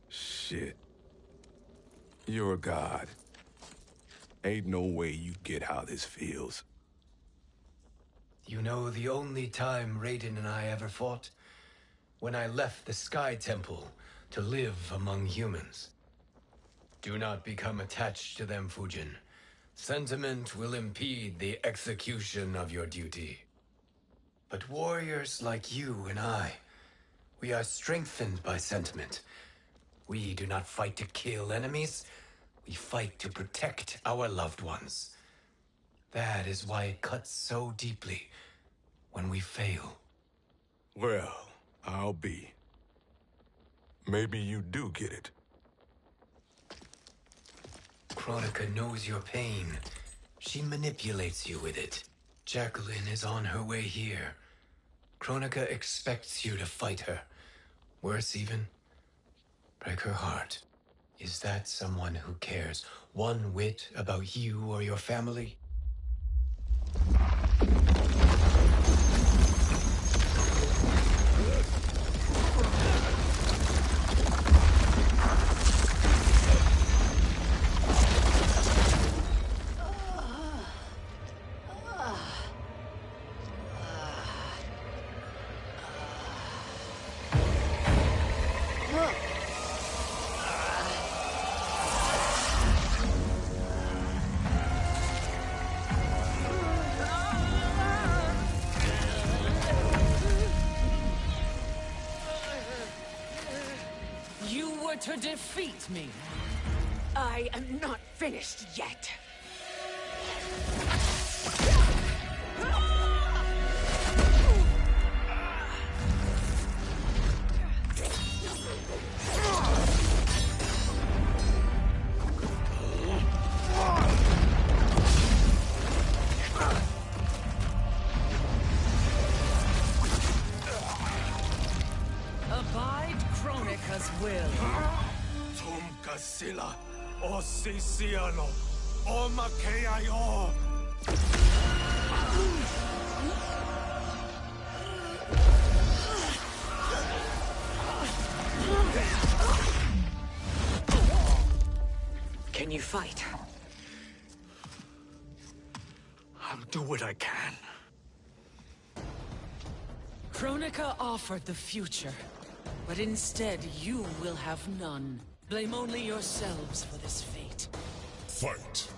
Shit. You're a god. Ain't no way you get how this feels. You know the only time Raiden and I ever fought? When I left the Sky Temple to live among humans. Do not become attached to them, Fujin. Sentiment will impede the execution of your duty. But warriors like you and I, we are strengthened by sentiment. We do not fight to kill enemies. We fight to protect our loved ones. That is why it cuts so deeply when we fail. Well, I'll be. Maybe you do get it. Kronika knows your pain. She manipulates you with it. Jacqueline is on her way here. Kronika expects you to fight her. Worse even, break her heart. Is that someone who cares one whit about you or your family? To defeat me. I am not finished yet. Abide Kronika's will. Sila, o Siciano, o Makeayo. Can you fight? I'll do what I can. Kronika offered the future, but instead you will have none. Blame only yourselves for this fate. Fight!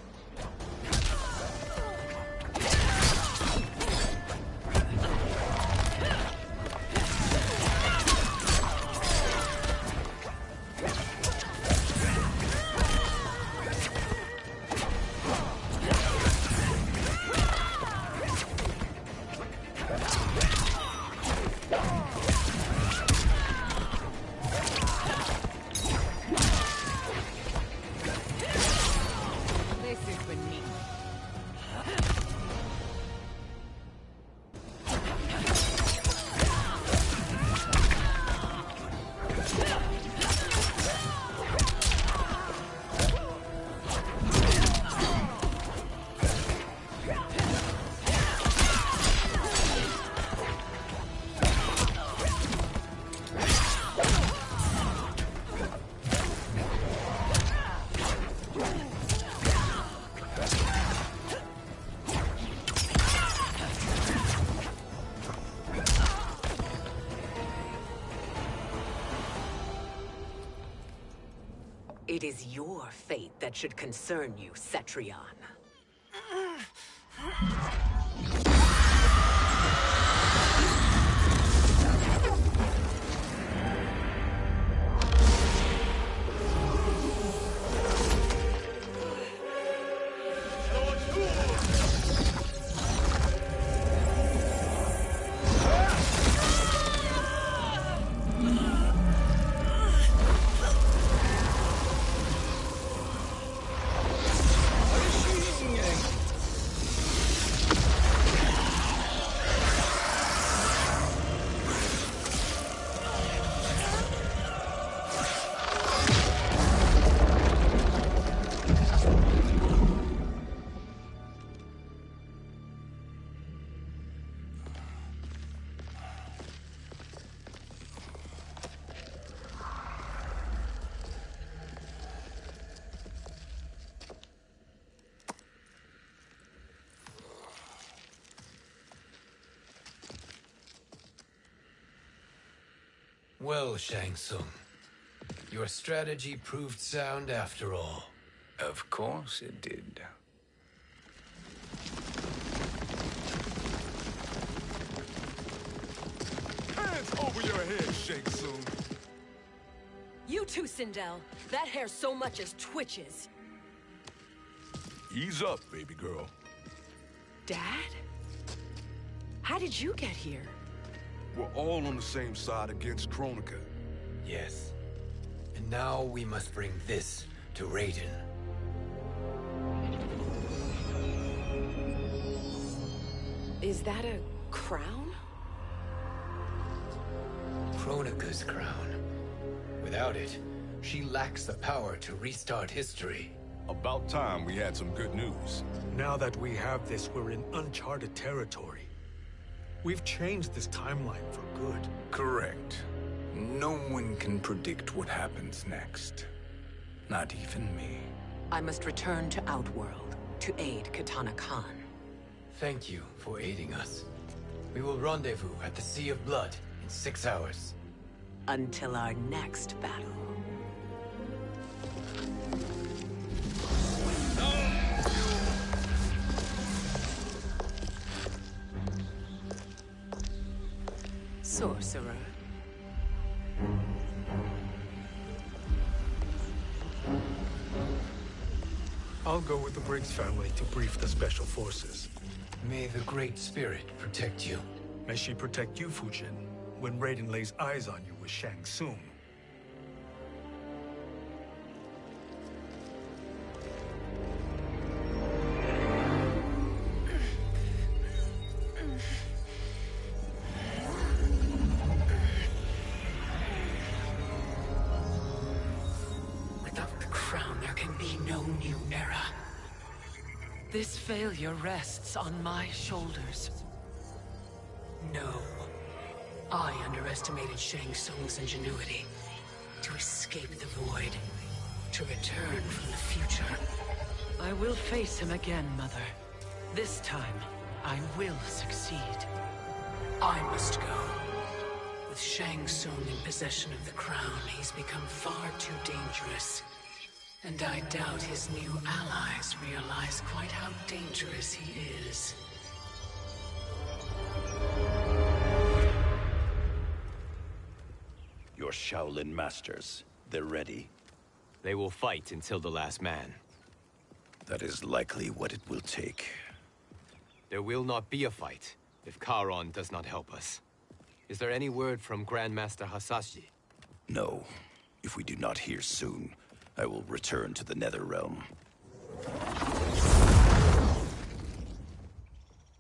It is your fate that should concern you, Cetrion. Well, Shang Tsung, your strategy proved sound after all. Of course it did. Hands over your head, Shang Tsung. You too, Sindel. That hair so much as twitches. Ease up, baby girl. Dad? How did you get here? We're all on the same side against Kronika. Yes. And now we must bring this to Raiden. Is that a crown? Kronika's crown. Without it, she lacks the power to restart history. About time we had some good news. Now that we have this, we're in uncharted territory. We've changed this timeline for good. Correct. No one can predict what happens next. Not even me. I must return to Outworld to aid Kitana Khan. Thank you for aiding us. We will rendezvous at the Sea of Blood in 6 hours. Until our next battle. Sorcerer. I'll go with the Briggs family to brief the Special Forces. May the Great Spirit protect you. May she protect you, Fujin, when Raiden lays eyes on you with Shang Tsung. Without the crown, there can be no new era. This failure rests on my shoulders. No. I underestimated Shang Tsung's ingenuity. To escape the void. To return from the future. I will face him again, Mother. This time, I will succeed. I must go. With Shang Tsung in possession of the crown, he's become far too dangerous. And I doubt his new allies realize quite how dangerous he is. Your Shaolin masters, they're ready. They will fight until the last man. That is likely what it will take. There will not be a fight if Charon does not help us. Is there any word from Grandmaster Hasashi? No. If we do not hear soon, I will return to the Netherrealm.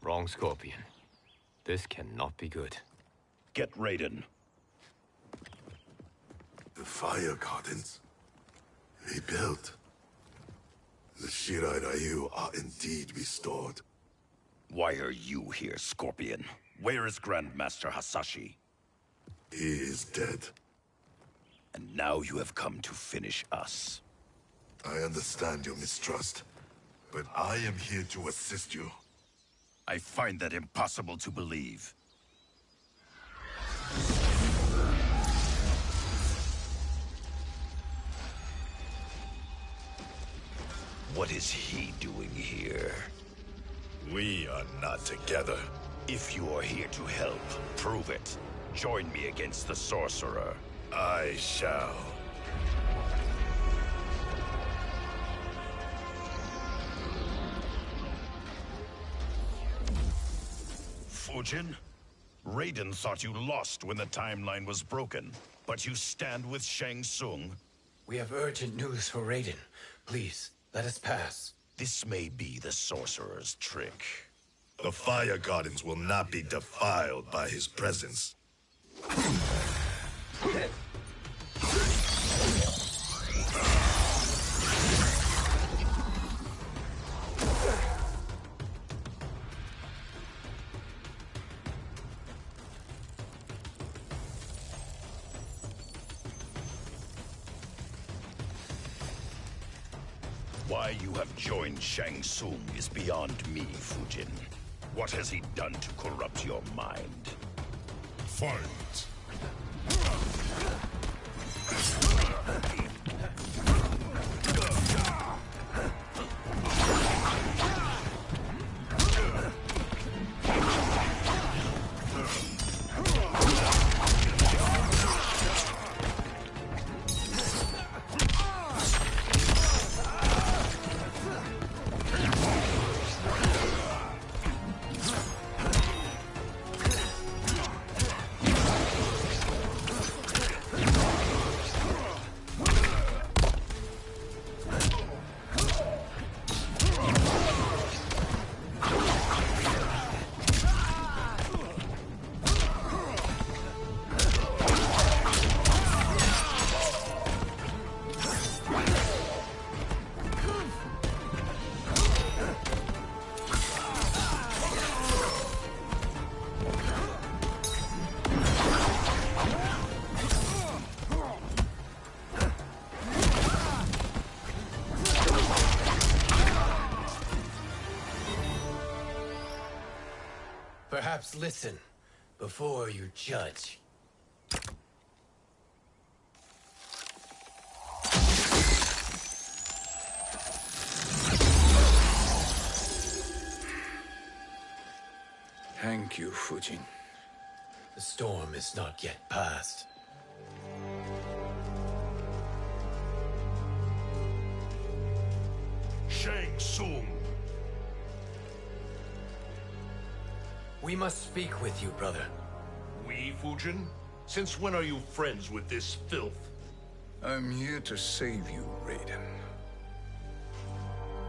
Wrong, Scorpion. This cannot be good. Get Raiden. The fire gardens rebuilt. The Shirai Ryu are indeed restored. Why are you here, Scorpion? Where is Grandmaster Hasashi? He is dead. And now you have come to finish us. I understand your mistrust, but I am here to assist you. I find that impossible to believe. What is he doing here? We are not together. If you are here to help, prove it. Join me against the Sorcerer. I shall. Fujin? Raiden thought you lost when the timeline was broken, but you stand with Shang Tsung. We have urgent news for Raiden. Please, let us pass. This may be the Sorcerer's trick. The Fire Gardens will not be defiled by his presence. Why you have joined Shang Tsung is beyond me, Fujin. What has he done to corrupt your mind? Fight! Perhaps listen before you judge. Thank you, Fujin. The storm is not yet past. Shang Tsung. We must speak with you, brother. We, Fujin? Since when are you friends with this filth? I'm here to save you, Raiden.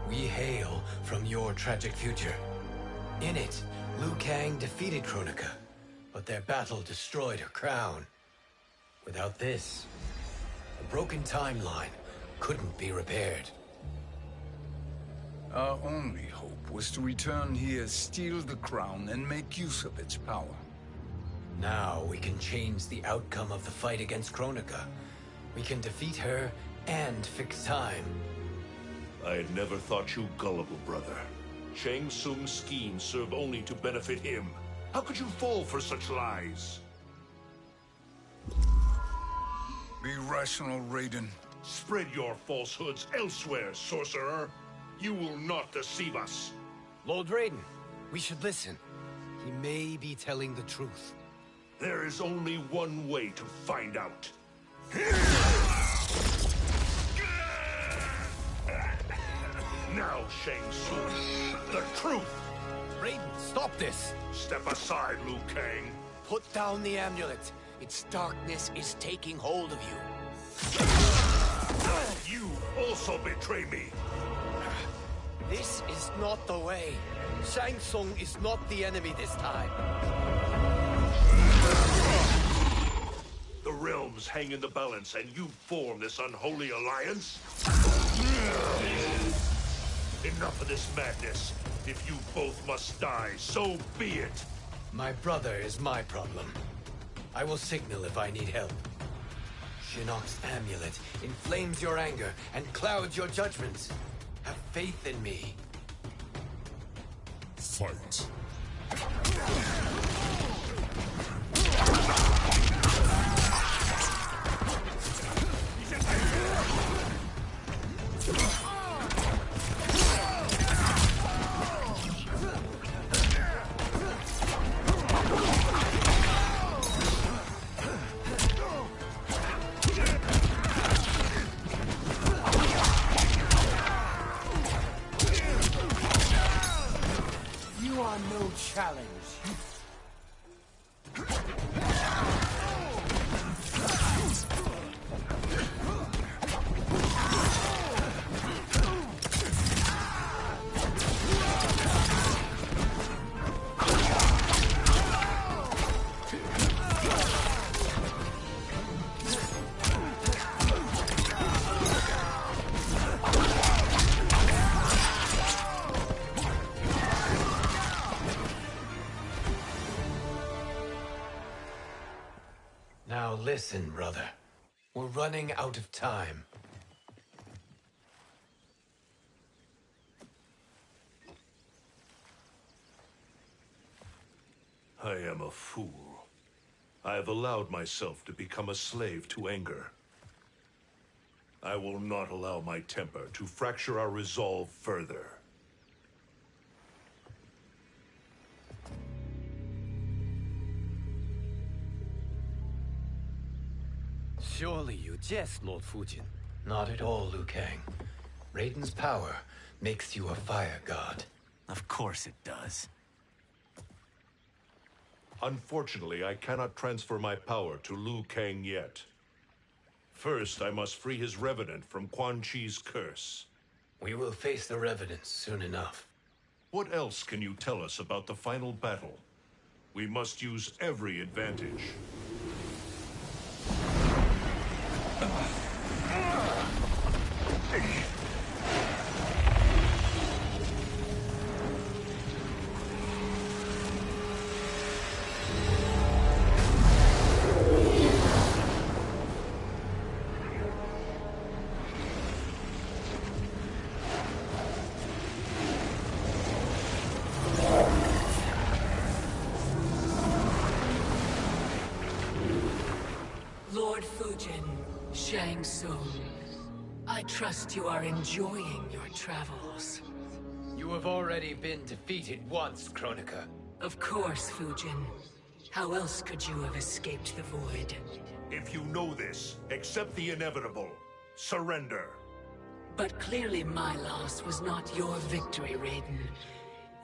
We hail from your tragic future. In it, Liu Kang defeated Kronika, but their battle destroyed her crown. Without this, the broken timeline couldn't be repaired. Our only hope was to return here, steal the crown, and make use of its power. Now we can change the outcome of the fight against Kronika. We can defeat her and fix time. I had never thought you gullible, brother. Shang Tsung's schemes serve only to benefit him. How could you fall for such lies? Be rational, Raiden. Spread your falsehoods elsewhere, sorcerer. You will not deceive us. Lord Raiden, we should listen. He may be telling the truth. There is only one way to find out. Now, Shang Tsung, the truth! Raiden, stop this! Step aside, Liu Kang. Put down the amulet. Its darkness is taking hold of you. You also betray me. This is not the way. Shang Tsung is not the enemy this time. The realms hang in the balance, and you form this unholy alliance? Enough of this madness. If you both must die, so be it. My brother is my problem. I will signal if I need help. Shinnok's amulet inflames your anger and clouds your judgments. Have faith in me. Fight. Challenge. Now listen, brother. We're running out of time. I am a fool. I have allowed myself to become a slave to anger. I will not allow my temper to fracture our resolve further. Surely you jest, Lord Fujin. Not at all, Liu Kang. Raiden's power makes you a fire god. Of course it does. Unfortunately, I cannot transfer my power to Liu Kang yet. First, I must free his Revenant from Quan Chi's curse. We will face the Revenants soon enough. What else can you tell us about the final battle? We must use every advantage. Lord Fujin, Shang Tsung, I trust you are enjoying your travels. You have already been defeated once, Kronika. Of course, Fujin. How else could you have escaped the void? If you know this, accept the inevitable. Surrender. But clearly my loss was not your victory, Raiden.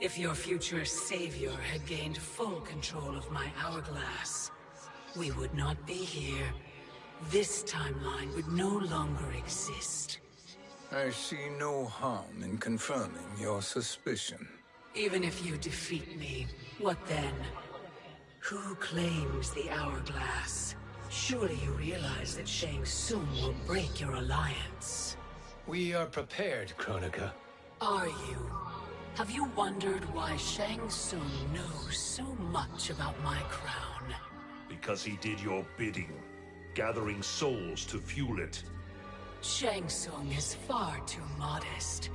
If your future savior had gained full control of my hourglass, we would not be here. This timeline would no longer exist. I see no harm in confirming your suspicion. Even if you defeat me, what then? Who claims the hourglass? Surely you realize that Shang Tsung will break your alliance. We are prepared, Kronika. Are you? Have you wondered why Shang Tsung knows so much about my crown? Because he did your bidding, gathering souls to fuel it. Shang Tsung is far too modest.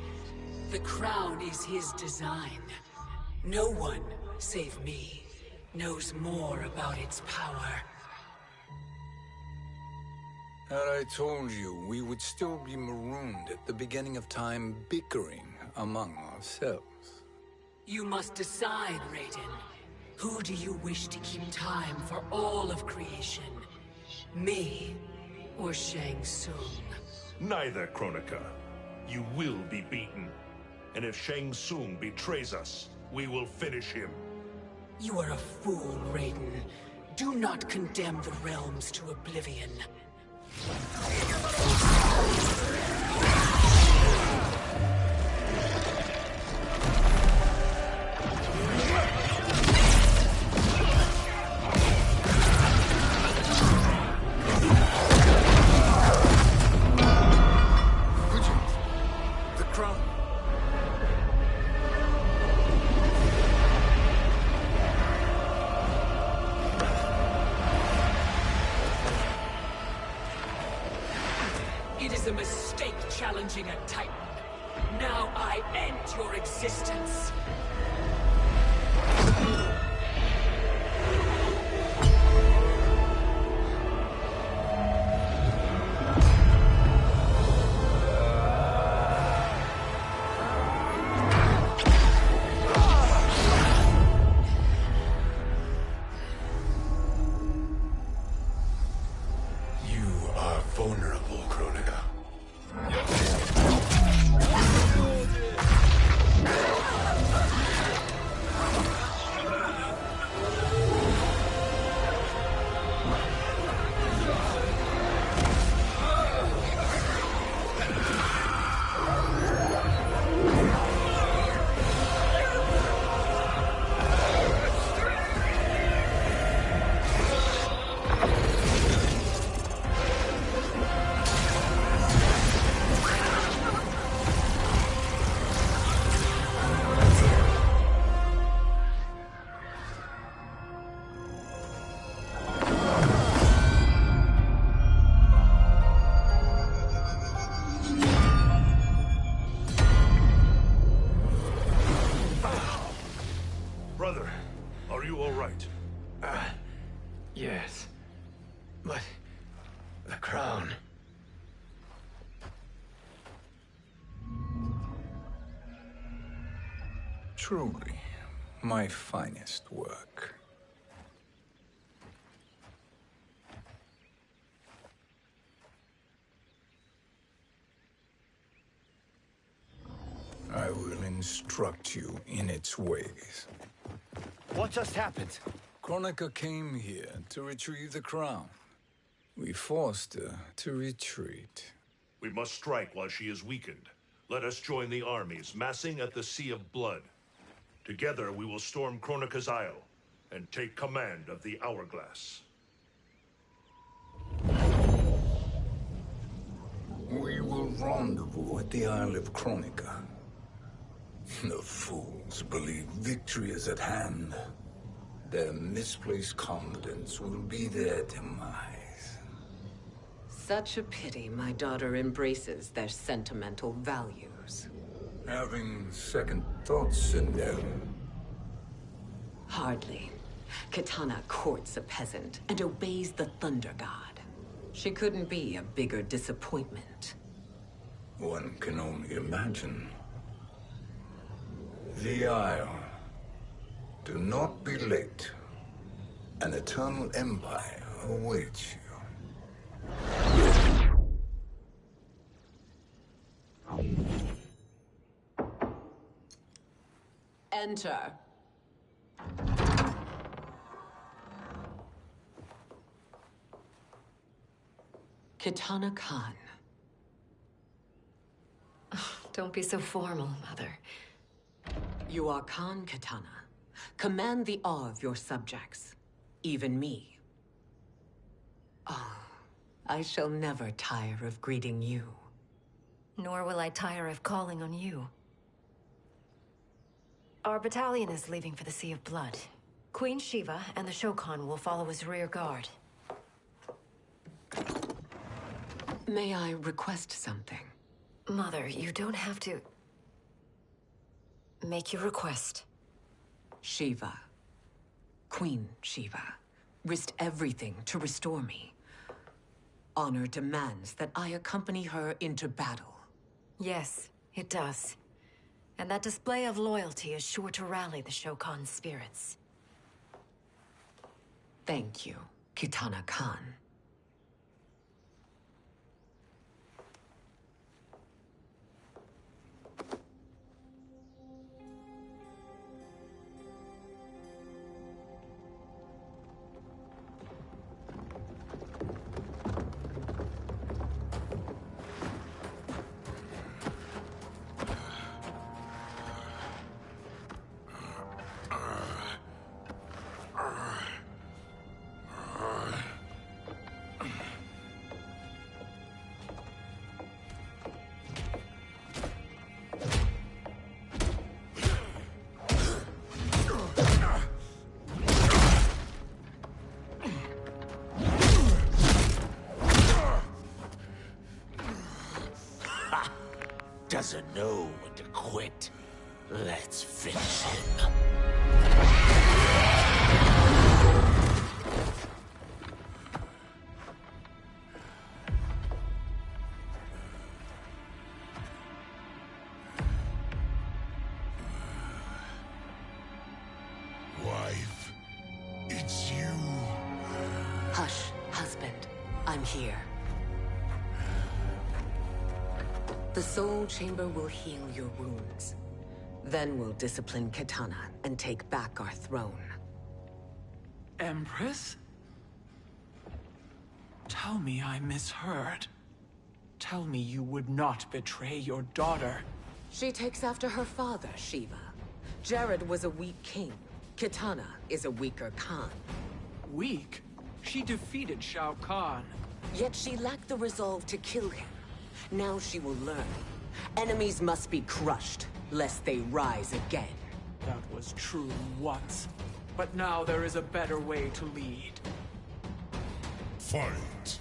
The crown is his design. No one, save me, knows more about its power. Had I told you, we would still be marooned at the beginning of time, bickering among ourselves. You must decide, Raiden. Who do you wish to keep time for all of creation? Me or Shang Tsung? Neither, Kronika. You will be beaten. And if Shang Tsung betrays us, we will finish him. You are a fool, Raiden. Do not condemn the realms to oblivion. The crown. It is a mistake challenging a Titan. Now I end your existence. You are vulnerable, Kronika. Truly, my finest work. I will instruct you in its ways. What just happened? Kronika came here to retrieve the crown. We forced her to retreat. We must strike while she is weakened. Let us join the armies, massing at the Sea of Blood. Together we will storm Kronika's Isle and take command of the Hourglass. We will rendezvous at the Isle of Kronika. The fools believe victory is at hand. Their misplaced confidence will be their demise. Such a pity my daughter embraces their sentimental values. Having second thoughts, Sindel? Hardly. Kitana courts a peasant and obeys the Thunder God. She couldn't be a bigger disappointment. One can only imagine. The Isle. Do not be late. An eternal empire awaits you. Enter. Kitana Khan. Don't be so formal, Mother. You are Khan Kitana. Command the awe of your subjects, even me. Oh, I shall never tire of greeting you. Nor will I tire of calling on you. Our battalion is leaving for the Sea of Blood. Queen Shiva and the Shokan will follow as rear guard. May I request something? Mother, you don't have to... make your request. Shiva. Queen Shiva. Risked everything to restore me. Honor demands that I accompany her into battle. Yes, it does. And that display of loyalty is sure to rally the Shokan's spirits. Thank you, Kitana Khan. Doesn't know when to quit. Let's finish him. Wife, it's you. Hush, husband. I'm here. The Soul Chamber will heal your wounds. Then we'll discipline Kitana and take back our throne. Empress? Tell me I misheard. Tell me you would not betray your daughter. She takes after her father, Shiva. Jared was a weak king. Kitana is a weaker Khan. Weak? She defeated Shao Kahn. Yet she lacked the resolve to kill him. Now she will learn. Enemies must be crushed, lest they rise again. That was true once. But now there is a better way to lead. Fight.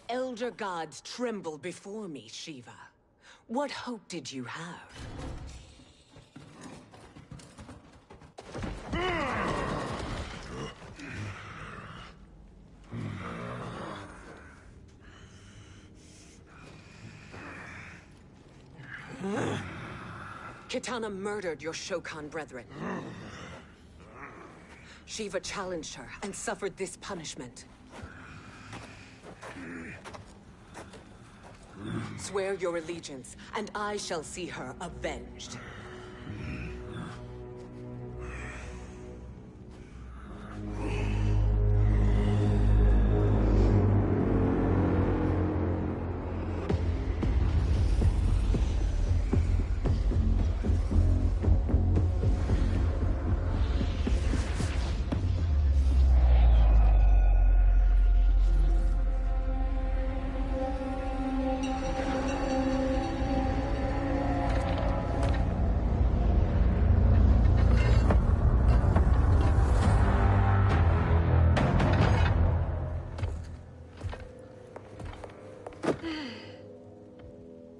Elder gods tremble before me, Shiva. What hope did you have? Kitana murdered your Shokan brethren. Shiva challenged her and suffered this punishment. Swear your allegiance, and I shall see her avenged.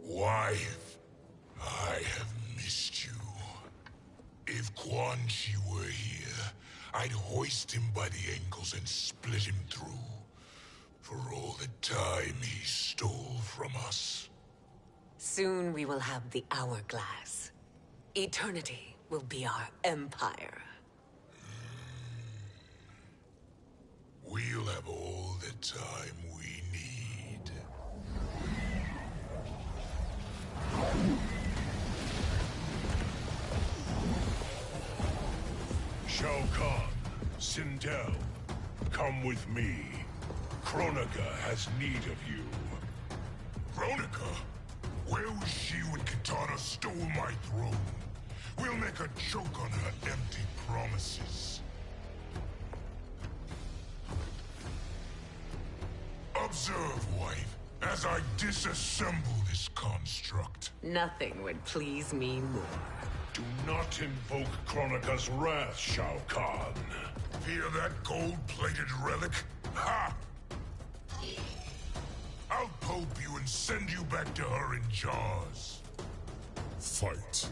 Wife, I have missed you. If Quan Chi were here, I'd hoist him by the ankles and split him through. For all the time he stole from us. Soon we will have the hourglass. Eternity will be our empire. We'll have all the time we need. Shao Kahn, Sindel, come with me. Kronika has need of you. Kronika? Where was she when Kitana stole my throne? We'll make a joke on her empty promises. Observe, wife, as I disassemble this construct. Nothing would please me more. Do not invoke Kronika's wrath, Shao Kahn. Fear that gold-plated relic? Ha! I'll pulp you and send you back to her in jars. Fight.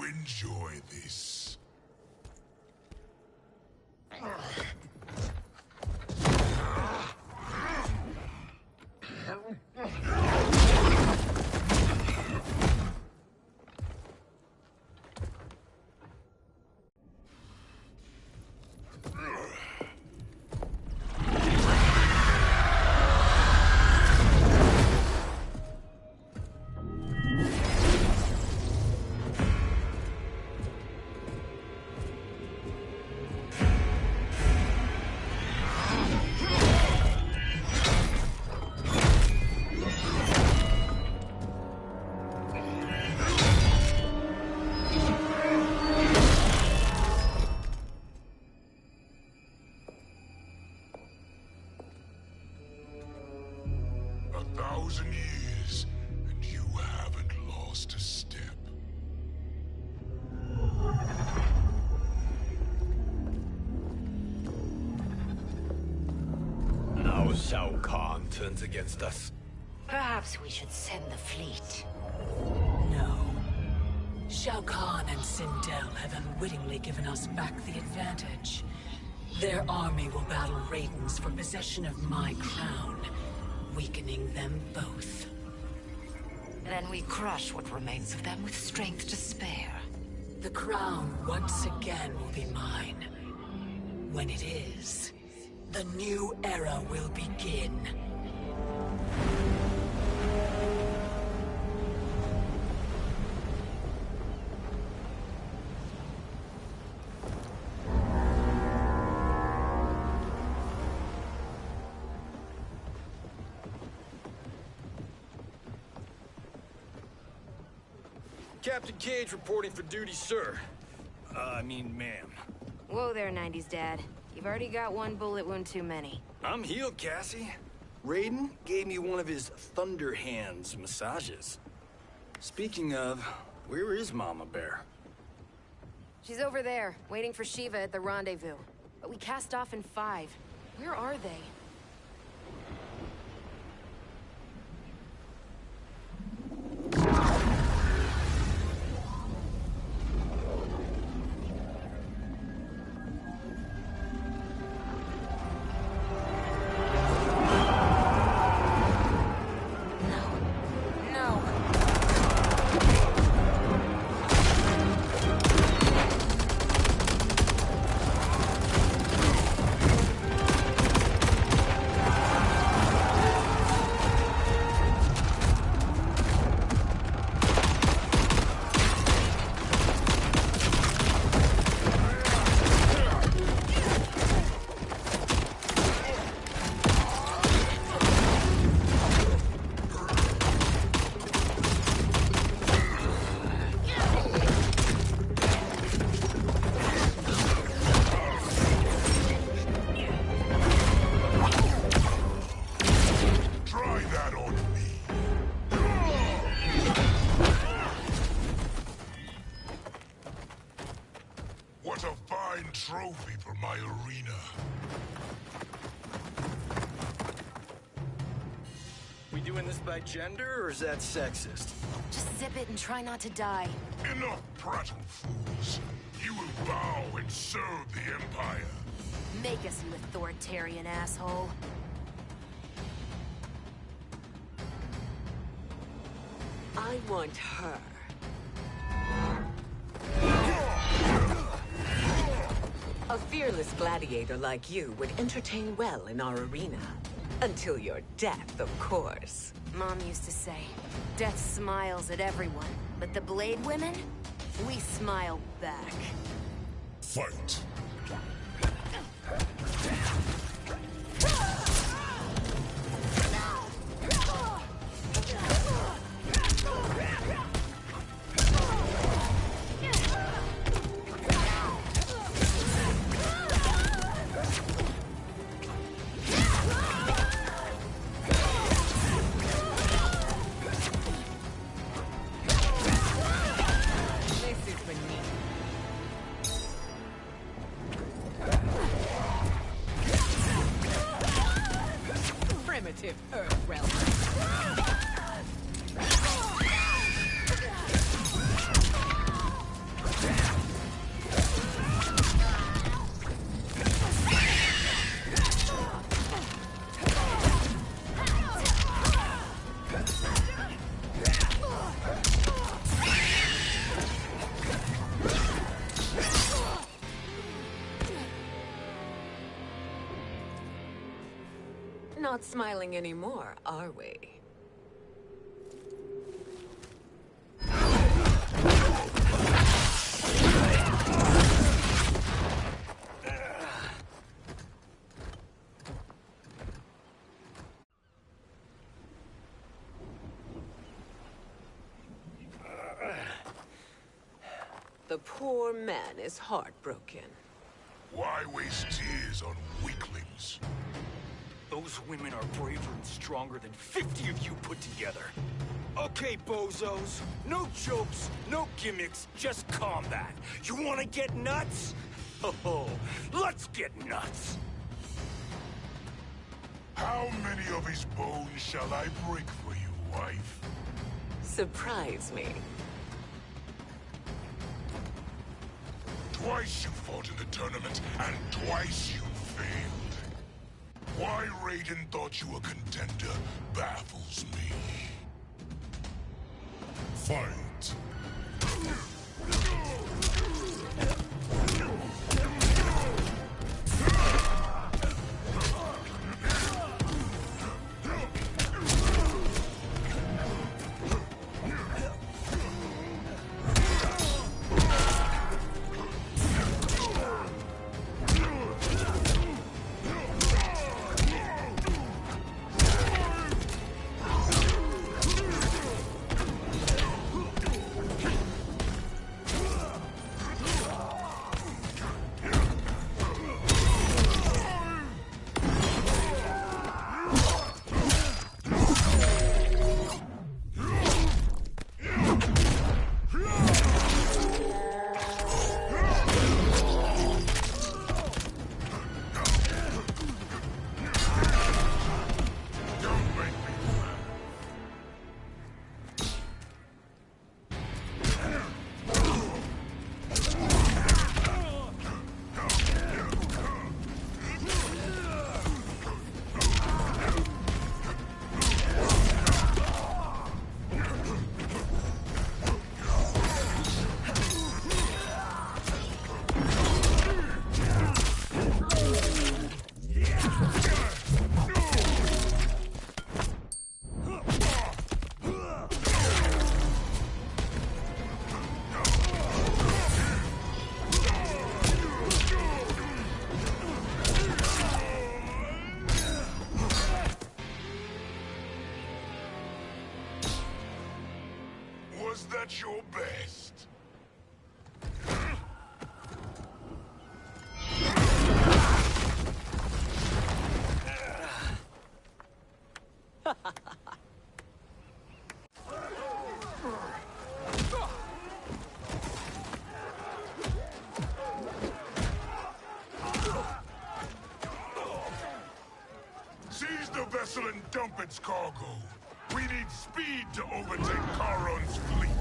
Enjoy this. Years, and you haven't lost a step. Now Shao Kahn turns against us. Perhaps we should send the fleet. No. Shao Kahn and Sindel have unwittingly given us back the advantage. Their army will battle Raidens for possession of my crown, weakening them both. Then we crush what remains of them with strength to spare. The crown once again will be mine. When it is, the new era will begin. Captain Cage reporting for duty, sir. Ma'am. Whoa there, 90s dad. You've already got one bullet wound too many. I'm healed, Cassie. Raiden gave me one of his Thunder Hands massages. Speaking of, where is Mama Bear? She's over there, waiting for Shiva at the rendezvous. But we cast off in 5. Where are they? Trophy for my arena. We doing this by gender, or is that sexist? Just zip it and try not to die. Enough prattle, fools. You will bow and serve the Empire. Make us, you authoritarian asshole. I want her. A fearless gladiator like you would entertain well in our arena. Until your death, of course. Mom used to say, death smiles at everyone, but the Blade women, we smile back. Fight! Not smiling anymore, are we? The poor man is heartbroken. Why waste tears on weaklings? Those women are braver and stronger than 50 of you put together. Okay, bozos. No jokes, no gimmicks, just combat. You wanna get nuts? Oh, let's get nuts! How many of his bones shall I break for you, wife? Surprise me. Twice you fought in the tournament, and twice you failed. Why Raiden thought you a contender baffles me. Fight. Was that your best? Seize the vessel and dump its cargo. We need speed to overtake Charon's fleet.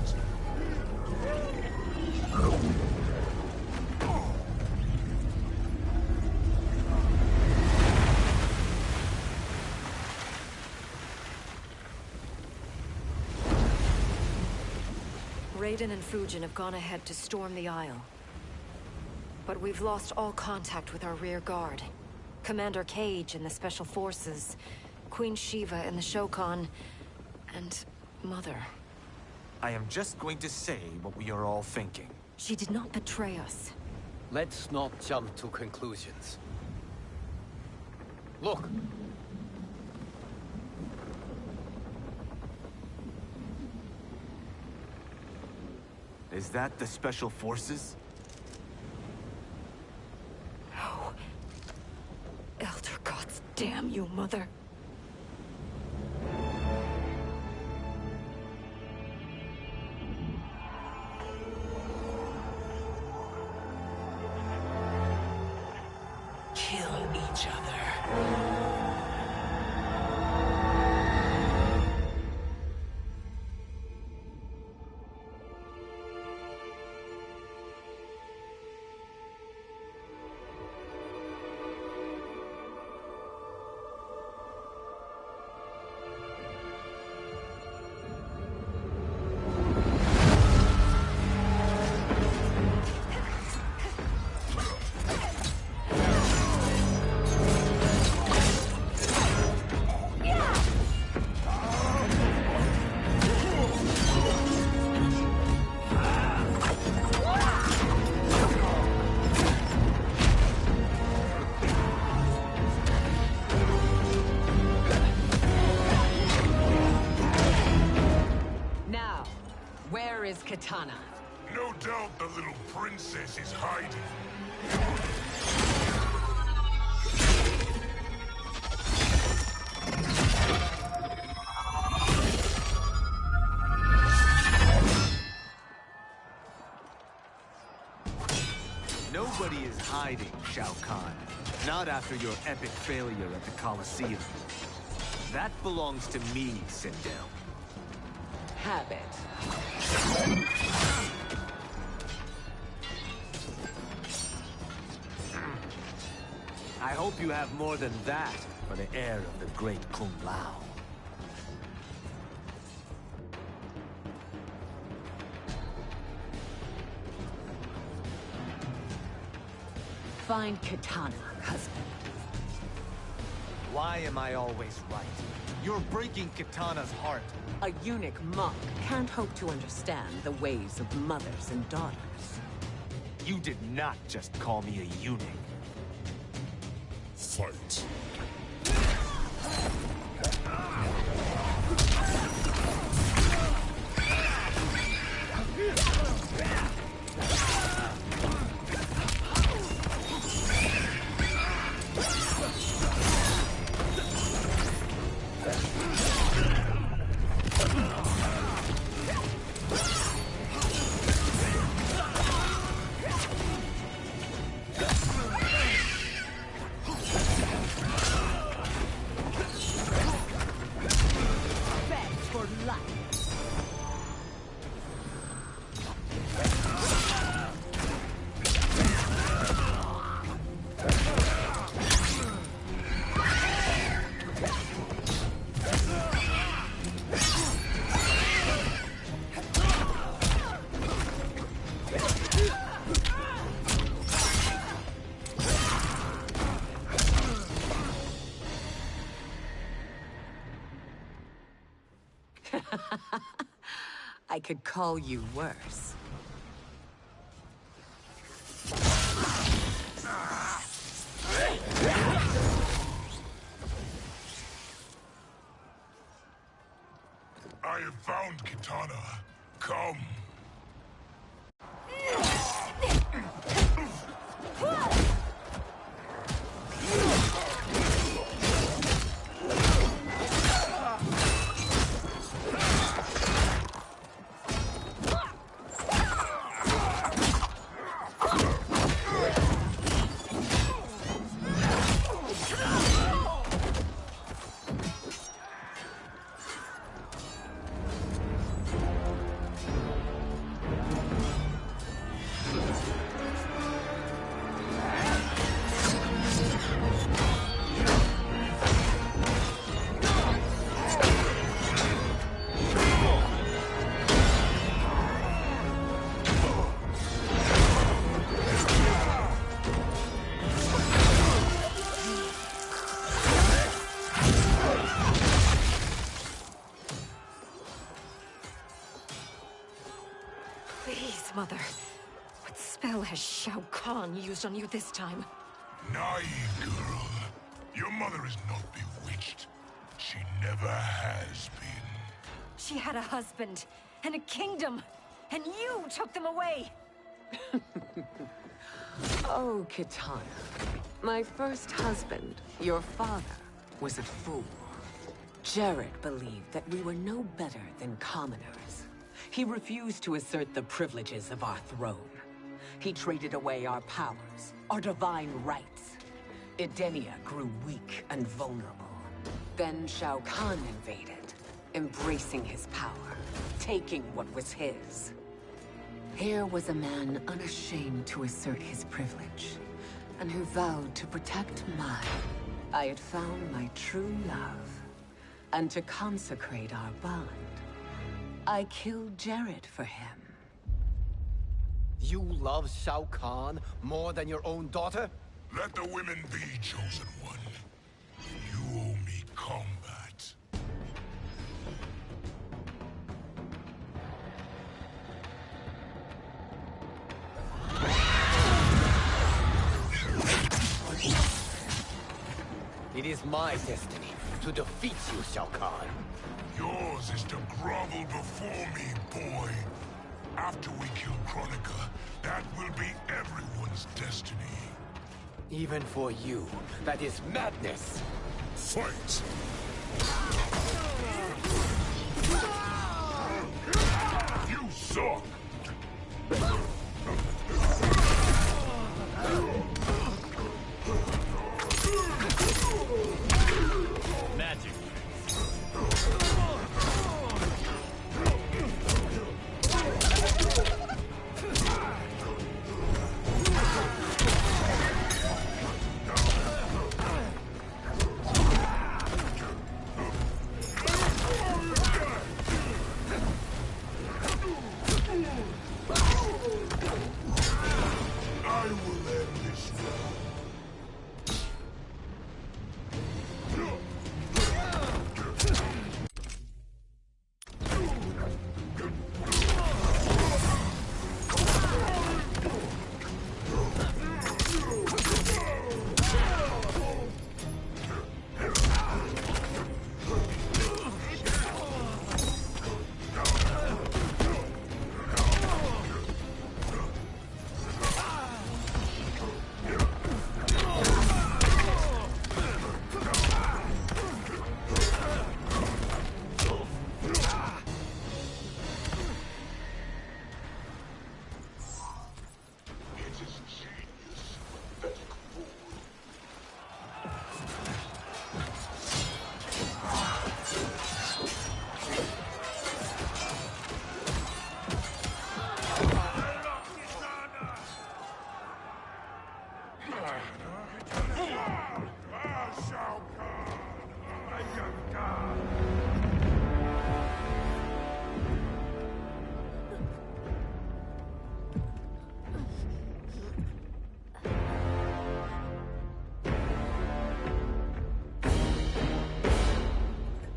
Raiden and Fujin have gone ahead to storm the Isle. But we've lost all contact with our rear guard. Commander Cage and the Special Forces, Queen Shiva and the Shokan, and Mother. I am just going to say what we are all thinking. She did not betray us. Let's not jump to conclusions. Look! Is that the Special Forces? No. Elder gods damn you, Mother. Kill each other. Where is Kitana? No doubt the little princess is hiding. Nobody is hiding, Shao Kahn. Not after your epic failure at the Colosseum. That belongs to me, Sindel. Have it. I hope you have more than that for the heir of the great Kung Lao. Find Katana, husband. Why am I always right? You're breaking Katana's heart. A eunuch monk can't hope to understand the ways of mothers and daughters. You did not just call me a eunuch. Fight. I could call you worse. I have found Katana. Come. Please, Mother. What spell has Shao Kahn used on you this time? Naive girl. Your mother is not bewitched. She never has been. She had a husband and a kingdom, and you took them away! Oh, Katana. My first husband, your father, was a fool. Jared believed that we were no better than commoners. He refused to assert the privileges of our throne. He traded away our powers, our divine rights. Edenia grew weak and vulnerable. Then Shao Kahn invaded, embracing his power, taking what was his. Here was a man unashamed to assert his privilege, and who vowed to protect mine. I had found my true love, and to consecrate our bond, I killed Jared for him. You love Shao Kahn more than your own daughter? Let the women be, chosen one. You owe me combat. It is my destiny to defeat you, Shao Kahn. Yours is to grovel before me, boy. After we kill Kronika, that will be everyone's destiny. Even for you, that is madness. Fight! You suck! Magic. I will end this now.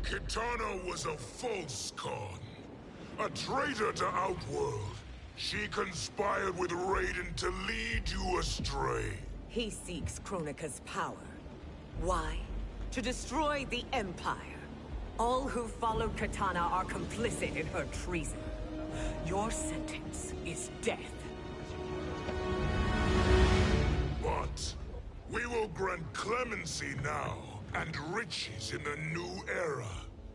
Kitana was a false con, a traitor to Outworld. She conspired with Raiden to lead you astray. He seeks Kronika's power. Why? To destroy the Empire. All who followed Kitana are complicit in her treason. Your sentence is death. But we will grant clemency now and riches in the new era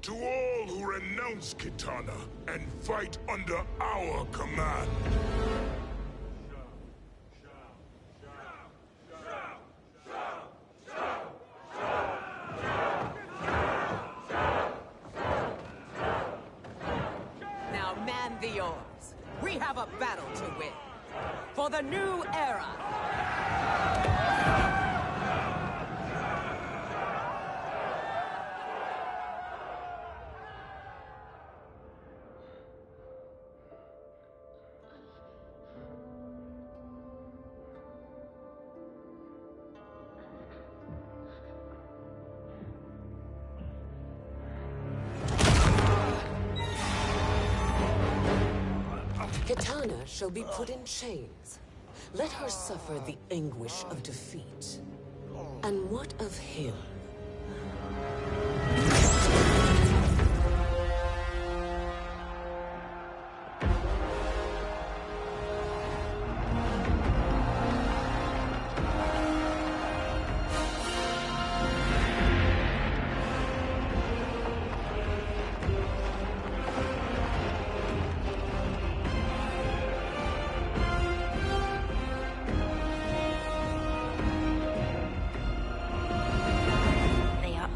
to all who renounce Kitana and fight under our command. Now man the oars. We have a battle to win. For the new era. Kitana shall be put in chains. Let her suffer the anguish of defeat. And what of him?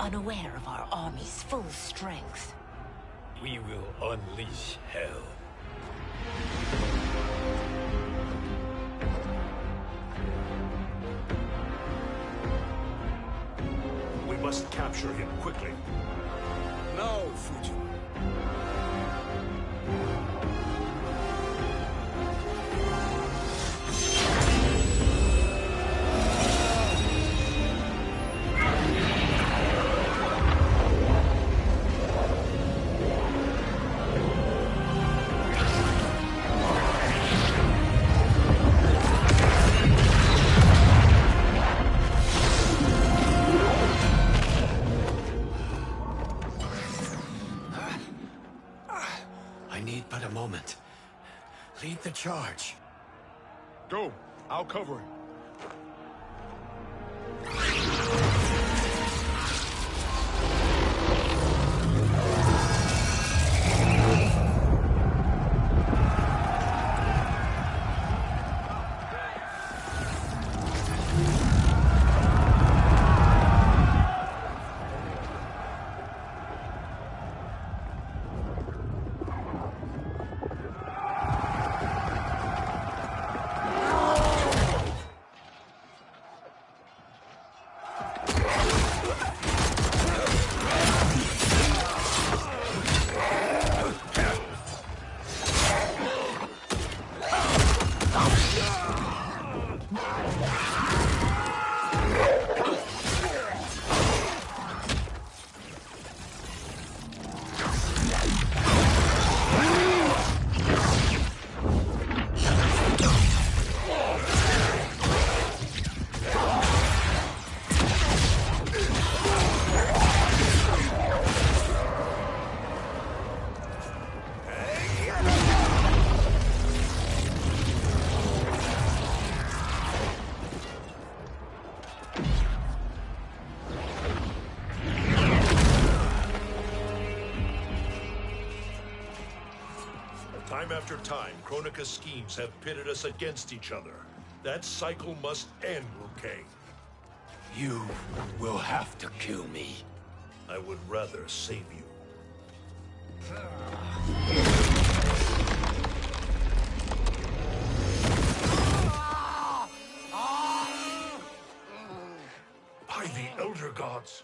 Unaware of our army's full strength. We will unleash hell. We must capture him quickly. No, Fujin. Lead the charge. Go. I'll cover him. after time, Kronika's schemes have pitted us against each other. That cycle must end, Liu Kang. You will have to kill me. I would rather save you. By the Elder Gods.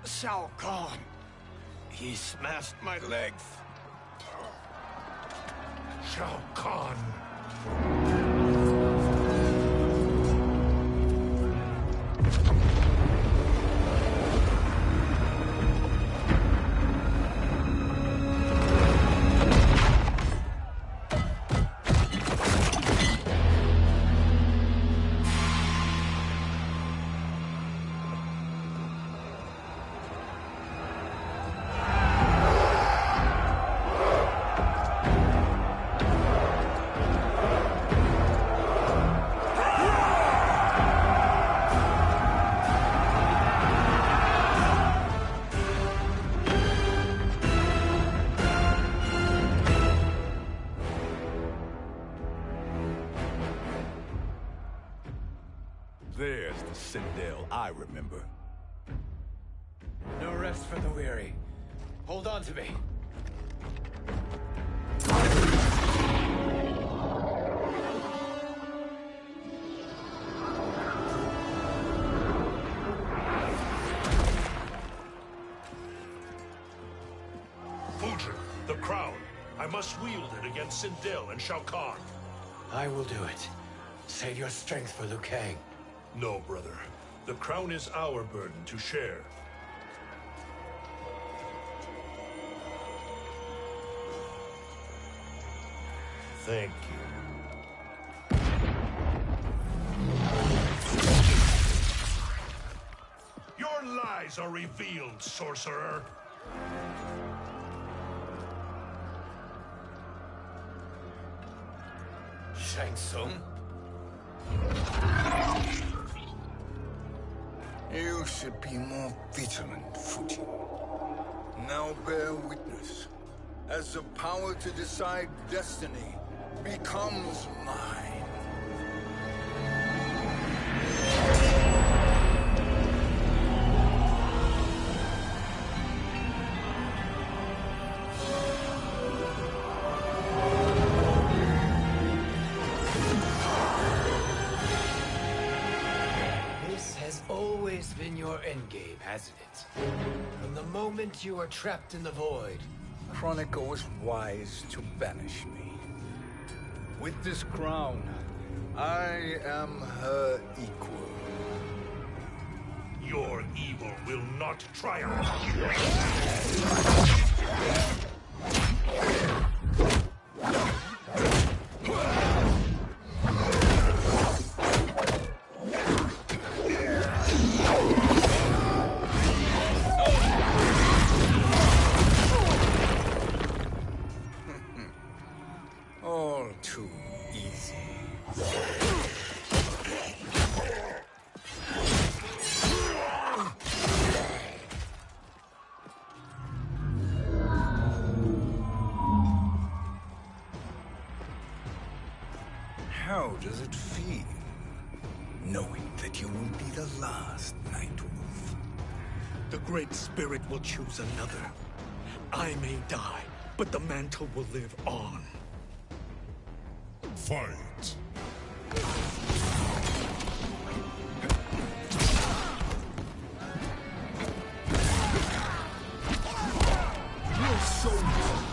Shao Kahn. He smashed my legs. Shao Kahn. There's the Citadel I remember. No rest for the weary. Hold on to me. Fujin, the crown. I must wield it against Sindel and Shao Kahn. I will do it. Save your strength for Liu Kang. No, brother. The crown is our burden to share. Thank you. Your lies are revealed, sorcerer. Shang Tsung? You should be more vigilant, Fujin. Now bear witness, as the power to decide destiny becomes mine. Been your endgame, hasn't it? From the moment you were trapped in the void. Kronika was wise to banish me. With this crown, I am her equal. Your evil will not triumph. All too easy. How does it feel, knowing that you will be the last Nightwolf? The Great Spirit will choose another. I may die, but the mantle will live on. Fight! You're so mine.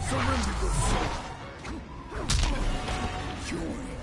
Surrender yourself. Join me.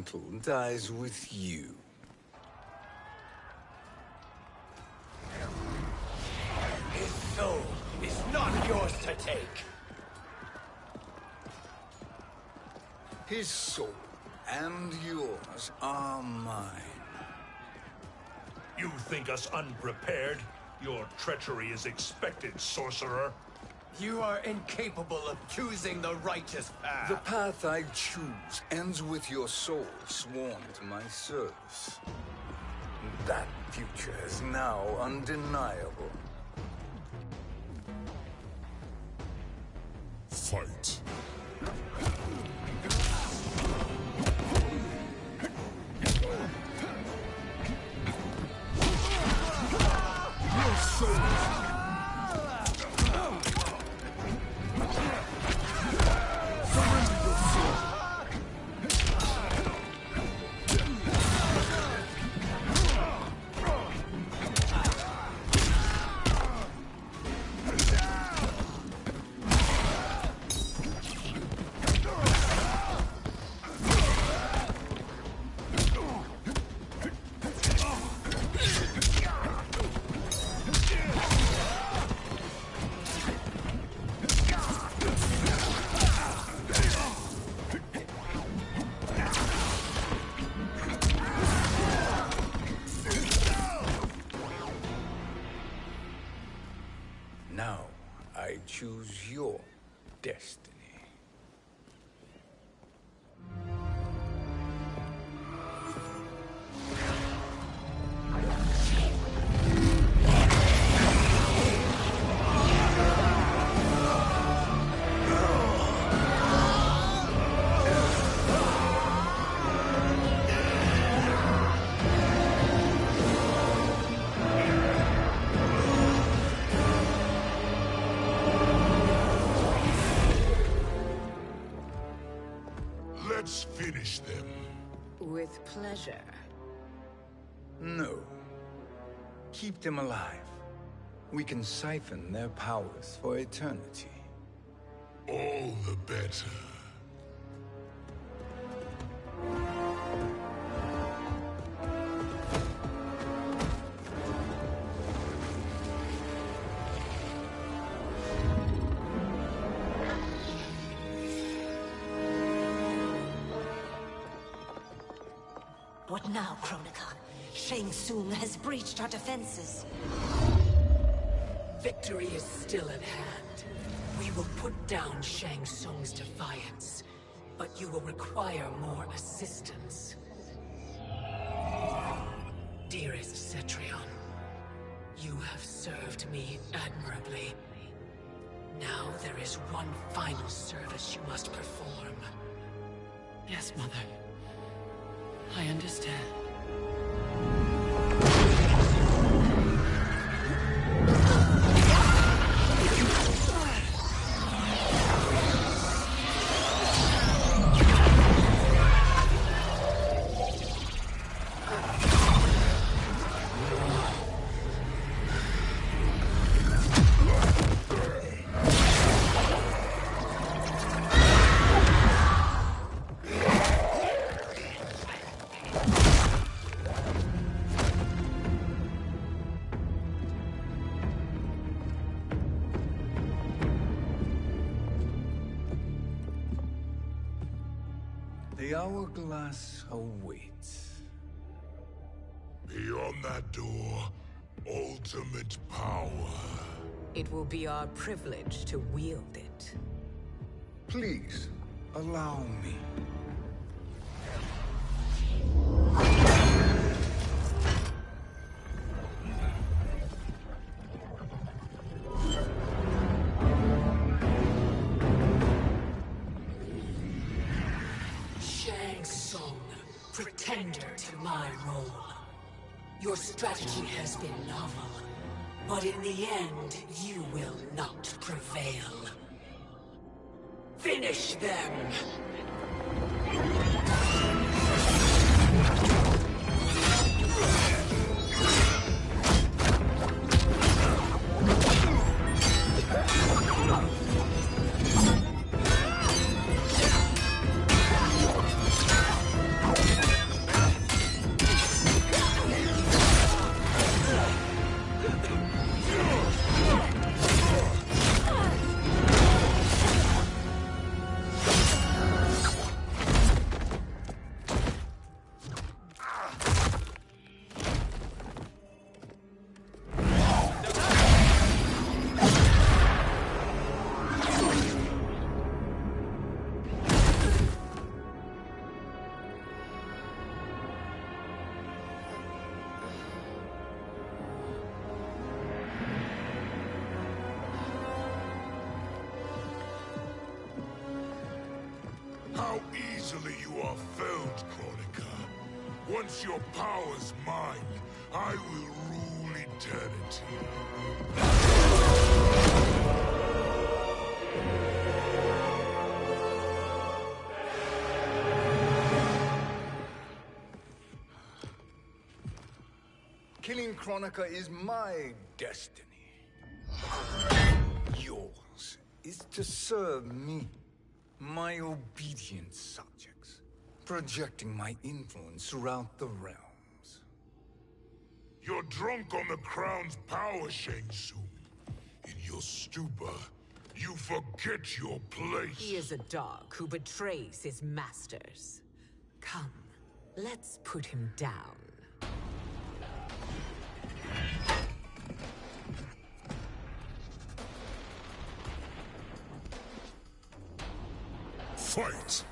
mantle dies with you. His soul is not yours to take. His soul and yours are mine. You think us unprepared? Your treachery is expected, sorcerer. You are incapable of choosing the righteous path. The path I choose ends with your soul sworn to my service. That future is now undeniable. Fight. Your soul. Now, I choose your destiny. Let's finish them. With pleasure. No. Keep them alive. We can siphon their powers for eternity. All the better. What now, Kronika? Shang Tsung has breached our defenses. Victory is still at hand. We will put down Shang Tsung's defiance, but you will require more assistance. Dearest Cetrion, you have served me admirably. Now there is one final service you must perform. Yes, Mother. I understand. The hourglass awaits. Beyond that door, ultimate power. It will be our privilege to wield it. Please, allow me. Shang Tsung, pretender to my role. Your strategy has been novel, but in the end, you will not prevail. Finish them! Finally you are felled, Chronica. Once your power's mine, I will rule eternity. Killing Chronica is my destiny. Yours is to serve me, my obedient subjects, projecting my influence throughout the realms. You're drunk on the Crown's power, Shang Tsung. In your stupor, you forget your place. He is a dog who betrays his masters. Come, let's put him down. Fight!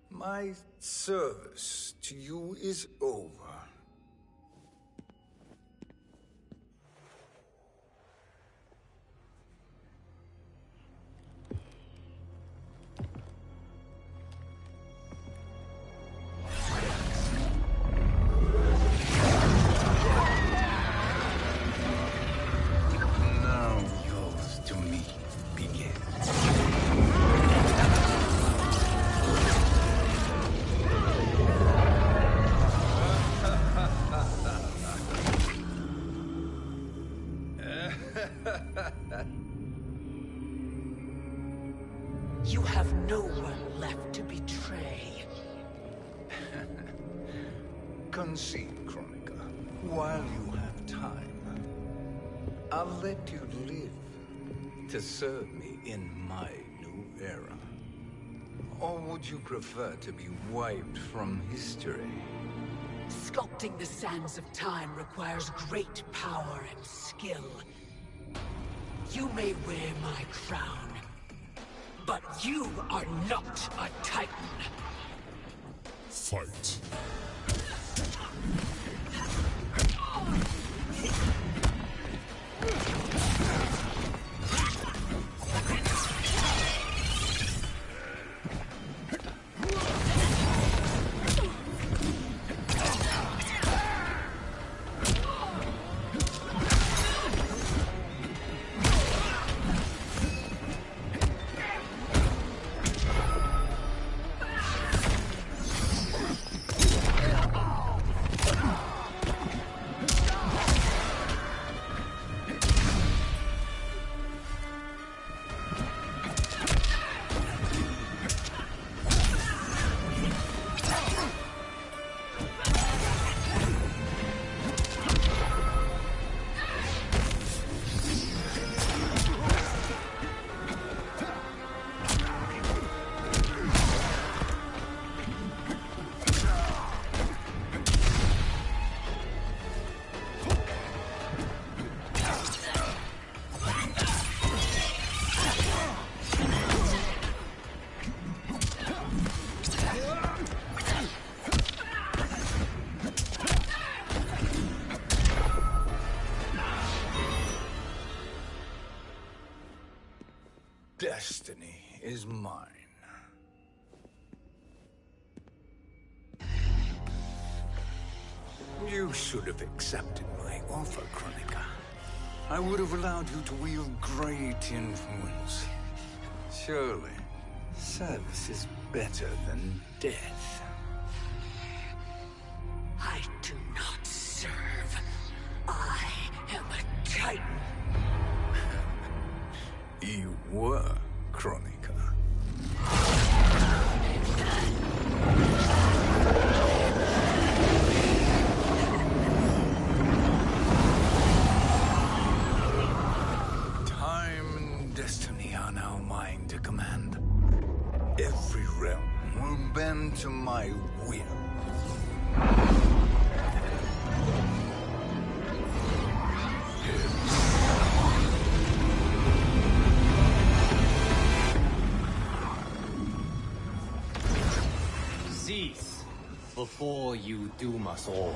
My service to you is over. Now yours to me begins. You have no one left to betray. Concede, Chronica, while you have time. I'll let you live to serve me in my new era. Or would you prefer to be wiped from history? Sculpting the sands of time requires great power and skill. You may wear my crown, but you are not a Titan. Fight. Destiny is mine. You should have accepted my offer, Chronica. I would have allowed you to wield great influence. Surely, Service is better than death. I do not serve. I am a Titan. You were Kronika. Time and destiny are now mine to command. Every realm will bend to my will. Cease before you doom us all.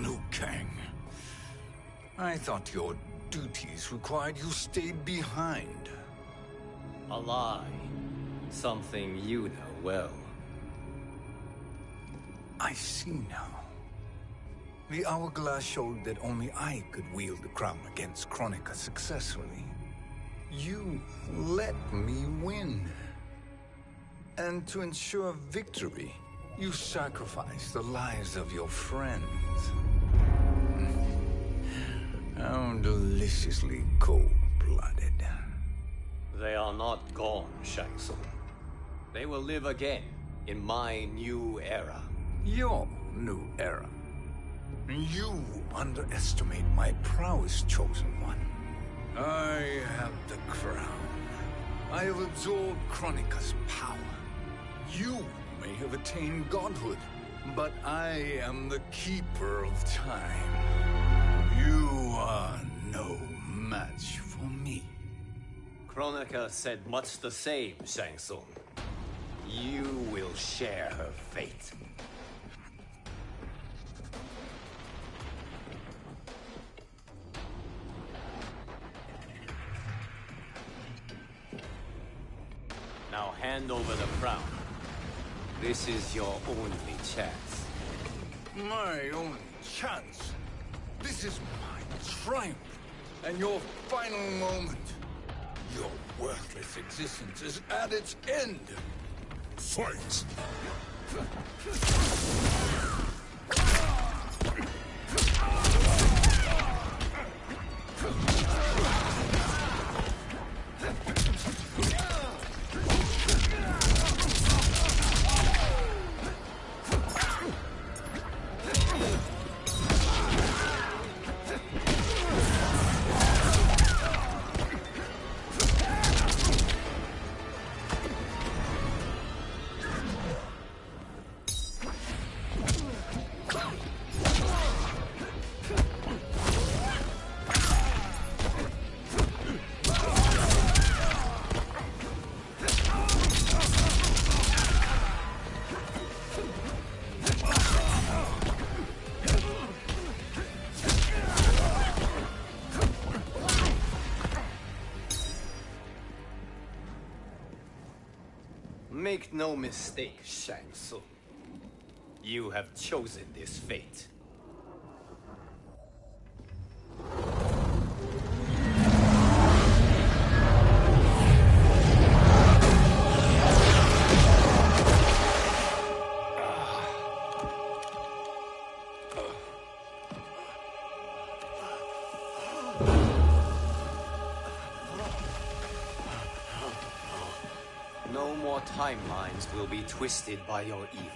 Liu Kang. I thought your duties required you stayed behind. A lie. Something you know well. I see now. The hourglass showed that only I could wield the crown against Kronika successfully. You let me win. And to ensure victory, you sacrificed the lives of your friends. How deliciously cold-blooded. They are not gone, Shang Tsung. They will live again in my new era. Your new era. You underestimate my prowess, Chosen One. I have the crown. I have absorbed Kronika's power. You may have attained godhood, but I am the keeper of time. You are no match for me. Kronika said much the same, Shang Tsung. You will share her fate. Now hand over the crown. This is your only chance. My only chance? This is my triumph, and your final moment. Your worthless existence is at its end. Fight! Make no mistake, Shang Tsung. You have chosen this fate. No more timelines will be twisted by your evil.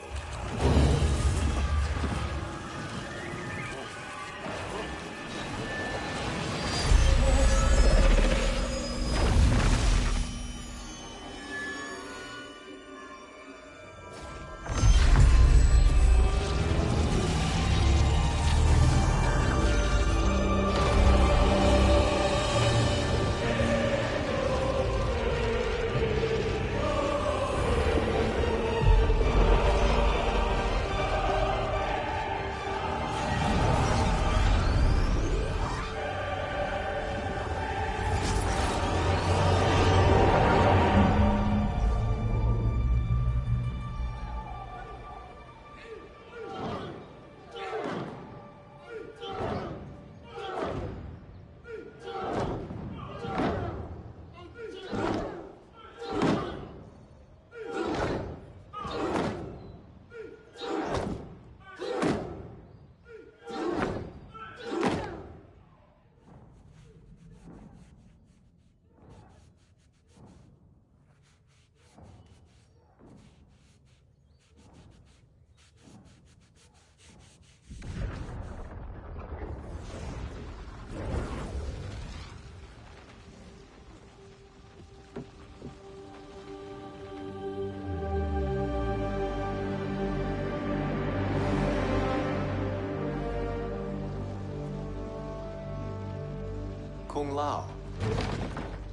Kung Lao.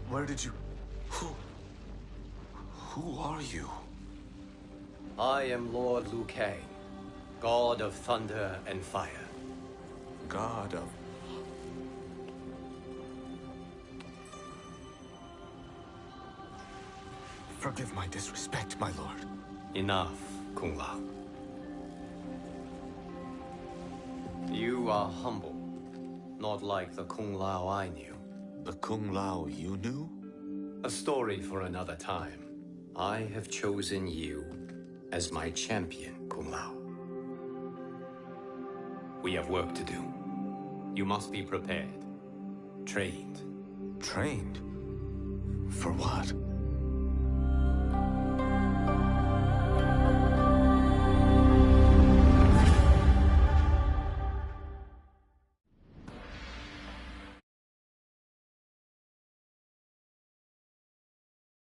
Where did you... Who are you? I am Lord Liu Kang, God of Thunder and Fire. God of... Forgive my disrespect, my lord. Enough, Kung Lao. You are humble, not like the Kung Lao I knew. The Kung Lao you knew? A story for another time. I have chosen you as my champion, Kung Lao. We have work to do. You must be prepared. Trained. Trained? For what?